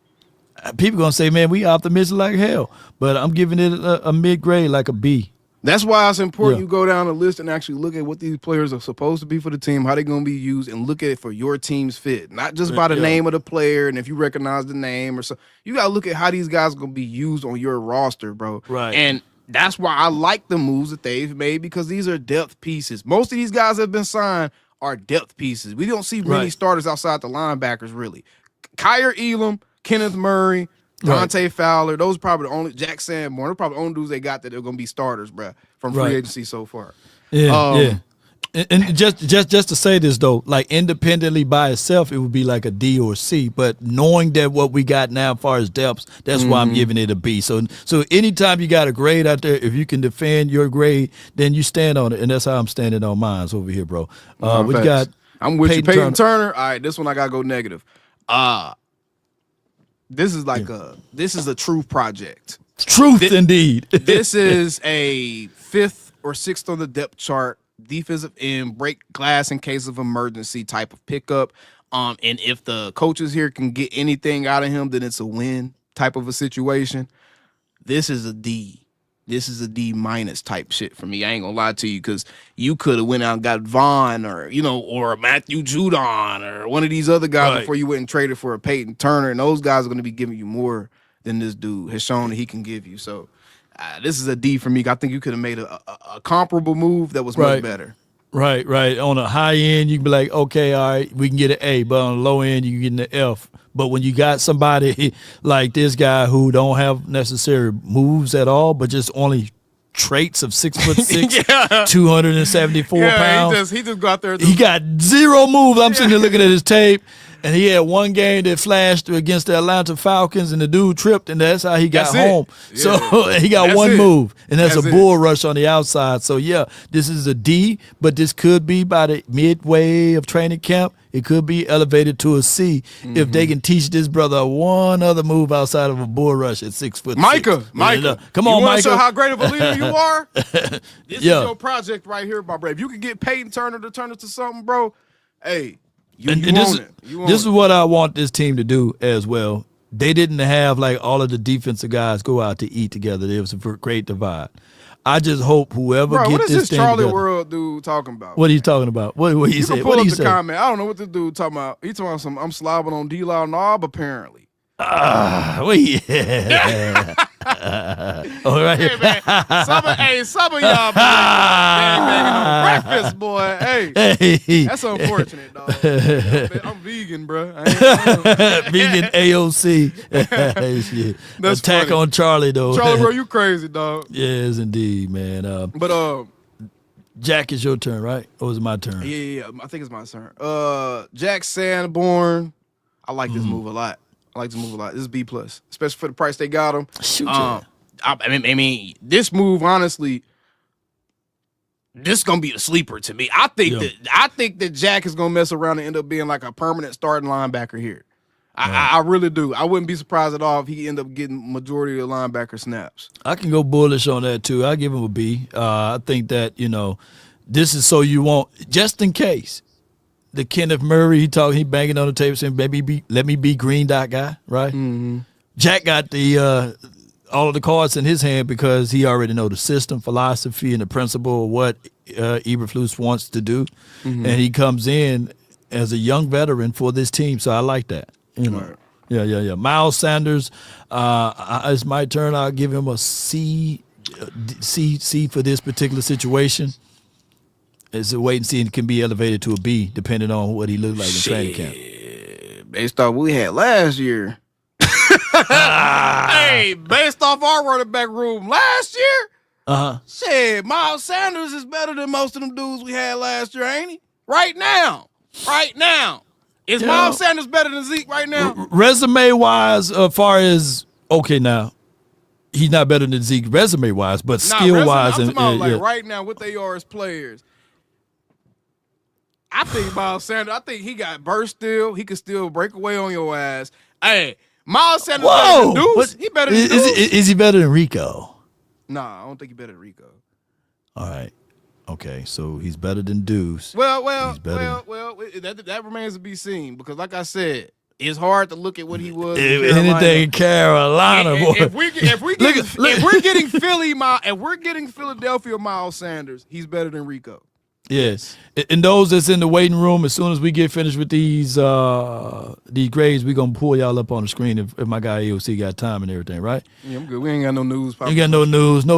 – people going to say, man, we optimistic like hell. But I'm giving it a mid-grade, like a B. That's why it's important you go down the list and actually look at what these players are supposed to be for the team, how they're going to be used, and look at it for your team's fit. Not just by the name of the player and if you recognize the name or so. You got to look at how these guys are going to be used on your roster, bro. Right. And that's why I like the moves that they've made because these are depth pieces. Most of these guys that have been signed are depth pieces. We don't see many starters outside the linebackers, really. Kyer Elam, Kenneth Murray, Dante Fowler, those are probably the only Jack Sanborn. They're probably the only dudes they got that they're going to be starters, bro, from free agency so far. Yeah. And just to say this though, like independently by itself, it would be like a D or a C. But knowing that what we got now as far as depths, that's why I'm giving it a B. So anytime you got a grade out there, if you can defend your grade, then you stand on it, and that's how I'm standing on mine over here, bro. We got. I'm with you, Peyton Turner. All right, this one I gotta go negative. This is like this is a true project. Truth indeed. This is a 5th or 6th on the depth chart, defensive end, break glass in case of emergency type of pickup. And if the coaches here can get anything out of him, then it's a win type of a situation. This is a D. This is a D- type shit for me. I ain't gonna lie to you because you could have went out and got Vaughn or Matthew Judon or one of these other guys before you went and traded for a Peyton Turner, and those guys are gonna be giving you more than this dude has shown that he can give you. So this is a D for me. I think you could have made a comparable move that was much better. Right. On a high end, you can be like, okay, all right, we can get an A, but on the low end, you can get an F. But when you got somebody like this guy who don't have necessary moves at all, but just only traits of 6'6", 274 pounds. He just got there. He got zero moves. I'm sitting there looking at his tape. And he had one game that flashed against the Atlanta Falcons, and the dude tripped, and that's how he got home. Yeah. So he got one move, and that's a bull rush on the outside. So, this is a D, but this could be by the midway of training camp. It could be elevated to a C if they can teach this brother one other move outside of a bull rush at 6 foot. Micah, come on, you Micah. Show how great of a leader you are? This is your project right here, my bro. If you can get Peyton Turner to turn it to something, bro, hey. This is what I want this team to do as well. They didn't have like all of the defensive guys go out to eat together. There was a great divide. I just hope whoever Bro, get what is this this thing Charlie together. World dude talking about? What are you talking about? What he you said? can pull What up he the say? comment. I don't know what this dude talking about. He talking about some. I'm slobbing on D-Law Knob apparently. Well, yeah. All right. Hey man, some of y'all banging on breakfast, boy. Hey, that's unfortunate, dog. I'm vegan, bro. Vegan AOC. Shit. That's Attack funny. on Charlie though. Charlie, bro, you crazy, dog. Yes, indeed, man. But Jack, it's your turn, right? Or is it my turn? yeah. I think it's my turn. Jack Sanborn. I like this move a lot. This is B+, especially for the price they got him. Shoot, I mean, this move, honestly, this is gonna be the sleeper to me. I think that Jack is gonna mess around and end up being like a permanent starting linebacker here. I really do. I wouldn't be surprised at all if he end up getting majority of the linebacker snaps. I can go bullish on that too. I give him a B. I think that this is so you won't, just in case. The Kenneth Murray, he banging on the table saying, "Baby, let me be green dot guy," right? Mm-hmm. Jack got the all of the cards in his hand because he already know the system, philosophy, and the principle of what Eberflus wants to do, and he comes in as a young veteran for this team. So I like that. Right. Yeah. Miles Sanders, it's my turn. I'll give him a C for this particular situation. It's a wait and see, and can be elevated to a B depending on what he looked like in training camp. Based off what we had last year. Hey, based off our running back room last year, shit, Miles Sanders is better than most of them dudes we had last year, ain't he? Right now. Is Miles Sanders better than Zeke right now? Resume-wise, as far as, okay, now, he's not better than Zeke resume-wise, but skill-wise. I'm talking about right now, what they are as players. I think Miles Sanders, he got burst still. He can still break away on your ass. Hey, Miles Sanders better than Deuce. He better than Deuce. Is he better than Rico? Nah, I don't think he's better than Rico. All right. Okay, so he's better than Deuce. Well, that remains to be seen because, like I said, it's hard to look at what he was. Anything in Carolina, boy. If we're getting Philadelphia Miles Sanders, he's better than Rico. Yes, and those that's in the waiting room, as soon as we get finished with these grades, we're gonna pull y'all up on the screen if my guy AOC got time and everything, right? Yeah, I'm good. We ain't got no news. You got no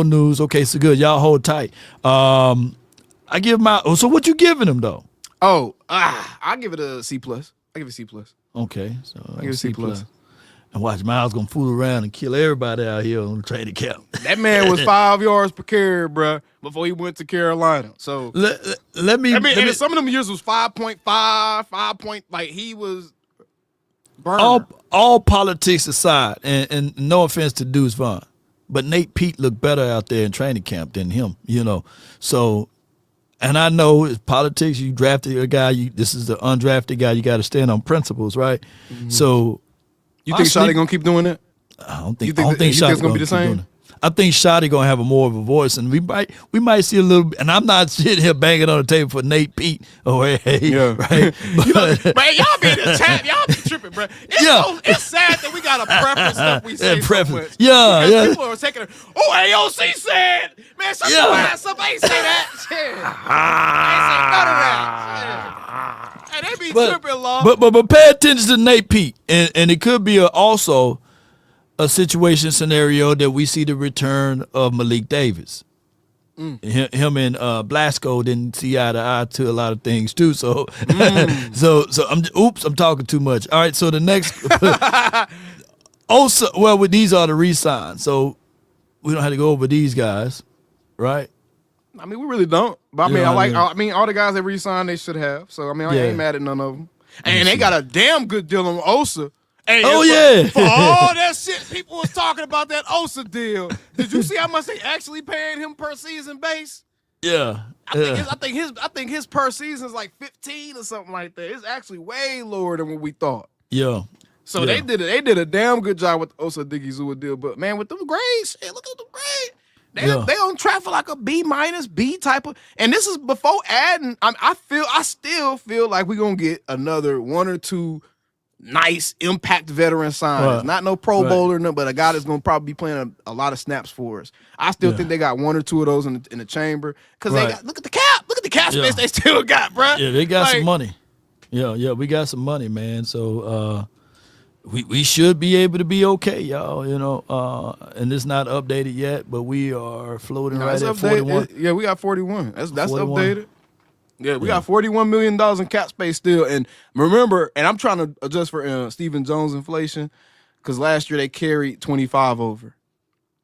news. Okay, so good. Y'all hold tight. I give so what you giving him though? I give it a C+. I give it a C+. Okay, so I give it a C+. And watch, Miles gonna fool around and kill everybody out here on the training camp. That man was 5 yards per carry, bro, before he went to Carolina. So let me. Some of them years was 5.5, 5 point. Like he was burned. All politics aside, and no offense to Deuce Vaughn, but Nate Pete looked better out there in training camp than him. So. And I know it's politics. You drafted a guy. This is the undrafted guy. You got to stand on principles, right? Mm-hmm. So. You think Shotty gonna keep doing that? I don't think Shotty's gonna be the same. I think Shotty gonna have more of a voice, and we might see a little. And I'm not sitting here banging on the table for Nate Pete. Right? Man, y'all be attacked. Y'all be tripping, bro. It's sad that we gotta preface stuff we say so much. Yeah. People are taking it. AOC said, man, shut your ass up. I ain't say that. Shit. I ain't say none of that. Shit. Hey, they be tripping, Law. But pay attention to Nate Pete, and it could be also a situation scenario that we see the return of Malik Davis. Him and Blasco didn't see eye to eye to a lot of things too. So, I'm talking too much. All right, so the next, these are the re-signs, so we don't have to go over these guys, right? I mean, we really don't. But I mean, all the guys that re-signed, they should have. So I mean, I ain't mad at none of them. And they got a damn good deal on Osa. Hey, for all that shit people was talking about that Osa deal, did you see how much they actually paying him per season base? Yeah, I think his per season is like 15 or something like that. It's actually way lower than what we thought. Yeah. So they did a damn good job with the Osa Digizua deal. But man, with them grades, look at them grades. They on track for like a B- B type of, and this is before adding. I still feel like we're gonna get another 1 or 2 nice impact veteran signings. Right. Not no Pro Bowler, no, but a guy that's going to probably be playing a lot of snaps for us. I still think they got one or two of those in the chamber because they got look at the cap. Look at the cap space they still got, bro. Yeah, they got some money. Yeah, we got some money, man. So we should be able to be okay, y'all. You know, and it's not updated yet, but we are floating right at 41. Yeah, we got 41. That's 41. Updated. Yeah, we got $41 million in cap space still. And remember, and I'm trying to adjust for Stephen Jones inflation because last year they carried 25 over.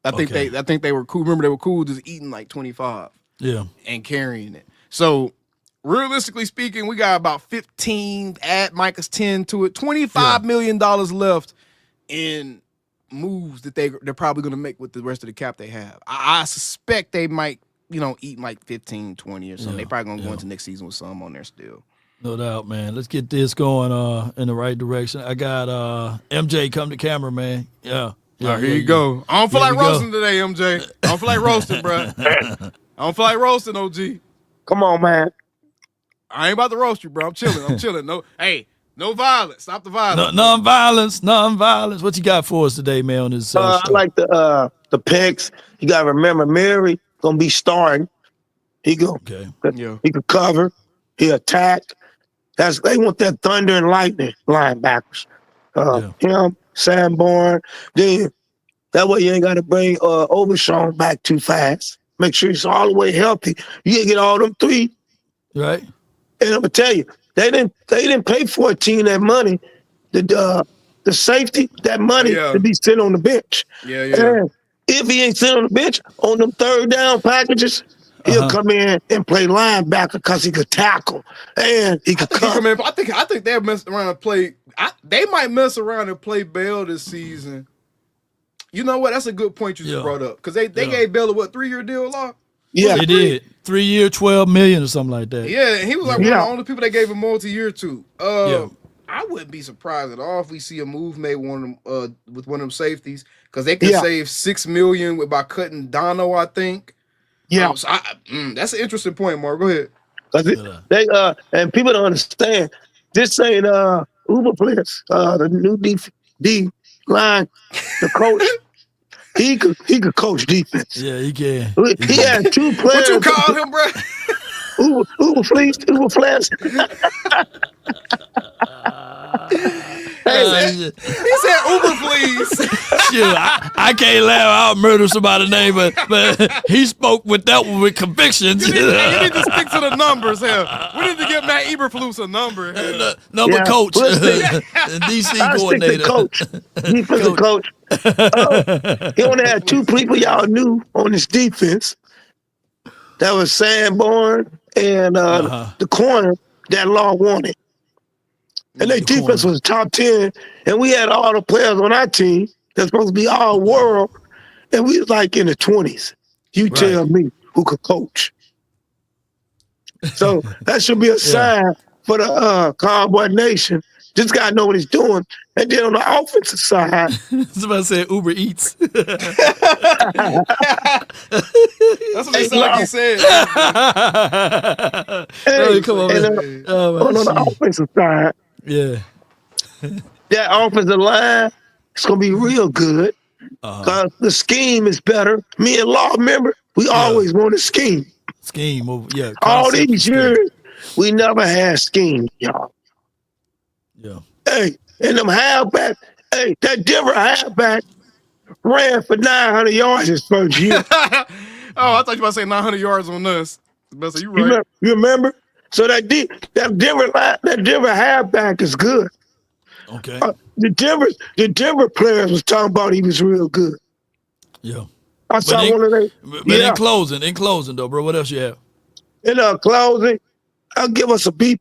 I think they were cool. Remember, they were cool just eating like 25. Yeah. And carrying it. So realistically speaking, we got about 15, add Micah's 10 to it, $25 million left in moves that they're probably going to make with the rest of the cap they have. I suspect they might, eat like 15, 20 or something. They probably going to go into next season with some on there still. No doubt, man. Let's get this going in the right direction. I got MJ come to camera, man. Yeah. Here you go. I don't feel like roasting today, MJ. I don't feel like roasting, bro. I don't feel like roasting, OG. Come on, man. I ain't about to roast you, bro. I'm chilling. No violence. Stop the violence. Non-violence. What you got for us today, man, on this I like the picks. You got to remember, Mary going to be starting. He could cover. He attack. They want that thunder and lightning linebackers. Him, Sanborn. Then that way you ain't got to bring Overshawn back too fast. Make sure he's all the way healthy. You can get all them three. Right. And I'm gonna tell you, they didn't pay 14 that money. The safety, that money to be sitting on the bench. Yeah. And if he ain't sitting on the bench on them third down packages, he'll come in and play linebacker because he could tackle and he could cover. I think they'll mess around and play. They might mess around and play Bell this season. You know what? That's a good point you just brought up because they gave Bell a 3-year deal, Law? Yeah, they did. 3 year, $12 million or something like that. Yeah, and he was like one of the only people they gave a multi-year to. I wouldn't be surprised at all if we see a move made with one of them safeties because they could save $6 million by cutting Dono, I think. Yeah, so that's an interesting point, Mark. Go ahead. They and people don't understand. This ain't Uber players. The new D line, the coach. He could coach defense. Yeah, he can. He had two players. What you call him, bro? Uber fleas. He said Uber, please. Shoot, I can't laugh. I'll murder somebody's name, but he spoke with that one with convictions. You need to stick to the numbers here. We need to get Matt Eberflus a number. Number coach, DC coordinator. Coach, defensive coach. He only had two people y'all knew on his defense. That was Sanborn and the corner that Law wanted. And their defense was top 10. And we had all the players on our team that's supposed to be all world. And we was like in the 20s. You tell me who could coach. So that should be a sign for the Cowboy Nation. This guy know what he's doing. And then on the offensive side. Somebody said Uber Eats. That's what they sound like he said. Come on, man. On the offensive side. Yeah. That offensive line is going to be real good because the scheme is better. Me and Law, remember, we always wanted scheme. Scheme, yeah. All these years, we never had scheme, y'all. Yeah. Hey, and them halfback, that Denver halfback ran for 900 yards his first year. I thought you were about to say 900 yards on us. But you right. You remember? So that Denver halfback is good. Okay. The Denver players was talking about he was real good. Yeah. I saw one of them. But in closing though, bro, what else you have? In closing, I'll give us a B+.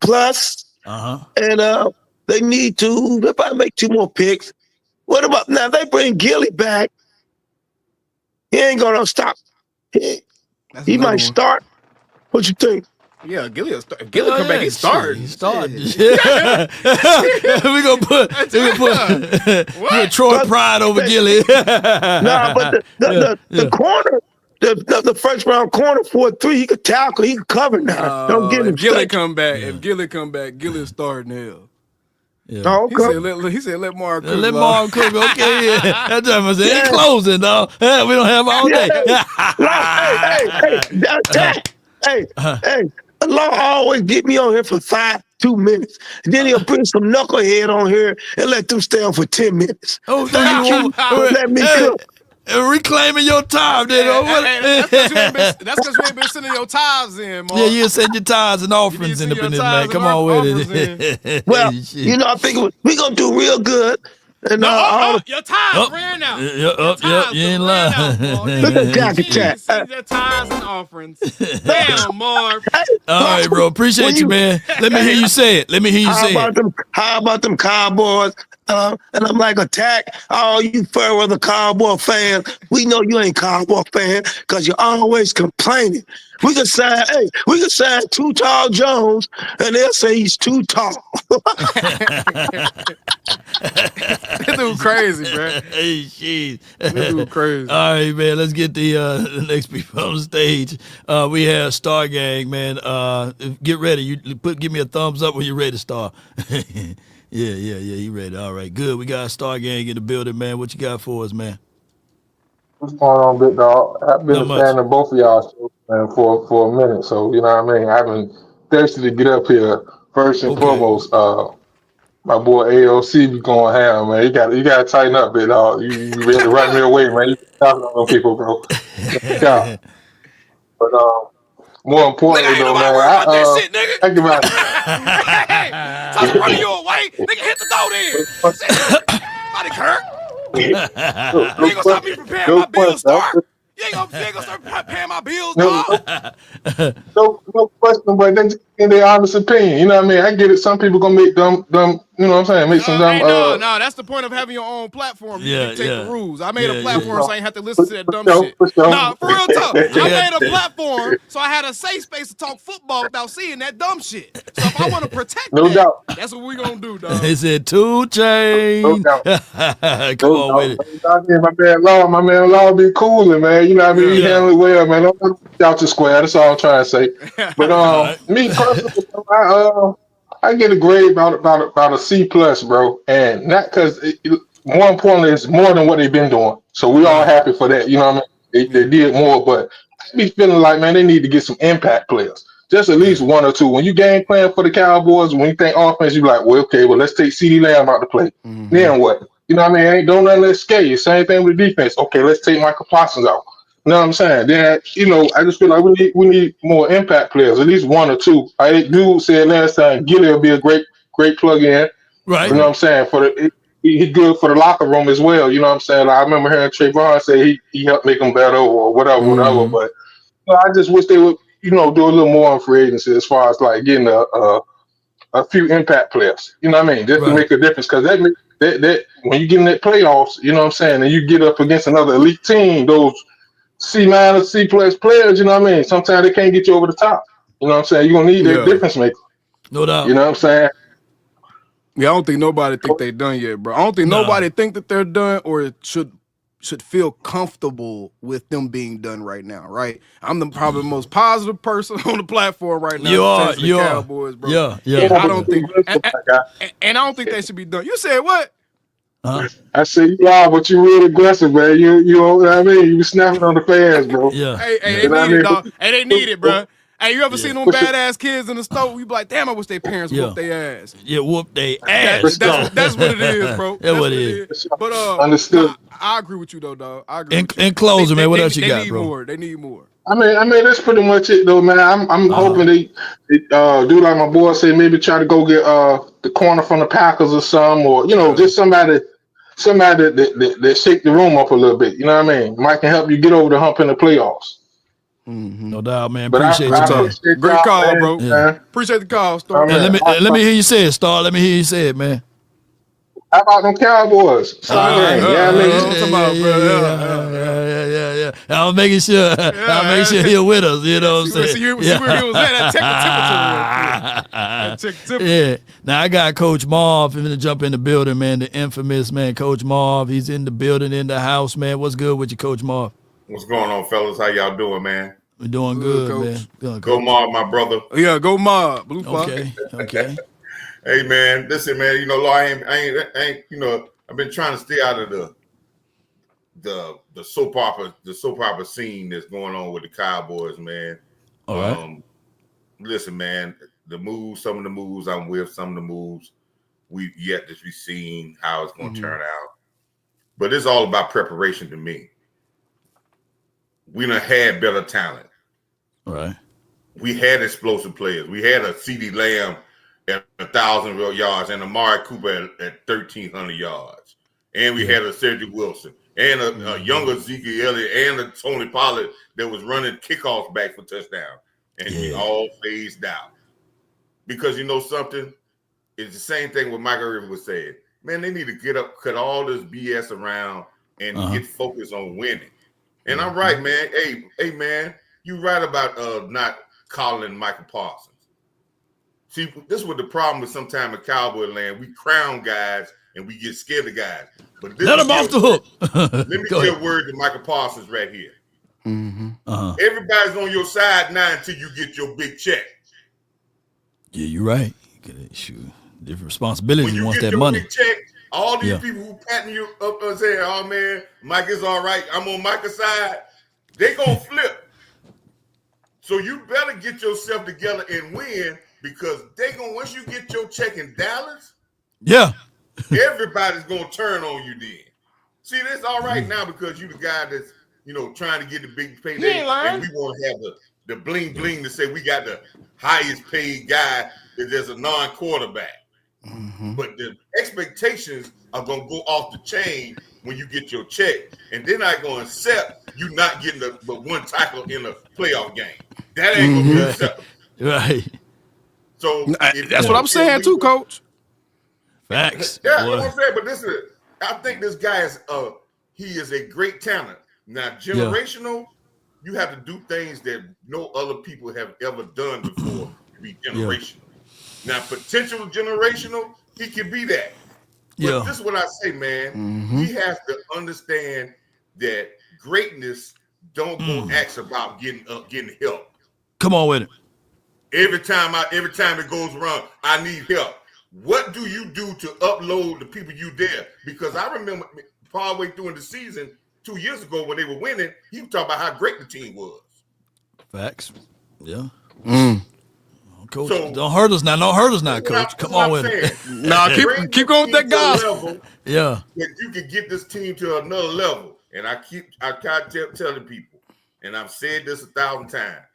And they need to, if I make 2 more picks. What about now? They bring Gilly back. He ain't gonna stop. He might start. What you think? Yeah, Gilly come back. He's starting. He's starting. Yeah. We're gonna put Troy Pride over Gilly. But the corner, the first round corner 4-3, he could tackle, he could cover now. Don't get him. If Gilly come back, Gilly's starting hell. Yeah. Oh, okay. He said let Mark cook. Let Mark cook. Okay, yeah. That's what I said. It's closing, dog. Yeah, we don't have all day. Hey, Law always get me on here for 2 minutes. And then he'll bring some knucklehead on here and let them stay on for 10 minutes. Oh, do you let me cook. Reclaiming your time, then. That's because you ain't been sending your tithes in, Mark. Yeah, you send your tithes and offerings in the business, man. Come on with it. Well, I think we're going to do real good. And your tithes ran out. You ain't lying. Look at Jacket. Your tithes and offerings. Damn, Mark. All right, bro. Appreciate you, man. Let me hear you say it. How about them Cowboys? And I'm like, attack all you fair weather Cowboy fans. We know you ain't Cowboy fan because you're always complaining. We could sign Too Tall Jones, and they'll say he's too tall. That dude crazy, bro. Hey, shit. That dude crazy. All right, man. Let's get the next people on the stage. We have Star Gang, man. Get ready. Give me a thumbs up when you're ready to start. Yeah, you ready. All right, good. We got Star Gang in the building, man. What you got for us, man? What's going on, big dog? I've been a fan of both of y'all shows, man, for a minute. So, you know what I mean? I've been thirsty to get up here. First and foremost, my boy AOC be going ham, man. You got to tighten up, big dog. You ready to run me away, man. You talking on people, bro. Yeah. But more importantly, though, man, I think about it. Stop running you away. Nigga, hit the door then. Somebody Kirk. You ain't gonna stop me from paying my bills, Star. You ain't gonna start paying my bills, dog. No question, but they just in their honest opinion. You know what I mean? I get it. Some people gonna make dumb. You know what I'm saying? Make some dumb. No, that's the point of having your own platform. You dictate the rules. I made a platform so I ain't have to listen to that dumb shit. Nah, for real talk. I made a platform so I had a safe space to talk football without seeing that dumb shit. So if I want to protect that, that's what we gonna do, dog. They said 2 Chainz. Come on with it. My man Law be cooling, man. You know what I mean? He handle it well, man. Don't out to square. That's all I'm trying to say. But me personally, I get a grade about a C plus, bro, and not because more importantly, it's more than what they've been doing. So we all happy for that. You know what I mean? They did more, but I be feeling like, man, they need to get some impact players, just at least 1 or 2. When you game plan for the Cowboys, when you think offense, you be like, well, okay, well, let's take CeeDee Lamb out to play. Then what? You know what I mean? Don't let it scare you. Same thing with defense. Okay, let's take Michael Parsons out. You know what I'm saying? Then, I just feel like we need more impact players, at least 1 or 2. I dude said last time Gilly will be a great plug-in. Right. You know what I'm saying? He's good for the locker room as well. You know what I'm saying? Like, I remember hearing Trayvon say he helped make them better or whatever. But I just wish they would, do a little more on free agency as far as like getting a few impact players. You know what I mean? Just to make a difference, because that when you get in that playoffs, you know what I'm saying, and you get up against another elite team, those C-, C+ players, you know what I mean? Sometimes they can't get you over the top. You know what I'm saying? You're going to need that difference maker. No doubt. You know what I'm saying? Yeah, I don't think nobody think they done yet, bro. I don't think nobody think that they're done or should feel comfortable with them being done right now, right? I'm probably the most positive person on the platform right now. You are. Cowboys, bro. Yeah. I don't think, and I don't think they should be done. You said what? I said you are, but you real aggressive, man. You know what I mean? You snapping on the fans, bro. Yeah. Hey, they need it, dog. Hey, they need it, bro. Hey, you ever seen them badass kids in the store? You be like, damn, I wish their parents whooped their ass. Yeah, whoop their ass. That's what it is, bro. That's what it is. But understood. I agree with you though, dog. I agree. In closing, man, what else you got, bro? They need more. I mean, that's pretty much it, though, man. I'm hoping they do like my boy said, maybe try to go get the corner from the Packers or some, or just somebody that shake the room up a little bit. You know what I mean? Might can help you get over the hump in the playoffs. No doubt, man. But appreciate you. Great call, man, bro. Yeah. Appreciate the call, Star. Let me hear you say it, Star. Let me hear you say it, man. How about them Cowboys? Yeah. I'm making sure. I'm making sure you're with us. You know what I'm saying? See where he was at. Check the temperature. Yeah. Now I got Coach Marv. I'm gonna jump in the building, man. The infamous man, Coach Marv. He's in the building, in the house, man. What's good with you, Coach Marv? What's going on, fellas? How y'all doing, man? We're doing good, Coach. Man. Good, go Mob, my brother. Yeah, go Mob. Blue Okay. Hey man, listen, man. You know, Lord, I ain't. You know, I've been trying to stay out of the soap opera scene that's going on with the Cowboys, man. All right. Listen, man. Some of the moves I'm with, some of the moves we yet to be seen how it's going to turn out. But it's all about preparation to me. We done had better talent. All right. We had explosive players. We had a CeeDee Lamb at 1,000 yards and Amari Cooper at 1,300 yards. And we had a Cedric Wilson and a younger Ezekiel Elliott and a Tony Pollard that was running kickoffs back for touchdown. And we all phased out. Because you know something? It's the same thing what Michael Irvin was saying. Man, they need to cut all this BS around and get focused on winning. And I'm right, man. Hey, man, you right about not calling Michael Parsons. See, this is what the problem with sometimes in Cowboy land. We crown guys and we get scared of guys. But let them off the hook. Let me give a word to Michael Parsons right here. Everybody's on your side now until you get your big check. Yeah, you're right. Shoot, different responsibilities once that your money. Big check, all these people who patting you up and saying, "Oh man, Mike is all right. I'm on Mike's side." They gonna flip. So you better get yourself together and win because they gonna once you get your check in Dallas. Yeah. Everybody's gonna turn on you then. See, that's all right now because you the guy that's trying to get the big payday, and we want to have the bling bling to say we got the highest paid guy that there's a non-quarterback. But the expectations are gonna go off the chain when you get your check, and they're not gonna accept you not getting but one tackle in a playoff game. That ain't gonna be acceptable. Right. So that's what I'm saying too, Coach. Facts. Yeah, that's what I'm saying. But I think this guy he is a great talent. Now, generational, you have to do things that no other people have ever done before to be generational. Now, potential generational, he can be that. But this is what I say, man. He has to understand that greatness don't go ask about getting help. Come on with it. Every time it goes wrong, I need help. What do you do to upload the people you dare? Because I remember partway through the season 2 years ago when they were winning, he was talking about how great the team was. Facts. Yeah. Coach, so, don't hurt us now, Coach. Come on with it. Nah, keep going with that gospel. That you can get this team to another level. And I can't telling people, and I've said this 1,000 times.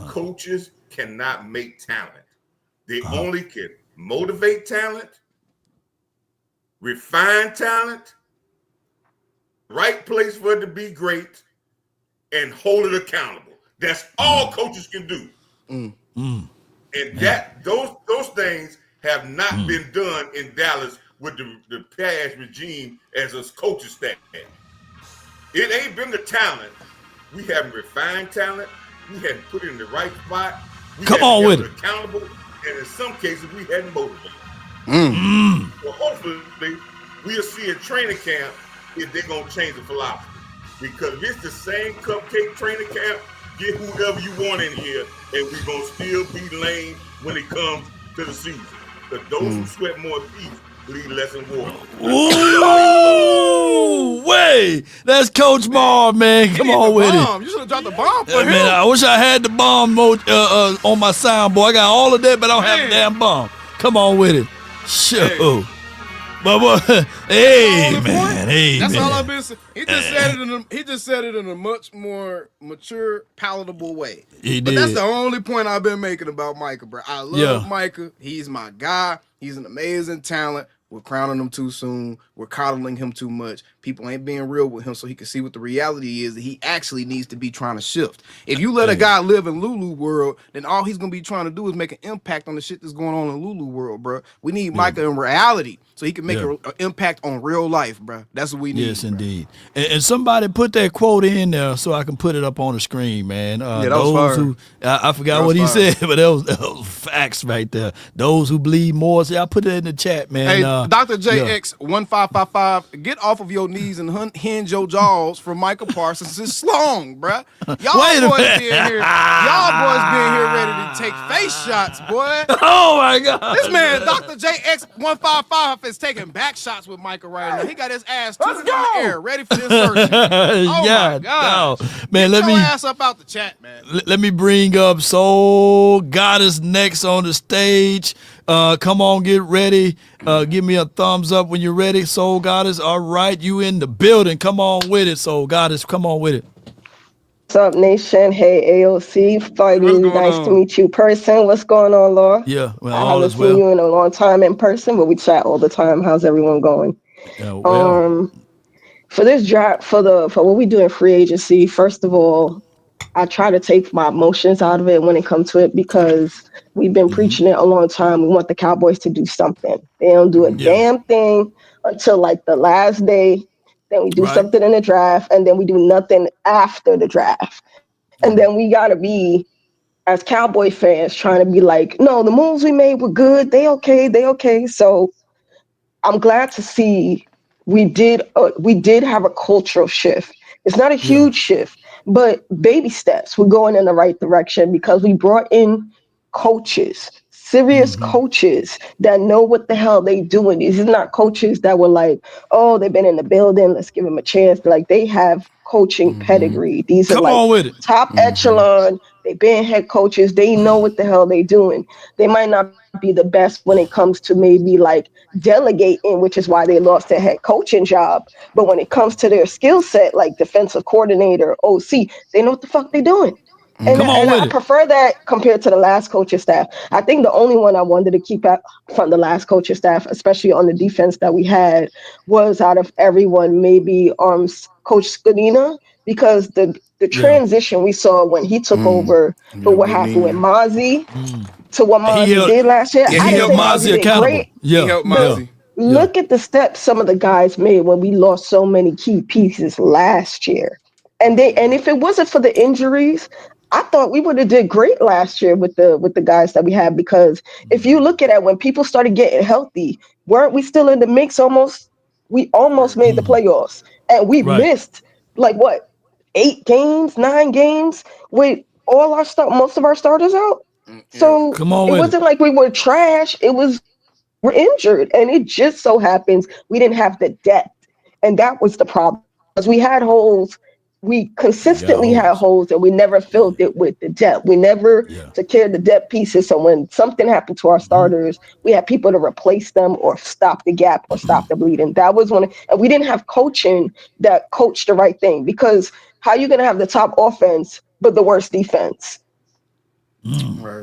Coaches cannot make talent. They only can motivate talent, refine talent, right place for it to be great, and hold it accountable. That's all coaches can do. And those things have not been done in Dallas with the past regime as a coaching staff. It ain't been the talent. We haven't refined talent. We hadn't put it in the right spot. We Come on with it. Accountable, and in some cases we hadn't motivated. Well, hopefully we'll see in training camp if they're gonna change the philosophy. Because if it's the same cupcake training camp, get whoever you want in here, and we're gonna still be lame when it comes to the season. Because those who sweat more peace bleed less in water. Ooh, way! That's Coach Marv, man. Come on with it. You should have dropped the bomb for him. Man, I wish I had the bomb on my soundboard. I got all of that, but I don't have the damn bomb. Come on with it. Sure. But hey, man. That's all I've been saying. He just said it in a much more mature, palatable way. He but did. That's the only point I've been making about Micah, bro. I love Micah. He's my guy. He's an amazing talent. We're crowning him too soon. We're coddling him too much. People ain't being real with him so he can see what the reality is that he actually needs to be trying to shift. If you let a guy live in Lulu world, then all he's going to be trying to do is make an impact on the shit that's going on in Lulu world, bro. We need Micah in reality. so he can make an impact on real life, bro. That's what we need. Yes, indeed. And somebody put that quote in there so I can put it up on the screen, man. That was fire. I forgot what he said, but that was facts right there. Those who bleed more. See, I put it in the chat, man. Hey, Dr. JX1555, get off of your knees and hinge your jaws from Michael Parsons' slong, bruh. Y'all boys being here ready to take face shots, boy. Oh my God. This man, Dr. JX155, is taking back shots with Michael right now. He got his ass tooted in the air, ready for the insertion. Oh my God. No. Man, Get your ass up out the chat, man. Let me bring up Soul Goddess next on the stage. Come on, get ready. Give me a thumbs up when you're ready, Soul Goddess. All right, you in the building. Come on with it, Soul Goddess. Come on with it. What's up, nation? Hey, AOC. Finally, nice to meet you in person. What's going on, Laura? Yeah, well, I haven't seen you in a long time in person, but we chat all the time. How's everyone going? For this draft, for what we do in free agency, first of all, I try to take my emotions out of it when it comes to it because we've been preaching it a long time. We want the Cowboys to do something. They don't do a damn thing until like the last day. Then we do something in the draft, and then we do nothing after the draft. And then we got to be, as Cowboy fans, trying to be like, no, the moves we made were good. They okay. So I'm glad to see we did have a cultural shift. It's not a huge shift, but baby steps. We're going in the right direction because we brought in coaches, serious coaches that know what the hell they doing. These are not coaches that were like, oh, they've been in the building, let's give them a chance. Like, they have coaching pedigree. These are like top echelon. They've been head coaches. They know what the hell they doing. They might not be the best when it comes to maybe like delegating, which is why they lost their head coaching job. But when it comes to their skill set, like defensive coordinator, OC, they know what the fuck they doing. And I prefer that compared to the last coaching staff. I think the only one I wanted to keep out from the last coaching staff, especially on the defense that we had, was out of everyone, maybe Coach Scudina, because the transition we saw when he took over for what happened with Mozzie to what Mozzie did last year. Yeah, he held Mozzie accountable. He helped Mozzie. Look at the steps some of the guys made when we lost so many key pieces last year. And if it wasn't for the injuries, I thought we would have did great last year with the guys that we had, because if you look at it, when people started getting healthy, weren't we still in the mix almost? We almost made the playoffs, and we missed like what, 8 games, 9 games with all our most of our starters out. So it wasn't like we were trash. It was we're injured, and it just so happens we didn't have the depth, and that was the problem, because we had holes. We consistently had holes, and we never filled it with the depth. We never took care of the depth pieces. So when something happened to our starters, we had people to replace them or stop the gap or stop the bleeding. That was and we didn't have coaching that coached the right thing, because how are you going to have the top offense but the worst defense?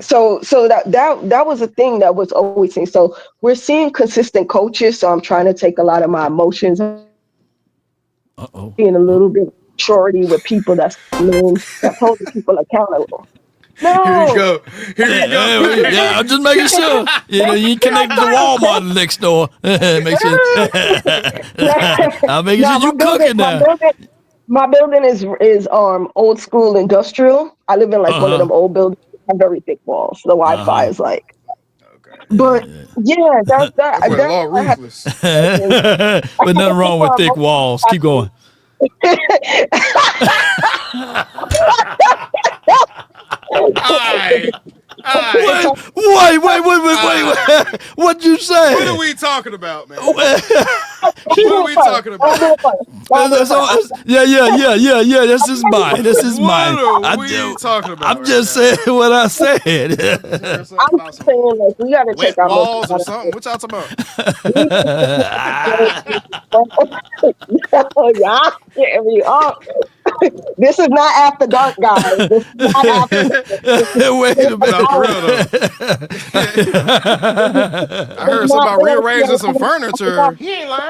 So that was a thing that was always seen. So we're seeing consistent coaches. So I'm trying to take a lot of my emotions, being a little bit maturity with people that hold people accountable. No. Here you go. Yeah, I'm just making sure. You connect to Walmart next door. Make sure. I'm making sure you cooking now. My building is old school industrial. I live in like one of them old buildings. Have very thick walls. The Wi-Fi is like. But that's that. Ruthless. But nothing wrong with thick walls. Keep going. Wait. What'd you say? What are we talking about, man? What are we talking about? Yeah. This is mine. What are we talking about? I'm just saying what I said. I'm saying, like, we gotta check our walls or something. What y'all talking about? This is not after dark, guys. This is not after. Wait a minute. I heard something about rearranging some furniture. He ain't lying.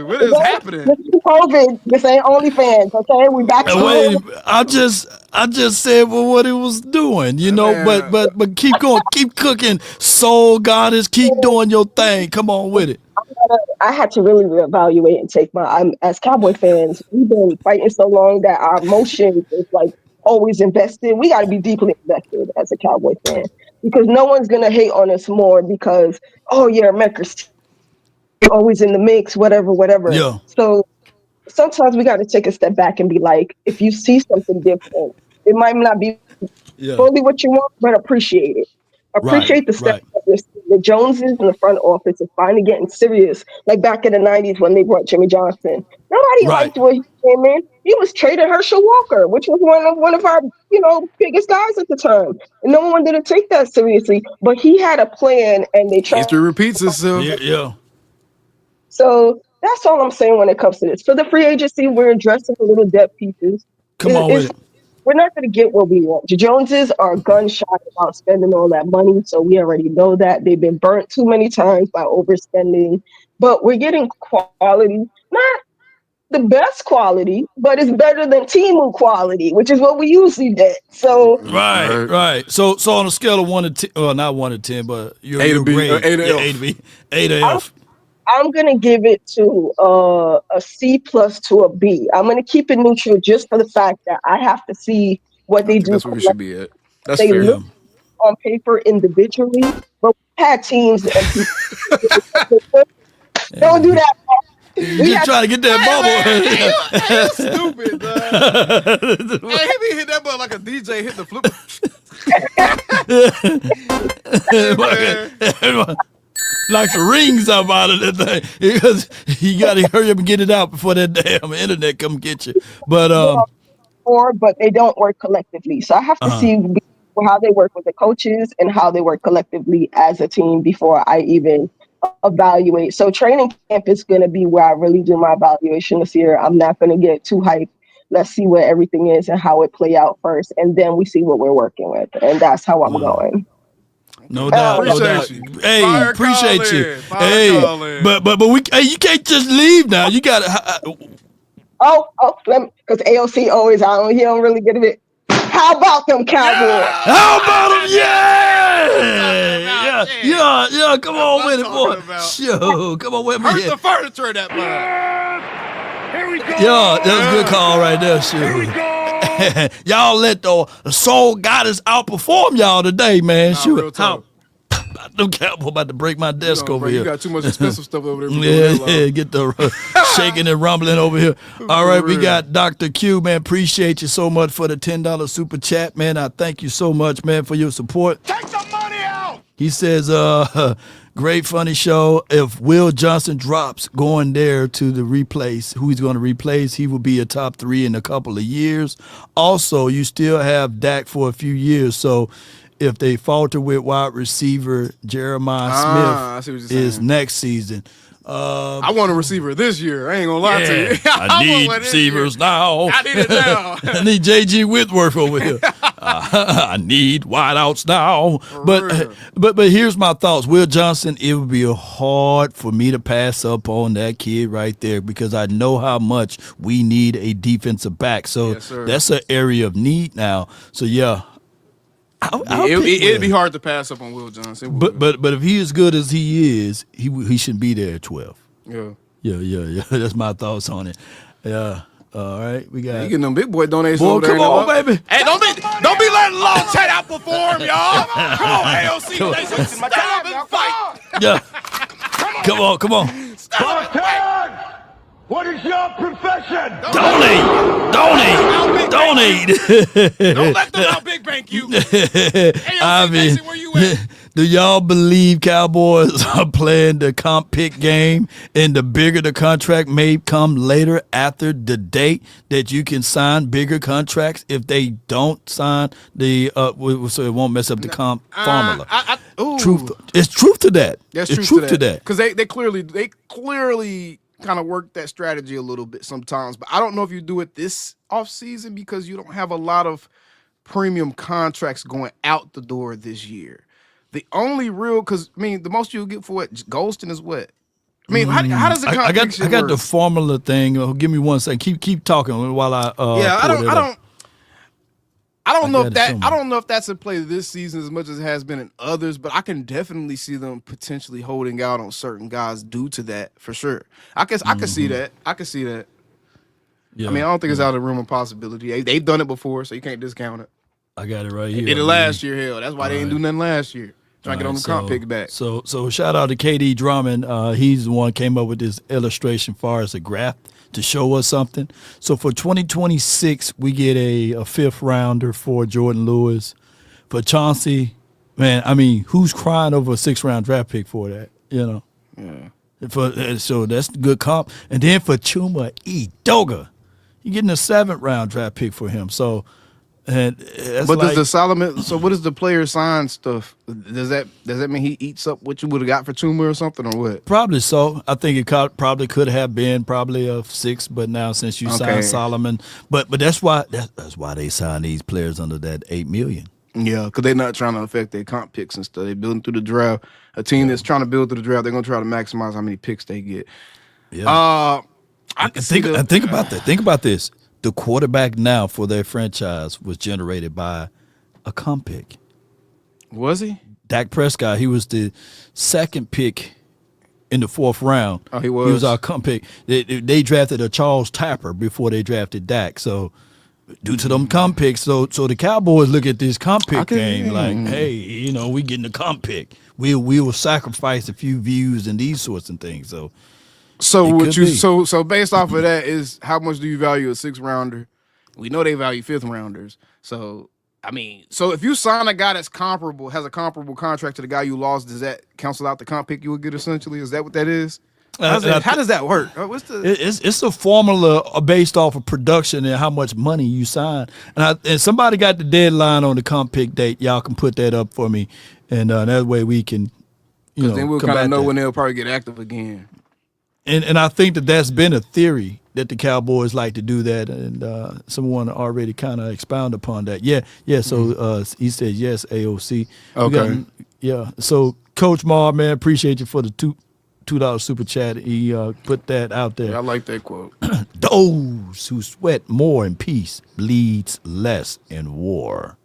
What is happening? This is COVID. This ain't OnlyFans, okay? We back to Wait, I just said what it was doing, you know. But keep going, keep cooking, soul goddess, keep doing your thing. Come on with it. I had to really reevaluate and take as Cowboy fans, we've been fighting so long that our emotions is like always invested. We got to be deeply invested as a Cowboy fan because no one's going to hate on us more because, oh, yeah, America's always in the mix, whatever. Yeah. So sometimes we got to take a step back and be like, if you see something different, it might not be fully what you want, but appreciate it. Appreciate the step that the Joneses in the front office is finally getting serious. Like back in the 90s when they brought Jimmy Johnson. Nobody liked where he came in. He was trading Herschel Walker, which was one of our, biggest guys at the time. And no one didn't take that seriously. But he had a plan and they tried. History repeats itself. Yeah. So that's all I'm saying when it comes to this. For the free agency, we're addressing the little depth pieces. Come on with it. We're not going to get what we want. The Joneses are gun shy about spending all that money, so we already know that. They've been burnt too many times by overspending, but we're getting quality, not the best quality, but it's better than Temu quality, which is what we usually get. So right. So on a scale of 1 to 10, well, not 1 to 10, but you're A to B, grade, A to F. A to B, A to F. I'm going to give it to a C+ to a B. I'm going to keep it neutral just for the fact that I have to see what they do. That's where we should be at. That's they fair. look on paper individually, but we had teams and people. Don't do that. You just trying to get that bubble. You stupid, dog. Hey, he be hit that ball like a DJ hit the flip. Like the rings up out of that thing because you got to hurry up and get it out before that damn internet come get you. But but they don't work collectively, so I have to see how they work with the coaches and how they work collectively as a team before I even evaluate. So training camp is going to be where I really do my evaluation this year. I'm not going to get too hyped. Let's see where everything is and how it play out first, and then we see what we're working with, and that's how I'm going. No doubt, no doubt. Hey, Fire appreciate you. Hey, but we, you can't just leave now. You got to. Because AOC always he don't really get it. How about them Cowboys? How about them? Yeah. Come on with it, boy. Sure, come on with me. Hurt the furniture that much. Here we go. Yeah, that's a good call right there. Sure. Here we go. Y'all let the soul goddess outperform y'all today, man. Sure. Them Cowboys about to break my desk over here. You got too much expensive stuff over there. Yeah, get the shaking and rumbling over here. All right, we got Dr. Q, man. Appreciate you so much for the $10 super chat, man. I thank you so much, man, for your support. Take the money out. He says, great funny show. If Will Johnson drops going there to the replace, who he's going to replace, he will be a top 3 in a couple of years. Also, you still have Dak for a few years, so if they falter with wide receiver Jeremiah Smith is next season. I want a receiver this year. I ain't gonna lie to you. I need receivers now. I need it now. I need J.G. Whitworth over here. I need wideouts now. But here's my thoughts. Will Johnson, it would be hard for me to pass up on that kid right there because I know how much we need a defensive back. So that's an area of need now. So yeah. It'd be hard to pass up on Will Johnson. But if he is good as he is, he should be there at 12. Yeah. That's my thoughts on it. Yeah. All right, we got. You getting them big boy donations. Boy, come on, baby. Hey, don't be letting Long Ted outperform y'all. Come on, AOC. Stop and fight. Yeah. Come on. Bartend, what is your profession? Donate. Don't let them out big bank you. AOC, I mean, where you at? Do y'all believe Cowboys are playing the comp pick game and the bigger the contract may come later after the date that you can sign bigger contracts if they don't sign the so it won't mess up the comp formula? It's truth to that. That's it's truth to that. Because they clearly kind of work that strategy a little bit sometimes. But I don't know if you do it this offseason because you don't have a lot of premium contracts going out the door this year. The only real, because, I mean, the most you'll get for what? Golston is what? I mean, how does the comp pick I got the formula thing. Give me one second. Keep talking while I. I don't know if that's in play this season as much as it has been in others, but I can definitely see them potentially holding out on certain guys due to that for sure. I can see that. I can see that. Yeah, I mean, I don't think it's out of the realm of possibility. They've done it before, so you can't discount it. I got it right here. They did it last year, hell. That's why they didn't do nothing last year. Trying to get on the comp pick back. So shout out to KD Drummond. He's the one came up with this illustration far as a graph to show us something. So for 2026, we get a fifth rounder for Jordan Lewis. For Chauncey, man, I mean, who's crying over a 6th round draft pick for that? You know? Yeah. So that's good comp. And then for Chuma Edoga, you're getting a 7th round draft pick for him. So does the Solomon? So what is the player sign stuff? Does that mean he eats up what you would have got for Tuma or something, or what? Probably so. I think it probably could have been probably a 6, but now since you signed Solomon, but that's why they sign these players under that $8 million. Yeah, because they're not trying to affect their comp picks and stuff. They're building through the draft. A team that's trying to build through the draft, they're gonna try to maximize how many picks they get. Yeah. Think about that. Think about this. The quarterback now for their franchise was generated by a comp pick. Was he? Dak Prescott. He was the 2nd pick in the 4th round. Oh, he was? He was our comp pick. They drafted a Charles Tapper before they drafted Dak. So due to them comp picks, so the Cowboys look at this comp pick game like, hey, you know, we getting the comp pick. We will sacrifice a few views and these sorts of things. So based off of that is how much do you value a 6th rounder? We know they value 5th rounders. So I mean, so if you sign a guy that's comparable, has a comparable contract to the guy you lost, does that cancel out the comp pick you would get essentially? Is that what that is? How does that work? It's a formula based off of production and how much money you sign. And somebody got the deadline on the comp pick date. Y'all can put that up for me, and that way we can, then we'll kind of know when they'll probably get active again. And I think that's been a theory that the Cowboys like to do that, and someone already kind of expounded upon that. Yeah. So he said yes, AOC. Okay. So Coach Mar, man, appreciate you for the $2 super chat. He put that out there. Yeah, I like that quote. Those who sweat more in peace bleeds less in war.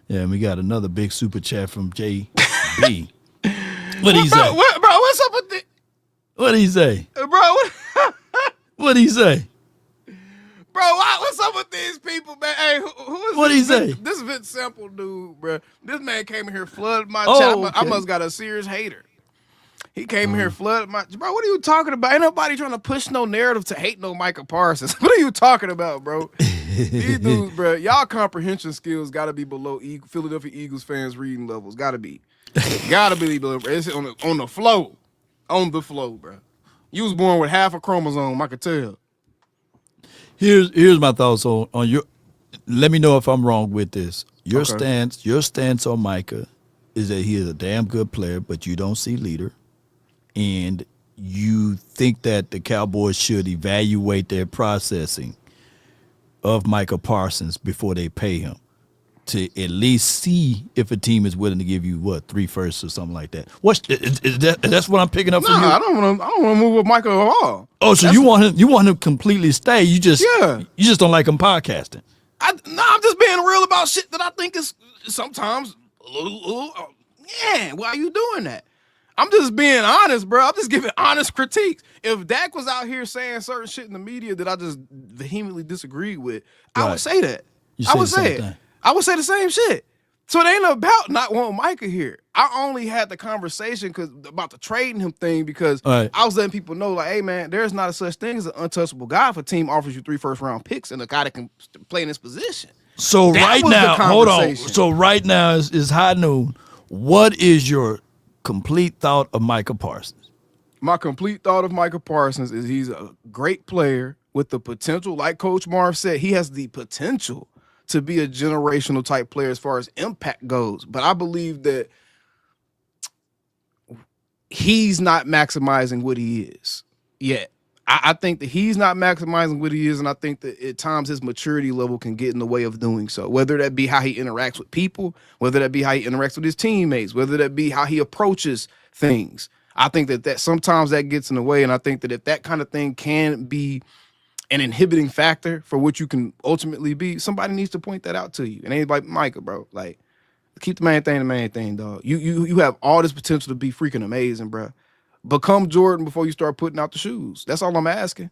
Yeah, and we got another big super chat from JB. What he say? Bro, what's up with the? What'd he say? Bro, what'd he say? Bro, what's up with these people, man? Hey, who is what'd he say? This Vince Sample dude, bro. This man came in here, flooded my chat. Okay. I must got a serious hater. He came in here, flooded my... Bro, what are you talking about? Ain't nobody trying to push no narrative to hate no Micah Parsons. What are you talking about, bro? These dudes, bro, y'all comprehension skills got to be below Philadelphia Eagles fans' reading levels. Got to be. Got to be below. It's on the flow. On the flow, bro. You was born with half a chromosome, I could tell. Here's my thoughts on your. Let me know if I'm wrong with this. Your stance on Micah is that he is a damn good player, but you don't see leader, and you think that the Cowboys should evaluate their processing of Micah Parsons before they pay him, to at least see if a team is willing to give you 3 firsts or something like that. That's what I'm picking up from you? I don't want to move with Micah at all. Oh, so you want him to completely stay? You just don't like him podcasting. I'm just being real about shit that I think is sometimes a little why are you doing that? I'm just being honest, bro. I'm just giving honest critiques. If Dak was out here saying certain shit in the media that I just vehemently disagreed with, I would say that. I would say it. I would say the same shit. So it ain't about not wanting Micah here. I only had the conversation about the trading him thing because I was letting people know, like, hey, man, there's not a such thing as an untouchable guy if a team offers you 3 first-round picks and a guy that can play in this position. So right now, hold on. So right now is high noon. What is your complete thought of Micah Parsons? My complete thought of Micah Parsons is he's a great player with the potential, like Coach Marv said, he has the potential to be a generational type player as far as impact goes. But I believe that he's not maximizing what he is yet. I think that he's not maximizing what he is, and I think that at times his maturity level can get in the way of doing so, whether that be how he interacts with people, whether that be how he interacts with his teammates, whether that be how he approaches things. I think that sometimes that gets in the way, and I think that if that kind of thing can be an inhibiting factor for what you can ultimately be, somebody needs to point that out to you. And ain't like Micah, bro. Like, keep the main thing, dog. You have all this potential to be freaking amazing, bro. Become Jordan before you start putting out the shoes. That's all I'm asking.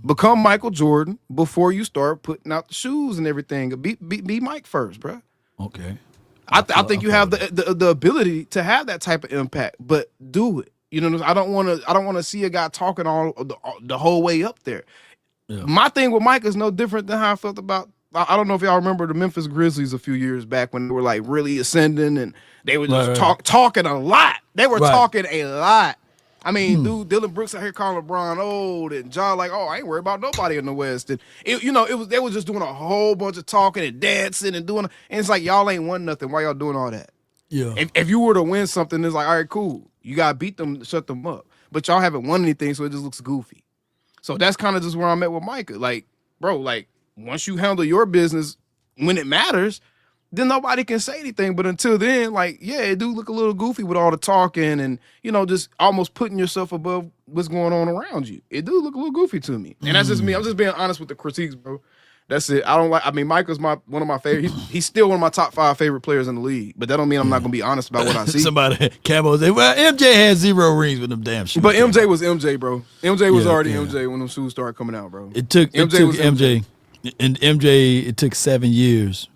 Become Michael Jordan before you start putting out the shoes and everything. Be Mike first, bro. Okay. I think you have the ability to have that type of impact, but do it. You know, I don't want to see a guy talking all the whole way up there. Yeah. My thing with Mike is no different than how I felt about. I don't know if y'all remember the Memphis Grizzlies a few years back when they were like really ascending and they were just talking a lot. They were talking a lot. I mean, dude, Dylan Brooks out here calling LeBron old, and Ja like, oh, I ain't worried about nobody in the West. And they was just doing a whole bunch of talking and dancing and doing. And it's like y'all ain't won nothing. Why y'all doing all that? Yeah. If you were to win something, it's like, all right, cool. You gotta beat them, shut them up. But y'all haven't won anything, so it just looks goofy. So that's kind of just where I'm at with Micah. Like, bro, like once you handle your business when it matters, then nobody can say anything. But until then, like, yeah, it do look a little goofy with all the talking and, just almost putting yourself above what's going on around you. It do look a little goofy to me. And that's just me. I'm just being honest with the critiques, bro. That's it. Micah's one of my favorite. He's still one of my top 5 favorite players in the league. But that don't mean I'm not gonna be honest about what I see. Somebody, Camo said, well, MJ had 0 rings with them damn shoes. But MJ was MJ, bro. MJ was already MJ when them shoes started coming out, bro. It took MJ. And MJ, it took 7 years.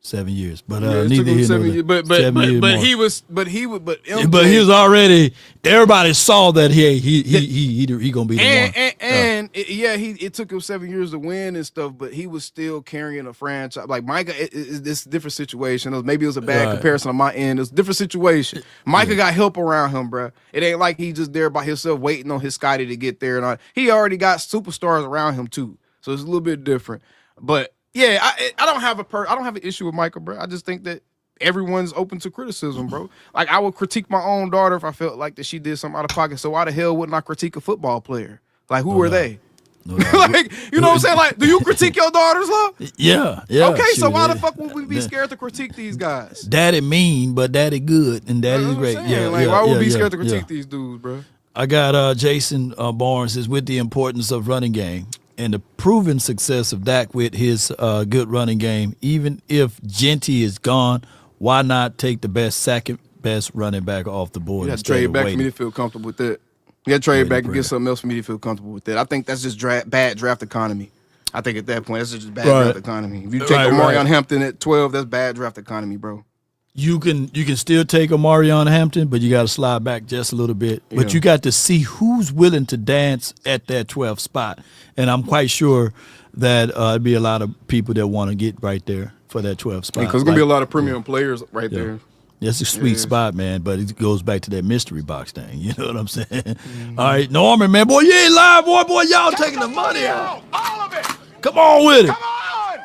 7 years, but neither here nor there. But he was already. Everybody saw that he gonna be the one. It took him 7 years to win and stuff, but he was still carrying a franchise. Like Micah, it's a different situation. Maybe it was a bad comparison on my end. It was a different situation. Micah got help around him, bro. It ain't like he just there by himself waiting on his Scotty to get there and all. He already got superstars around him too, so it's a little bit different, but. Yeah, I don't have an issue with Micah, bro. I just think that everyone's open to criticism, bro. Like I would critique my own daughter if I felt like that she did something out of pocket. So why the hell wouldn't I critique a football player? Like who are they? Like you know what I'm saying? Like, do you critique your daughters, love? Yeah. Okay, so why the fuck would we be scared to critique these guys? Daddy mean, but daddy good, and daddy's great. Yeah, like why would we be scared to critique these dudes, bro? I got Jason Barnes is with the importance of running game. And the proven success of Dak with his good running game, even if Genty is gone, why not take the second best running back off the board? You got to trade back for me to feel comfortable with that. You got to trade back and get something else for me to feel comfortable with that. I think that's just bad draft economy. I think at that point, that's just bad draft economy. If you take Omarion Hampton at 12, that's bad draft economy, bro. You can still take Omarion Hampton, but you got to slide back just a little bit. Yeah. But you got to see who's willing to dance at that 12th spot. And I'm quite sure that it'd be a lot of people that want to get right there for that 12th spot. Because there's going to be a lot of premium players right there. That's a sweet spot, man, but it goes back to that mystery box thing. You know what I'm saying? Mm-hmm. All right, Norman, man. Boy, you ain't lying, boy. Y'all taking the money out. All of it. Come on with it. Come on.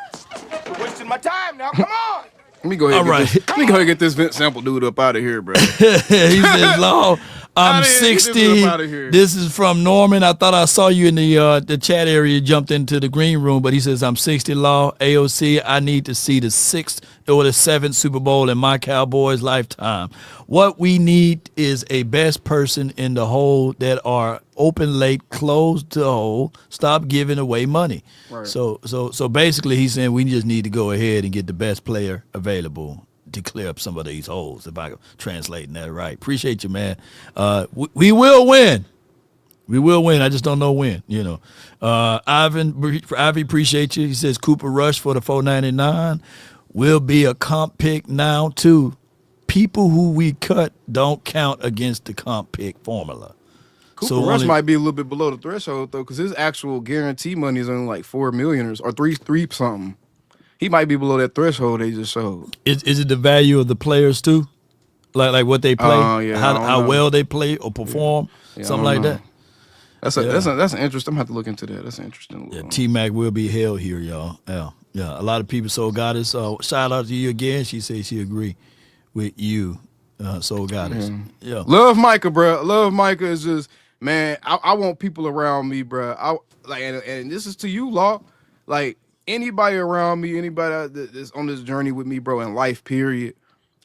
You're wasting my time now. Come on. Let me go ahead and get this Vince Sample dude up out of here, bro. He says, Law, I'm 60. This is from Norman. I thought I saw you in the chat area. You jumped into the green room, but he says, I'm 60, Law. AOC, I need to see the 6th or the 7th Super Bowl in my Cowboys lifetime. What we need is a best person in the hole that are open late, closed to the hole, stop giving away money. Right. So basically he's saying we just need to go ahead and get the best player available to clear up some of these holes, if I'm translating that right. Appreciate you, man. We will win. We will win. I just don't know when, you know. Ivy, appreciate you. He says Cooper Rush for the $4.99 will be a comp pick now, too. People who we cut don't count against the comp pick formula. Cooper Rush might be a little bit below the threshold, though, because his actual guarantee money is only like $4 million or three something. He might be below that threshold they just showed. Is it the value of the players, too? Like what they play? How well they play or perform? Yeah, something like that? That's an interesting. I'm going to have to look into that. That's an interesting. Yeah, T-Mac will be held here, y'all. Yeah. A lot of people. Soul Goddess, shout out to you again. She says she agree with you, Soul Goddess. Mm-hmm. Yeah. Love Micah, bro. Love Micah is just, man, I want people around me, bro. And this is to you, Law. Like, anybody around me, anybody that's on this journey with me, bro, in life, period,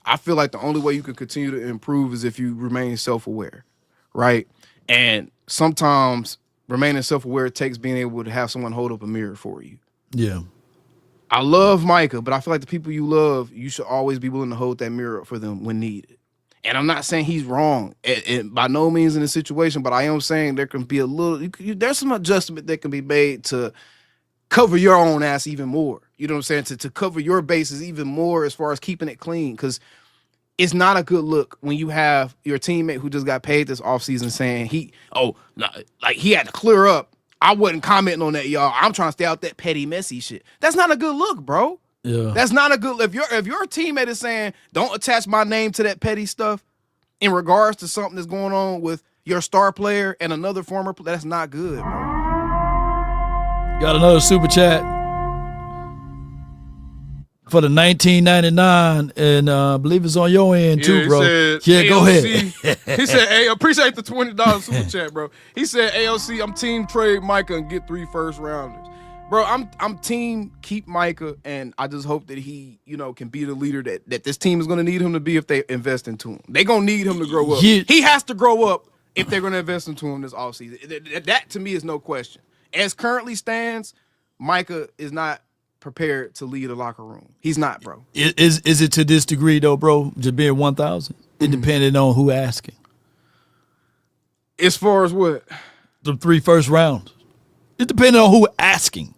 I feel like the only way you can continue to improve is if you remain self-aware, right? And sometimes remaining self-aware takes being able to have someone hold up a mirror for you. Yeah. I love Micah, but I feel like the people you love, you should always be willing to hold that mirror up for them when needed. And I'm not saying he's wrong, and by no means in the situation, but I am saying there can be a little, there's some adjustment that can be made to cover your own ass even more. You know what I'm saying? To cover your bases even more as far as keeping it clean, because it's not a good look when you have your teammate who just got paid this offseason saying he had to clear up. I wasn't commenting on that, y'all. I'm trying to stay out that petty, messy shit. That's not a good look, bro. Yeah. That's not a good. If your teammate is saying, don't attach my name to that petty stuff in regards to something that's going on with your star player and another former player, that's not good, bro. Got another super chat for the 1999, and I believe it's on your end too, bro. Said, go ahead. He said, "Hey, appreciate the $20 super chat, bro." He said, "AOC, I'm team trade Micah and get 3 first rounders." Bro, I'm team keep Micah, and I just hope that he, can be the leader that this team is going to need him to be if they invest into him. They're going to need him to grow up. Yeah. He has to grow up if they're going to invest into him this offseason. That to me is no question. As currently stands, Micah is not prepared to lead a locker room. He's not, bro. Is it to this degree though, bro? Just being 1,000? It depended on who asking. As far as what? The 3 first rounds. It depended on who asking.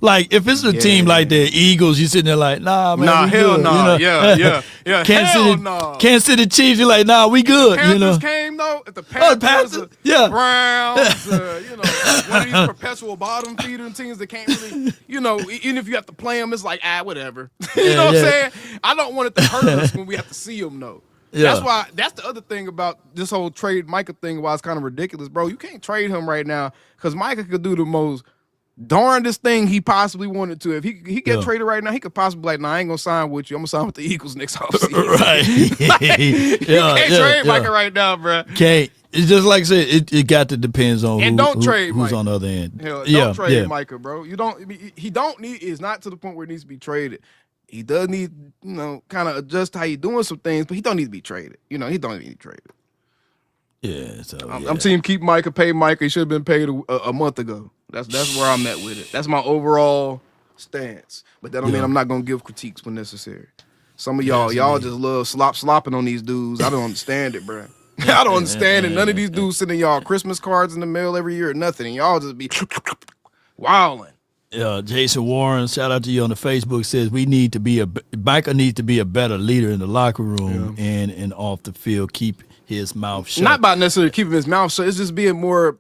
Like, if it's a team like the Eagles, you sitting there like, nah, man, nah, we hell good. nah, yeah. Kansas City Chiefs, you're like, nah, we good. Panthers came though. If the Panthers, Browns, one of these perpetual bottom feeder teams that can't really, even if you have to play them, it's like, whatever. You know what I'm saying? I don't want it to hurt us when we have to see them though. Yeah. That's the other thing about this whole trade Micah thing. Why it's kind of ridiculous, bro. You can't trade him right now because Micah could do the most darndest thing he possibly wanted to. If he get traded right now, he could possibly be like, nah, I ain't gonna sign with you. I'm gonna sign with the Eagles next offseason. Right. You can't trade Micah right now, bro. Can't. It's just like I said, it got to depends on trade who's Micah. on the other end. Hell, don't trade Micah, bro. It's not to the point where he needs to be traded. He does need, kind of adjust how you doing some things, but he don't need to be traded. He don't need to be traded. Yeah, so I'm team keep Micah, pay Micah. He should have been paid a month ago. That's where I'm at with it. That's my overall stance. But that don't mean I'm not gonna give critiques when necessary. Some of y'all just love slopping on these dudes. I don't understand it, bro. I don't understand it. None of these dudes sending y'all Christmas cards in the mail every year or nothing, and y'all just be wilding. Yeah, Jason Warren, shout out to you on the Facebook, says Micah needs to be a better leader in the locker room and off the field. Keep his mouth shut. Not about necessarily keeping his mouth shut. It's just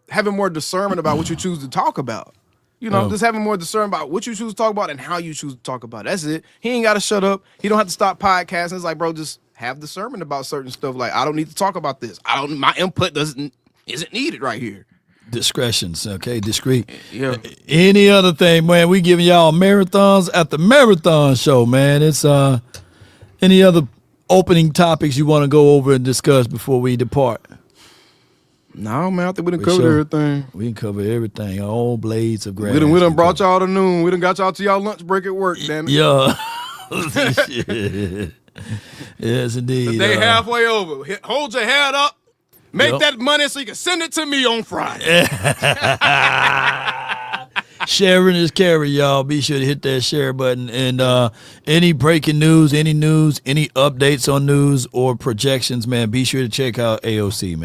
having more discernment about what you choose to talk about. Just having more discernment about what you choose to talk about and how you choose to talk about it. That's it. He ain't got to shut up. He don't have to stop podcasting. It's like, bro, just have discernment about certain stuff. Like, I don't need to talk about this. My input isn't needed right here. Discretions, okay, discreet. Yeah. Any other thing, man? We giving y'all marathons at the marathon show, man. It's any other opening topics you want to go over and discuss before we depart? No, man, I think we done covered everything. We can cover everything. All blades of grass. We done brought y'all to noon. We done got y'all to y'all lunch break at work, damn it. Yeah. Yes, indeed. The day halfway over. Hold your head up. Make that money so you can send it to me on Friday. Sharing is caring, y'all. Be sure to hit that share button. And any breaking news, any updates on news or projections, man, be sure to check out AOC,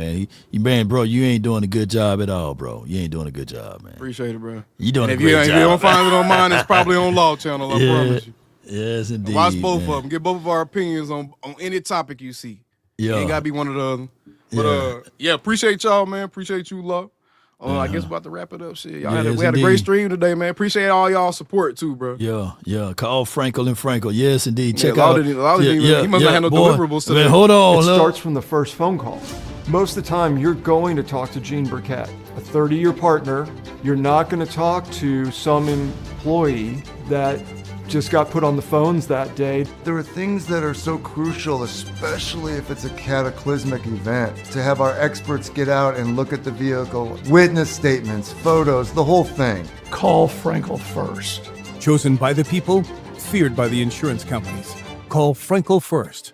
man. Bro, you ain't doing a good job at all, bro. You ain't doing a good job, man. Appreciate it, bro. You doing a great job. If you don't find it on mine, it's probably on Law Channel, I promise you. Yes, indeed. Watch both of them. Get both of our opinions on any topic you see. Yeah. Ain't got to be one of the other. But, appreciate y'all, man. Appreciate you, Law. I guess we're about to wrap it up. Shit, we had a great stream today, man. Appreciate all y'all support too, bro. Yeah. Call Frankel and Frankel. Yes, indeed. Check out. He must not have no deliverables today. Man, hold on. It starts from the first phone call. Most of the time, you're going to talk to Gene Burkett, a 30-year partner. You're not going to talk to some employee that just got put on the phones that day. There are things that are so crucial, especially if it's a cataclysmic event, to have our experts get out and look at the vehicle, witness statements, photos, the whole thing. Call Frankel first. Chosen by the people, feared by the insurance companies. Call Frankel first.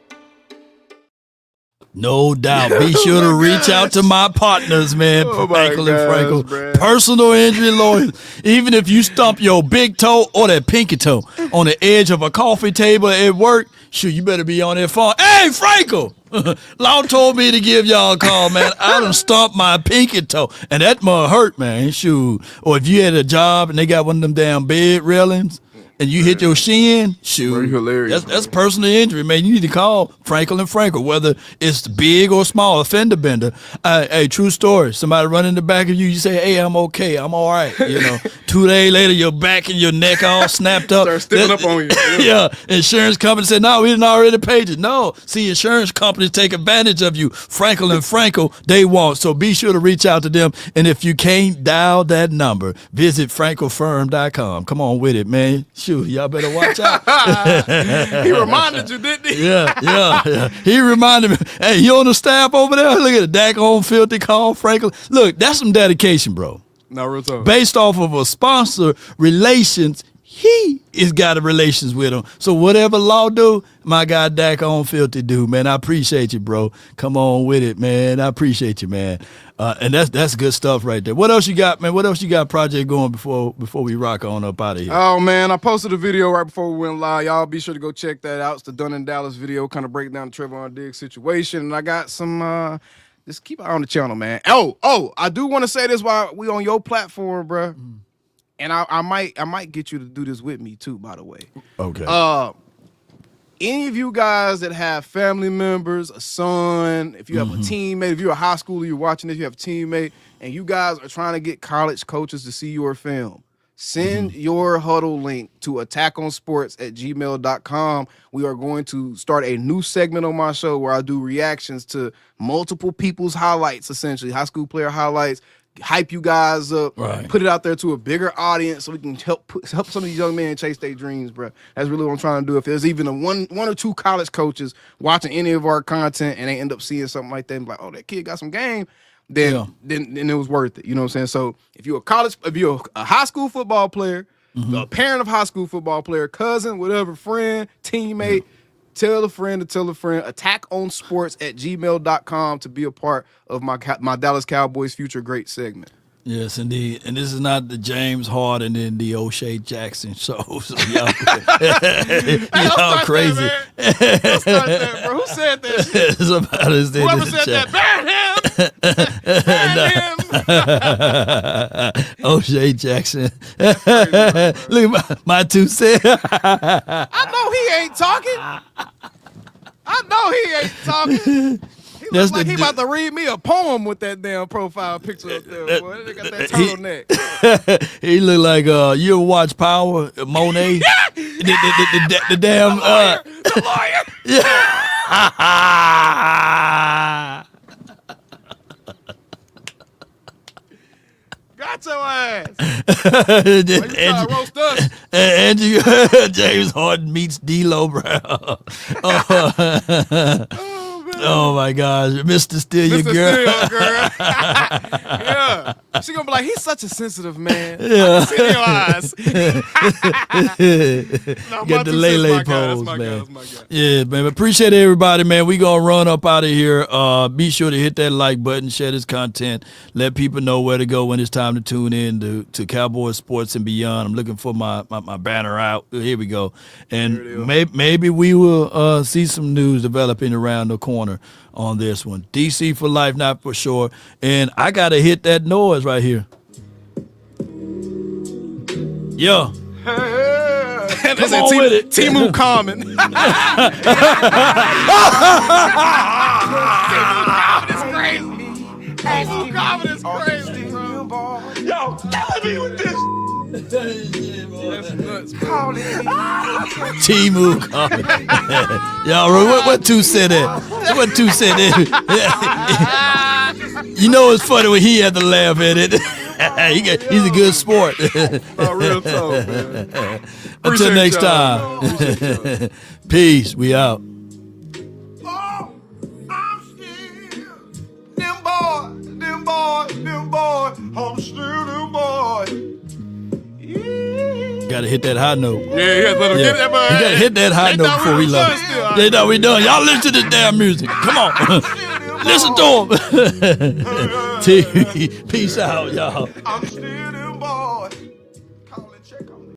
No doubt. Be sure to reach out to my partners, man. Frankel and Frankel. Personal injury lawyers. Even if you stump your big toe or that pinky toe on the edge of a coffee table at work, shoot, you better be on that phone. Hey, Frankel! Law told me to give y'all a call, man. I done stomped my pinky toe, and that must hurt, man. Shoot. Or if you had a job and they got one of them damn bed railings, and you hit your shin, shoot, hilarious, that's personal injury, man. You need to call Frankel and Frankel, whether it's big or small, a fender bender. Hey, true story. Somebody run in the back of you, you say, hey, I'm okay, I'm all right. 2 days later, your back and your neck all snapped up. Start sticking up on you. Yeah, insurance company said, no, we didn't already paid you. No, see, insurance companies take advantage of you. Frankel and Frankel, they won't. So be sure to reach out to them. And if you can't dial that number, visit frankelfirm.com. Come on with it, man. Shoot, y'all better watch out. He reminded you, didn't he? Yeah. He reminded me, hey, you on the staff over there? Look at the Dak on filthy call, Frankel. Look, that's some dedication, bro. No, real talk. Based off of a sponsor relations, he is got a relations with him. So whatever Law do, my guy Dak on filthy do, man. I appreciate you, bro. Come on with it, man. I appreciate you, man. And that's good stuff right there. What else you got, man? What else you got project going before we rock on up out of here? Oh, man, I posted a video right before we went live. Y'all be sure to go check that out. It's the Done in Dallas video, kind of breaking down the Trevon Diggs situation. And I got some, just keep an eye on the channel, man. Oh, I do want to say this while we on your platform, bro. And I might get you to do this with me too, by the way. Okay. Any of you guys that have family members, a son, if you have a teammate, if you're a high schooler, you're watching this, you have a teammate, and you guys are trying to get college coaches to see your film, send your huddle link to attackonsports@gmail.com. We are going to start a new segment on my show where I do reactions to multiple people's highlights, essentially, high school player highlights, hype you guys up, put it out there to a bigger audience so we can help some of these young men chase their dreams, bro. That's really what I'm trying to do. If there's even one or two college coaches watching any of our content and they end up seeing something like that and be like, oh, that kid got some game, then it was worth it. You know what I'm saying? So if you're a high school football player, a parent of high school football player, cousin, whatever, friend, teammate, tell a friend to tell a friend. attackonsports@gmail.com to be a part of my Dallas Cowboys Future Great segment. Yes, indeed. And this is not the James Harden and the O'Shea Jackson show. So y'all crazy. Let's start that, bro. Who said that shit? Whoever said that, ban him! O'Shea Jackson. Look at my 2 cents. I know he ain't talking. He looks like he about to read me a poem with that damn profile picture up there, boy. They got that turtleneck. He look like you ever watch Power, Monet? the damn the lawyer. Yeah. Got your ass. You trying to roast us? Andrew James Harden meets D'Lo Brown. Oh my gosh, Mr. Steal Your Girl. Yeah. She gonna be like, he's such a sensitive man. Yeah. I can see in your eyes. Get the lay pose, man. Yeah, man. Appreciate everybody, man. We gonna run up out of here. Be sure to hit that like button, share this content, let people know where to go when it's time to tune in to Cowboys Sports and Beyond. I'm looking for my banner out. Here we go. And maybe we will see some news developing around the corner on this one. DC for life, not for sure. And I gotta hit that noise right here. Yeah. Come on with it. Timu Common. Timu Common is crazy, bro. Yo, killing me with this. That's nuts, bro. Timu Common. Y'all, what 2 said that? What 2 said that? You know it's funny when he had to laugh at it. He's a good sport. Real talk, man. Until next time. Peace. We out. Oh, I'm still them boy. I'm still them boy. Gotta hit that high note. Yeah, let him get that. You gotta hit that high note before we love. They know we done. Y'all listen to this damn music. Come on. Listen to them. TV. Peace out, y'all.